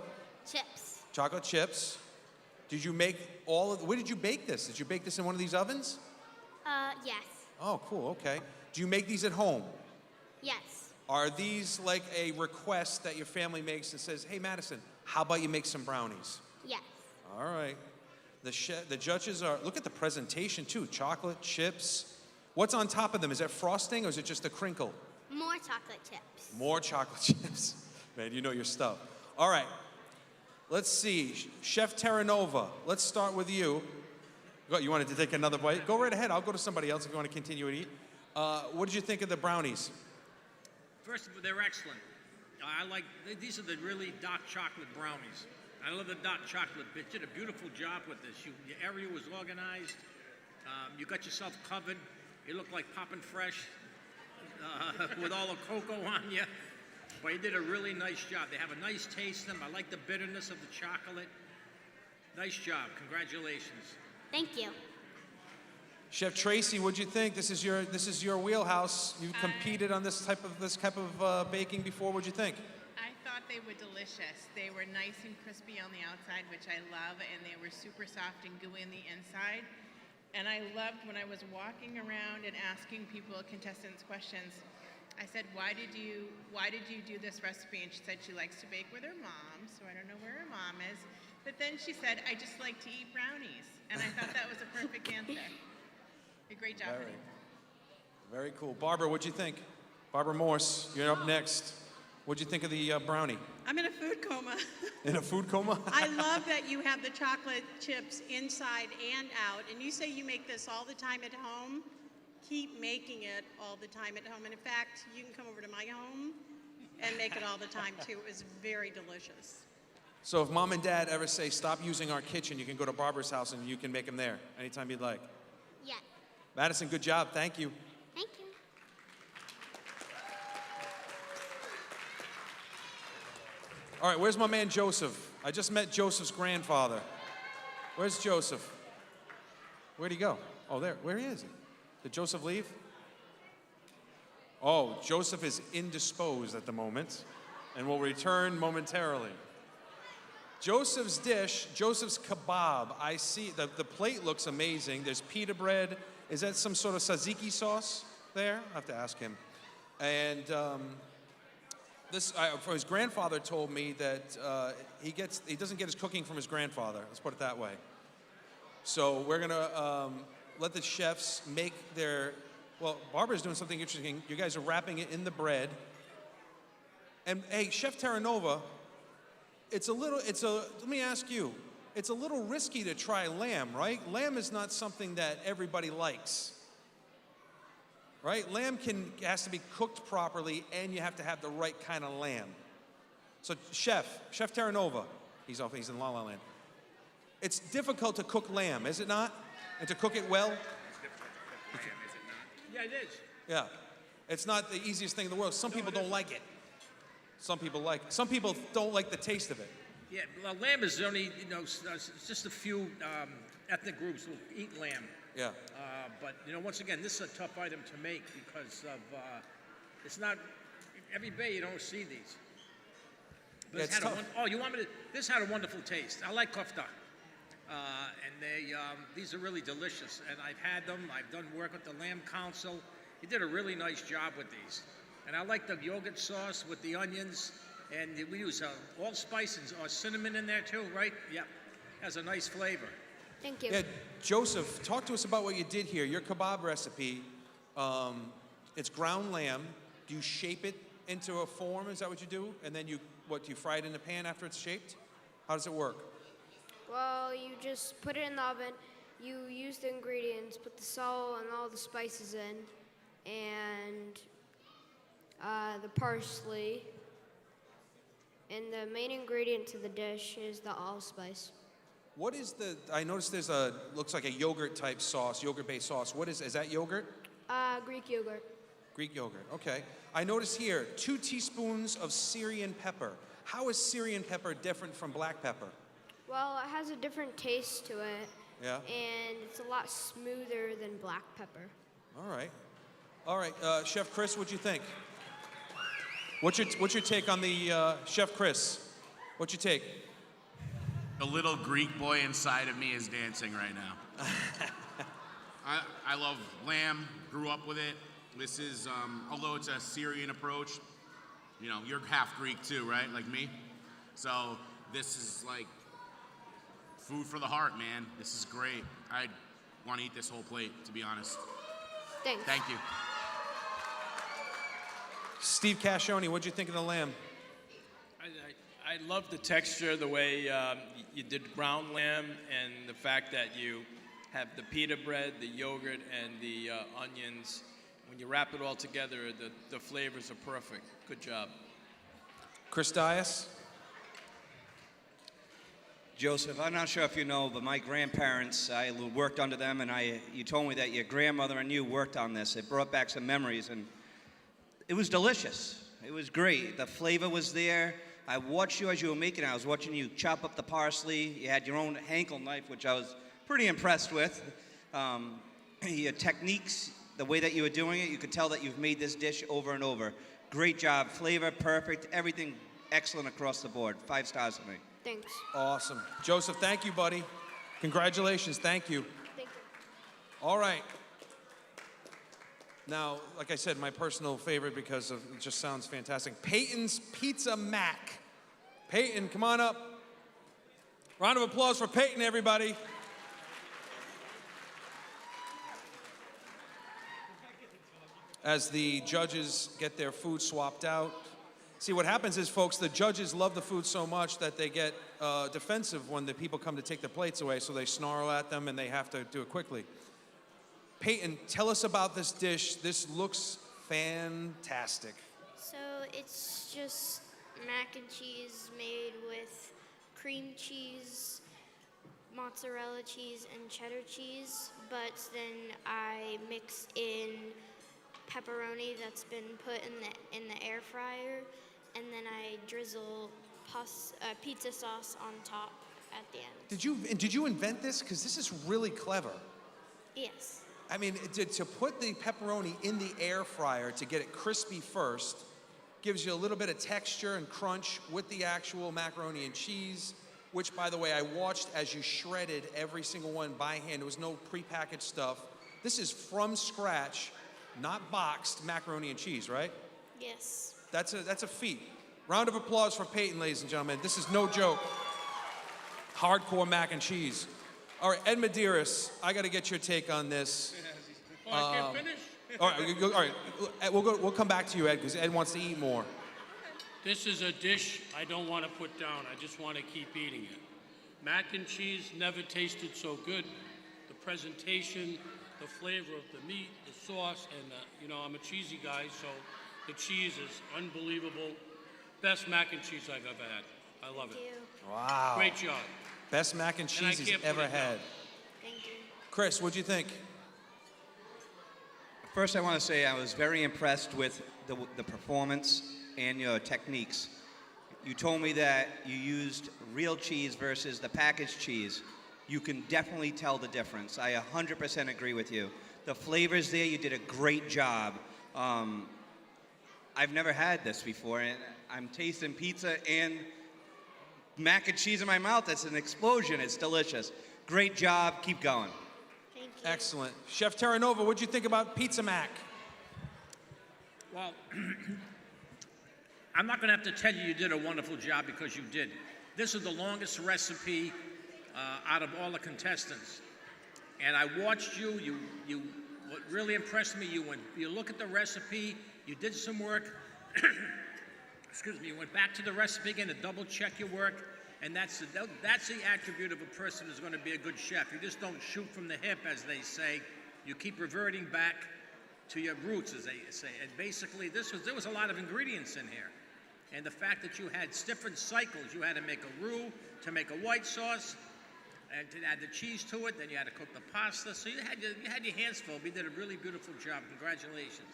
Chips. Chocolate chips. Did you make where did you bake this? Did you bake this in one of these ovens? Yes. Oh, cool, okay. Do you make these at home? Yes. Are these like a request that your family makes and says, hey, Madison, how about you make some brownies? Yes. All right. The judges are, look at the presentation too. Chocolate, chips. What's on top of them? Is that frosting or is it just a crinkle? More chocolate chips. More chocolate chips. Man, you know your stuff. All right. Let's see. Chef Terranova, let's start with you. You wanted to take another bite? Go right ahead. I'll go to somebody else if you want to continue to eat. What did you think of the brownies? First of all, they're excellent. These are the really dark chocolate brownies. I love the dark chocolate bit. You did a beautiful job with this. Your area was organized. You got yourself covered. You look like popping fresh with all the cocoa on you. But you did a really nice job. They have a nice taste to them. I like the bitterness of the chocolate. Nice job. Congratulations. Thank you. Chef Tracy, what'd you think? This is your wheelhouse. You competed on this type of baking before. What'd you think? I thought they were delicious. They were nice and crispy on the outside, which I love, and they were super soft and gooey on the inside. And I loved when I was walking around and asking contestants questions. I said, why did you do this recipe? And she said she likes to bake with her mom, so I don't know where her mom is. But then she said, I just like to eat brownies. And I thought that was a perfect answer. A great job, honey. Very cool. Barbara, what'd you think? Barbara Morse, you're up next. What'd you think of the brownie? I'm in a food coma. In a food coma? I love that you have the chocolate chips inside and out. And you say you make this all the time at home. Keep making it all the time at home. And in fact, you can come over to my home and make it all the time too. It was very delicious. So if mom and dad ever say, stop using our kitchen, you can go to Barbara's house and you can make them there anytime you'd like. Yes. Madison, good job. Thank you. Thank you. All right, where's my man Joseph? I just met Joseph's grandfather. Where's Joseph? Where'd he go? Oh, there. Where is he? Did Joseph leave? Oh, Joseph is indisposed at the moment and will return momentarily. Joseph's dish, Joseph's kebab. I see the plate looks amazing. There's pita bread. Is that some sort of tzatziki sauce there? I have to ask him. And his grandfather told me that he doesn't get his cooking from his grandfather. Let's put it that way. So we're gonna let the chefs make their. Well, Barbara's doing something interesting. You guys are wrapping it in the bread. And hey, Chef Terranova, let me ask you, it's a little risky to try lamb, right? Lamb is not something that everybody likes, right? Lamb has to be cooked properly, and you have to have the right kind of lamb. So Chef Terranova, he's in La La Land. It's difficult to cook lamb, is it not? And to cook it well? Yeah, it is. Yeah. It's not the easiest thing in the world. Some people don't like it. Some people don't like the taste of it. Yeah, well, lamb is only, it's just a few ethnic groups who eat lamb. Yeah. But, once again, this is a tough item to make because of, it's not, every day you don't see these. But Yeah, it's tough. This had a wonderful taste. I like kofta. And these are really delicious. And I've had them. I've done work with the Lamb Council. You did a really nice job with these. And I like the yogurt sauce with the onions. And we use allspice or cinnamon in there too, right? Yeah. Has a nice flavor. Thank you. Yeah, Joseph, talk to us about what you did here. Your kebab recipe, it's ground lamb. Do you shape it into a form? Is that what you do? And then do you fry it in the pan after it's shaped? How does it work? Well, you just put it in the oven. You use the ingredients, put the salt and all the spices in, and the parsley. And the main ingredient to the dish is the allspice. What is I noticed there's looks like a yogurt type sauce, yogurt-based sauce. Is that yogurt? Greek yogurt. Greek yogurt, okay. I notice here, 2 teaspoons of Syrian pepper. How is Syrian pepper different from black pepper? Well, it has a different taste to it. Yeah. And it's a lot smoother than black pepper. All right. All right, Chef Chris, what'd you think? What's your take on the, Chef Chris, what's your take? The little Greek boy inside of me is dancing right now. I love lamb, grew up with it. This is, although it's a Syrian approach, you know, you're half Greek too, right? Like me? So this is like food for the heart, man. This is great. I want to eat this whole plate, to be honest. Thanks. Thank you. Steve Cascioni, what'd you think of the lamb? I love the texture, the way you did brown lamb, and the fact that you have the pita bread, the yogurt, and the onions. When you wrap it all together, the flavors are perfect. Good job. Chris Dias? Joseph, I'm not sure if you know, but my grandparents, I worked under them, and you told me that your grandmother and you worked on this. It brought back some memories, and it was delicious. It was great. The flavor was there. I watched you as you were making it. I was watching you chop up the parsley. You had your own Henkel knife, which I was pretty impressed with. Your techniques, the way that you were doing it, you could tell that you've made this dish over and over. Great job. Flavor, perfect. Everything excellent across the board. 5 stars for me. Thanks. Awesome. Joseph, thank you, buddy. Congratulations. Thank you. Thank you. All right. Now, like I said, my personal favorite because it just sounds fantastic. Peyton's Pizza Mac. Peyton, come on up. Round of applause for Peyton, everybody. As the judges get their food swapped out. See, what happens is, folks, the judges love the food so much that they get defensive when the people come to take their plates away, so they snarl at them and they have to do it quickly. Peyton, tell us about this dish. This looks fantastic. So it's just mac and cheese made with cream cheese, mozzarella cheese, and cheddar cheese, but then I mix in pepperoni that's been put in the air fryer, and then I drizzle pizza sauce on top at the end. Did you invent this? Because this is really clever. Yes. I mean, to put the pepperoni in the air fryer to get it crispy first gives you a little bit of texture and crunch with the actual macaroni and cheese, which, by the way, I watched as you shredded every single one by hand. There was no prepackaged stuff. This is from scratch, not boxed macaroni and cheese, right? Yes. That's a feat. Round of applause for Peyton, ladies and gentlemen. This is no joke. Hardcore mac and cheese. All right, Ed Medeiros, I got to get your take on this. Oh, I can't finish? All right, we'll come back to you, Ed, because Ed wants to eat more. This is a dish I don't want to put down. I just want to keep eating it. Mac and cheese never tasted so good. The presentation, the flavor of the meat, the sauce, and you know, I'm a cheesy guy, so the cheese is unbelievable. Best mac and cheese I've ever had. I love it. Wow. Great job. Best mac and cheese he's ever had. Thank you. Chris, what'd you think? First, I want to say I was very impressed with the performance and your techniques. You told me that you used real cheese versus the packaged cheese. You can definitely tell the difference. I 100% agree with you. The flavors there, you did a great job. I've never had this before, and I'm tasting pizza and mac and cheese in my mouth. It's an explosion. It's delicious. Great job. Keep going. Thank you. Excellent. Chef Terranova, what'd you think about Pizza Mac? Well, I'm not going to have to tell you did a wonderful job, because you did. This is the longest recipe out of all the contestants. And I watched you. What really impressed me, you look at the recipe, you did some work. Excuse me, you went back to the recipe again to double check your work. And that's the attribute of a person who's going to be a good chef. You just don't shoot from the hip, as they say. You keep reverting back to your roots, as they say. And basically, there was a lot of ingredients in here. And the fact that you had different cycles, you had to make a roux, to make a white sauce, and to add the cheese to it. Then you had to cook the pasta. So you had your hands full. You did a really beautiful job. Congratulations.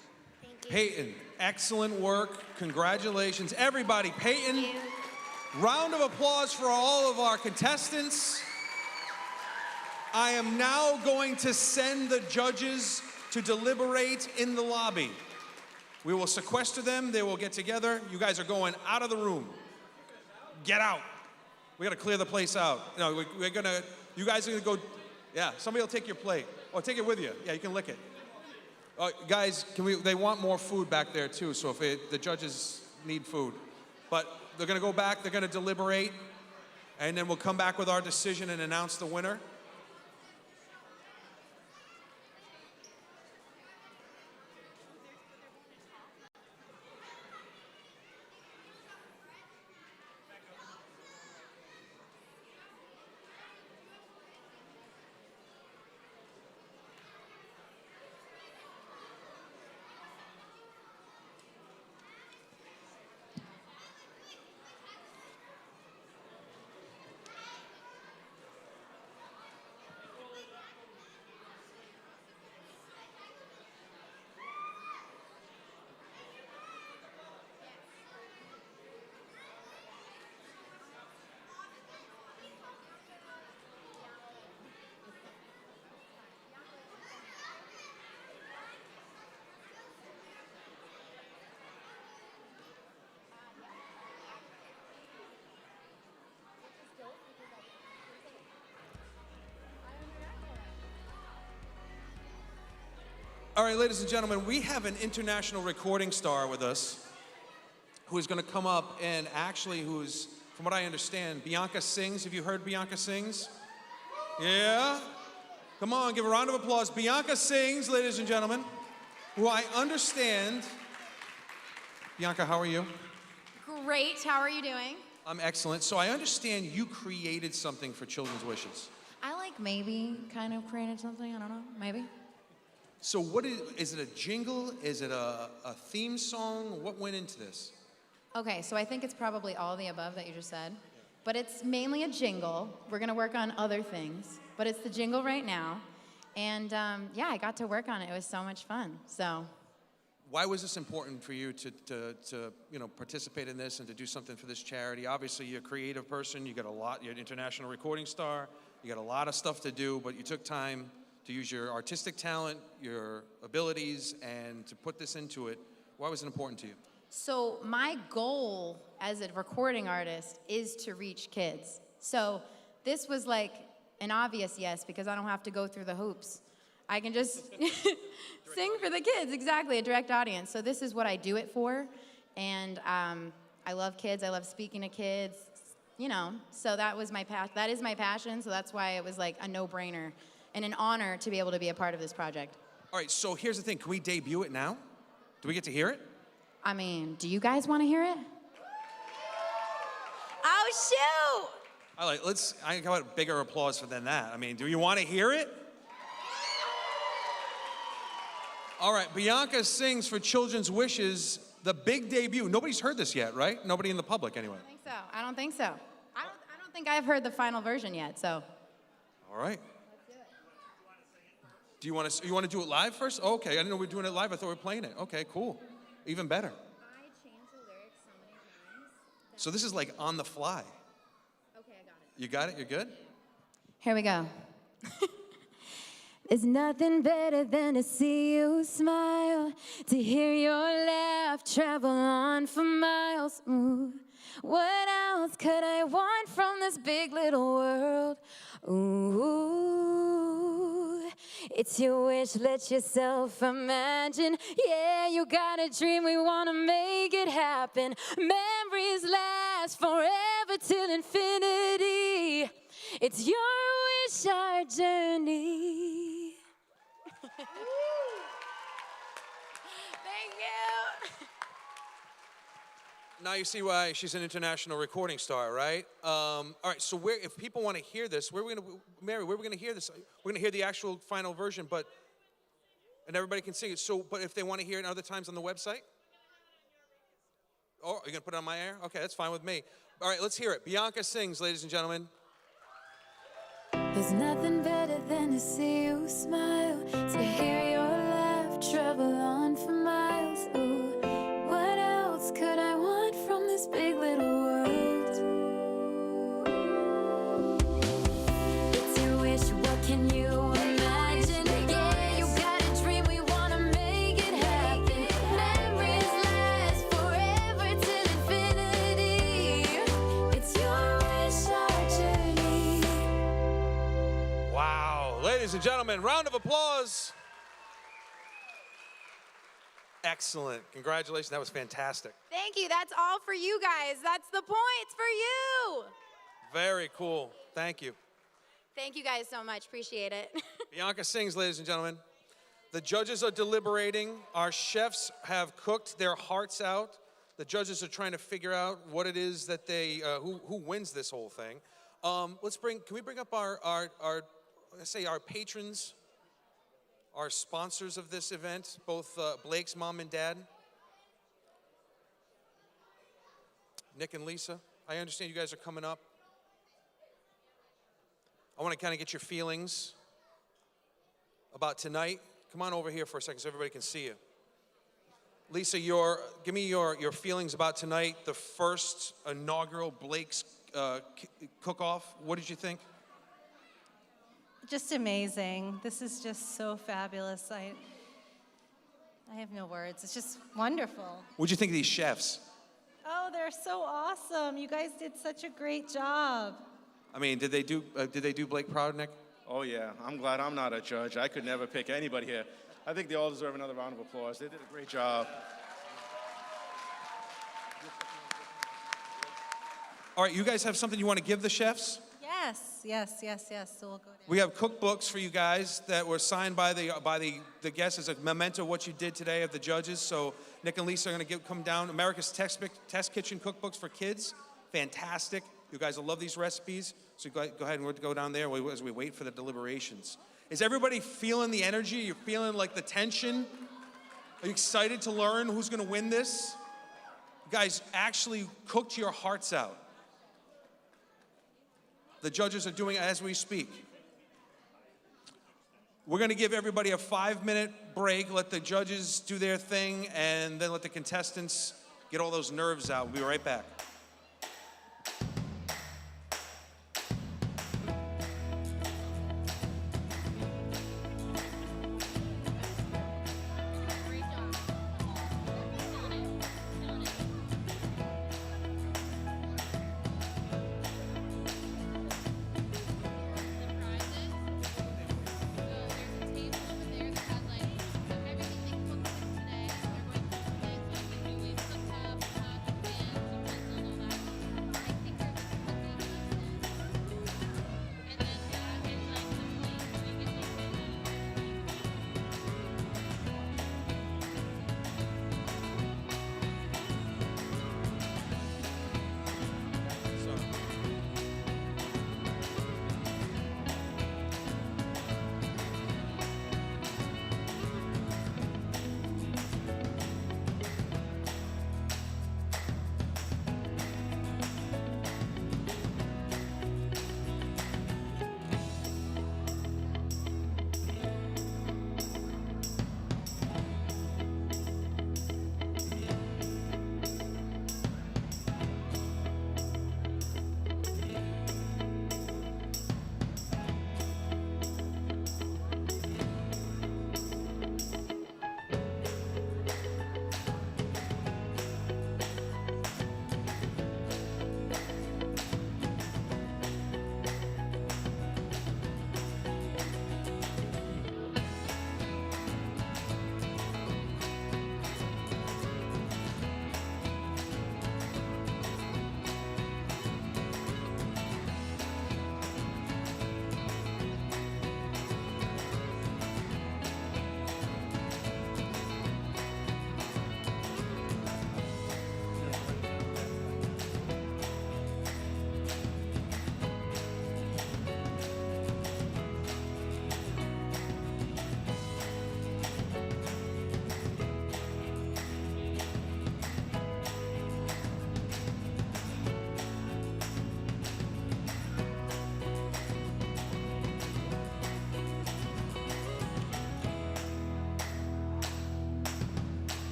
Peyton, excellent work. Congratulations. Everybody, Peyton, round of applause for all of our contestants. I am now going to send the judges to deliberate in the lobby. We will sequester them. They will get together. You guys are going out of the room. Get out. We got to clear the place out. No, we're going to, you guys are going to go, yeah, somebody will take your plate. Or take it with you. Yeah, you can lick it. Guys, they want more food back there too, so if the judges need food. But they're going to go back, they're going to deliberate, and then we'll come back with our decision and announce the winner. All right, ladies and gentlemen, we have an international recording star with us who is going to come up and actually who's, from what I understand, Bianca Sings. Have you heard Bianca Sings? Yeah? Come on, give a round of applause. Bianca Sings, ladies and gentlemen, who I understand. Bianca, how are you? Great. How are you doing? I'm excellent. So I understand you created something for Children's Wishes. I maybe kind of created something. I don't know. Maybe. So what is it a jingle? Is it a theme song? What went into this? Okay, so I think it's probably all the above that you just said. But it's mainly a jingle. We're going to work on other things. But it's the jingle right now. And yeah, I got to work on it. It was so much fun. So. Why was this important for you to participate in this and to do something for this charity? Obviously, you're a creative person. You got a lot. You're an international recording star. You got a lot of stuff to do, but you took time to use your artistic talent, your abilities, and to put this into it. Why was it important to you? So my goal as a recording artist is to reach kids. So this was like an obvious yes, because I don't have to go through the hoops. I can just sing for the kids, exactly, a direct audience. So this is what I do it for. And I love kids, I love speaking to kids, so that was that is my passion, so that's why it was like a no-brainer and an honor to be able to be a part of this project. All right, so here's the thing. Can we debut it now? Do we get to hear it? I mean, do you guys want to hear it? Oh, shoot! All right, I got a bigger applause than that. I mean, do you want to hear it? All right, Bianca Sings for Children's Wishes, the big debut. Nobody's heard this yet, right? Nobody in the public, anyway. I don't think so. I don't think I've heard the final version yet, so. All right. Do you want to do it live first? Oh, okay, I didn't know we were doing it live. I thought we were playing it. Okay, cool. Even better. I changed the lyrics so many times. So this is like on the fly. Okay, I got it. You got it? You're good? Here we go. There's nothing better than to see you smile, to hear your laugh travel on for miles. Ooh. What else could I want from this big little world? Ooh, it's your wish, let yourself imagine. Yeah, you got a dream, we want to make it happen. Memories last forever till infinity. It's your wish, our journey. Thank you. Now you see why she's an international recording star, right? All right, so if people want to hear this, Mary, where are we going to hear this? We're going to hear the actual final version, and everybody can sing it. So, but if they want to hear it other times on the website? Oh, are you going to put it on my air? Okay, that's fine with me. All right, let's hear it. Bianca Sings, ladies and gentlemen. see you smile, to hear your laugh, travel on for miles. Ooh, what else could I want from this big little world? It's your wish, what can you imagine? Yeah, you got a dream, we wanna make it happen. Memories last forever till infinity. It's your wish, our journey. Wow. Ladies and gentlemen, round of applause. Excellent. Congratulations. That was fantastic. Thank you. That's all for you guys. That's the points for you. Very cool. Thank you. Thank you guys so much. Appreciate it. Bianca sings, ladies and gentlemen. The judges are deliberating. Our chefs have cooked their hearts out. The judges are trying to figure out what it is that they, who wins this whole thing. Can we bring up our patrons, our sponsors of this event, both Blake's mom and dad, Nick and Lisa. I understand you guys are coming up. I want to kind of get your feelings about tonight. Come on over here for a second so everybody can see you. Lisa, give me your feelings about tonight, the first inaugural Blake's cook-off. What did you think? Just amazing. This is just so fabulous. I have no words. It's just wonderful. What'd you think of these chefs? Oh, they're so awesome. You guys did such a great job. I mean, did they do Blake proud, Nick? Oh, yeah. I'm glad I'm not a judge. I could never pick anybody here. I think they all deserve another round of applause. They did a great job. All right, you guys have something you want to give the chefs? Yes. So we'll go down. We have cookbooks for you guys that were signed by the guests as a memento of what you did today of the judges. So Nick and Lisa are going to come down. America's Test Kitchen cookbooks for kids. Fantastic. You guys will love these recipes. So go ahead and we'll go down there as we wait for the deliberations. Is everybody feeling the energy? You're feeling like the tension? Are you excited to learn who's going to win this? You guys actually cooked your hearts out. The judges are doing it as we speak. We're going to give everybody a 5-minute break, let the judges do their thing, and then let the contestants get all those nerves out. We'll be right back.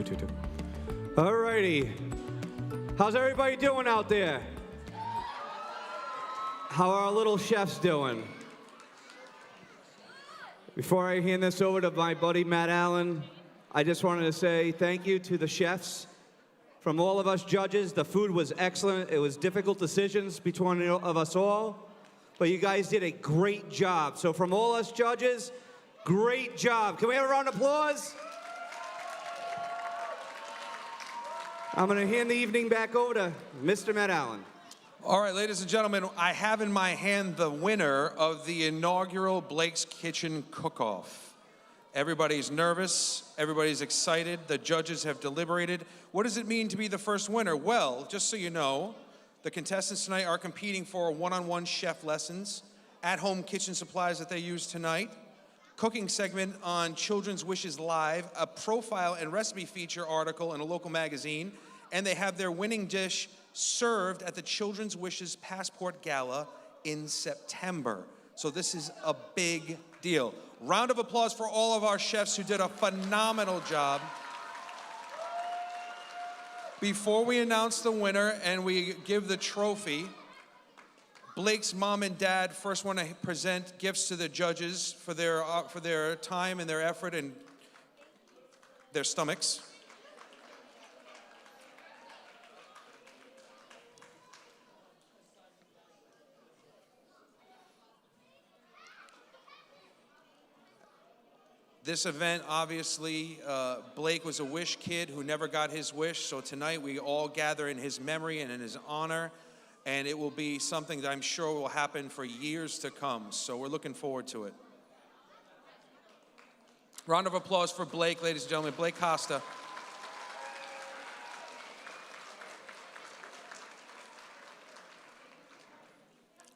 2. All righty. How's everybody doing out there? How are our little chefs doing? Before I hand this over to my buddy Matt Allen, I just wanted to say thank you to the chefs. From all of us judges, the food was excellent. It was difficult decisions between of us all, but you guys did a great job. So from all us judges, great job. Can we have a round of applause? I'm going to hand the evening back over to Mr. Matt Allen. All right, ladies and gentlemen, I have in my hand the winner of the inaugural Blake's Kitchen Cook-Off. Everybody's nervous, everybody's excited, the judges have deliberated. What does it mean to be the first winner? Well, just so you know, the contestants tonight are competing for one-on-one chef lessons, at-home kitchen supplies that they use tonight, cooking segment on Children's Wishes Live, a profile and recipe feature article in a local magazine, and they have their winning dish served at the Children's Wishes Passport Gala in September. So this is a big deal. Round of applause for all of our chefs who did a phenomenal job. Before we announce the winner and we give the trophy, Blake's mom and dad first want to present gifts to the judges for their time and their effort and their stomachs. This event, obviously, Blake was a wish kid who never got his wish, so tonight we all gather in his memory and in his honor, and it will be something that I'm sure will happen for years to come, so we're looking forward to it. Round of applause for Blake, ladies and gentlemen. Blake Costa.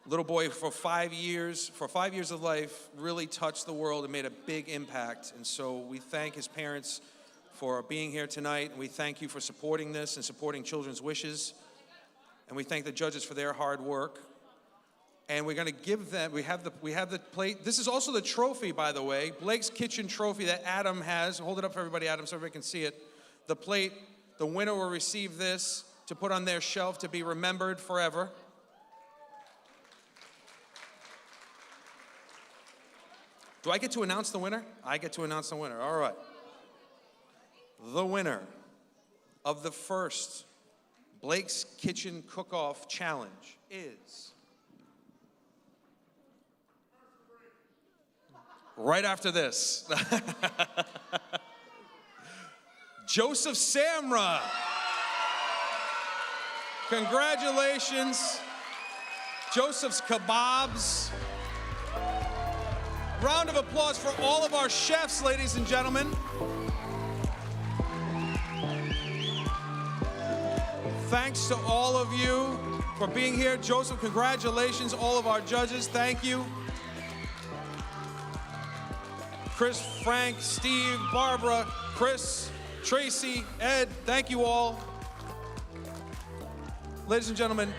Little boy for 5 years of life, really touched the world and made a big impact. And so we thank his parents for being here tonight. And we thank you for supporting this and supporting Children's Wishes. And we thank the judges for their hard work. And we're going to give them, we have the plate. This is also the trophy, by the way, Blake's Kitchen trophy that Adam has. Hold it up for everybody, Adam, so everybody can see it. The plate, the winner will receive this to put on their shelf to be remembered forever. Do I get to announce the winner? I get to announce the winner. All right. The winner of the first Blake's Kitchen Cook-Off Challenge is... right after this. Joseph Samra. Congratulations. Joseph's Kebabs. Round of applause for all of our chefs, ladies and gentlemen. Thanks to all of you for being here. Joseph, congratulations. All of our judges, thank you. Chris, Frank, Steve, Barbara, Chris, Tracy, Ed, thank you all. Ladies and gentlemen,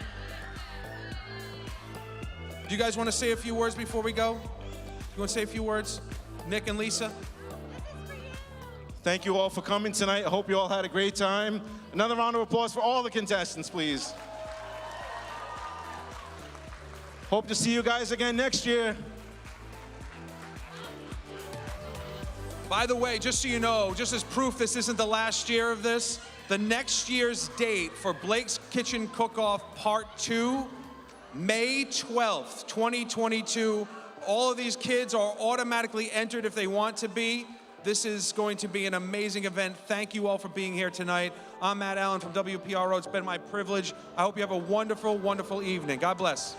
do you guys want to say a few words before we go? You want to say a few words? Nick and Lisa? Thank you all for coming tonight. I hope you all had a great time. Another round of applause for all the contestants, please. Hope to see you guys again next year. By the way, just so you know, just as proof this isn't the last year of this, the next year's date for Blake's Kitchen Cook-Off Part 2, May 12th, 2022. All of these kids are automatically entered if they want to be. This is going to be an amazing event. Thank you all for being here tonight. I'm Matt Allen from WPRO. It's been my privilege. I hope you have a wonderful, wonderful evening. God bless.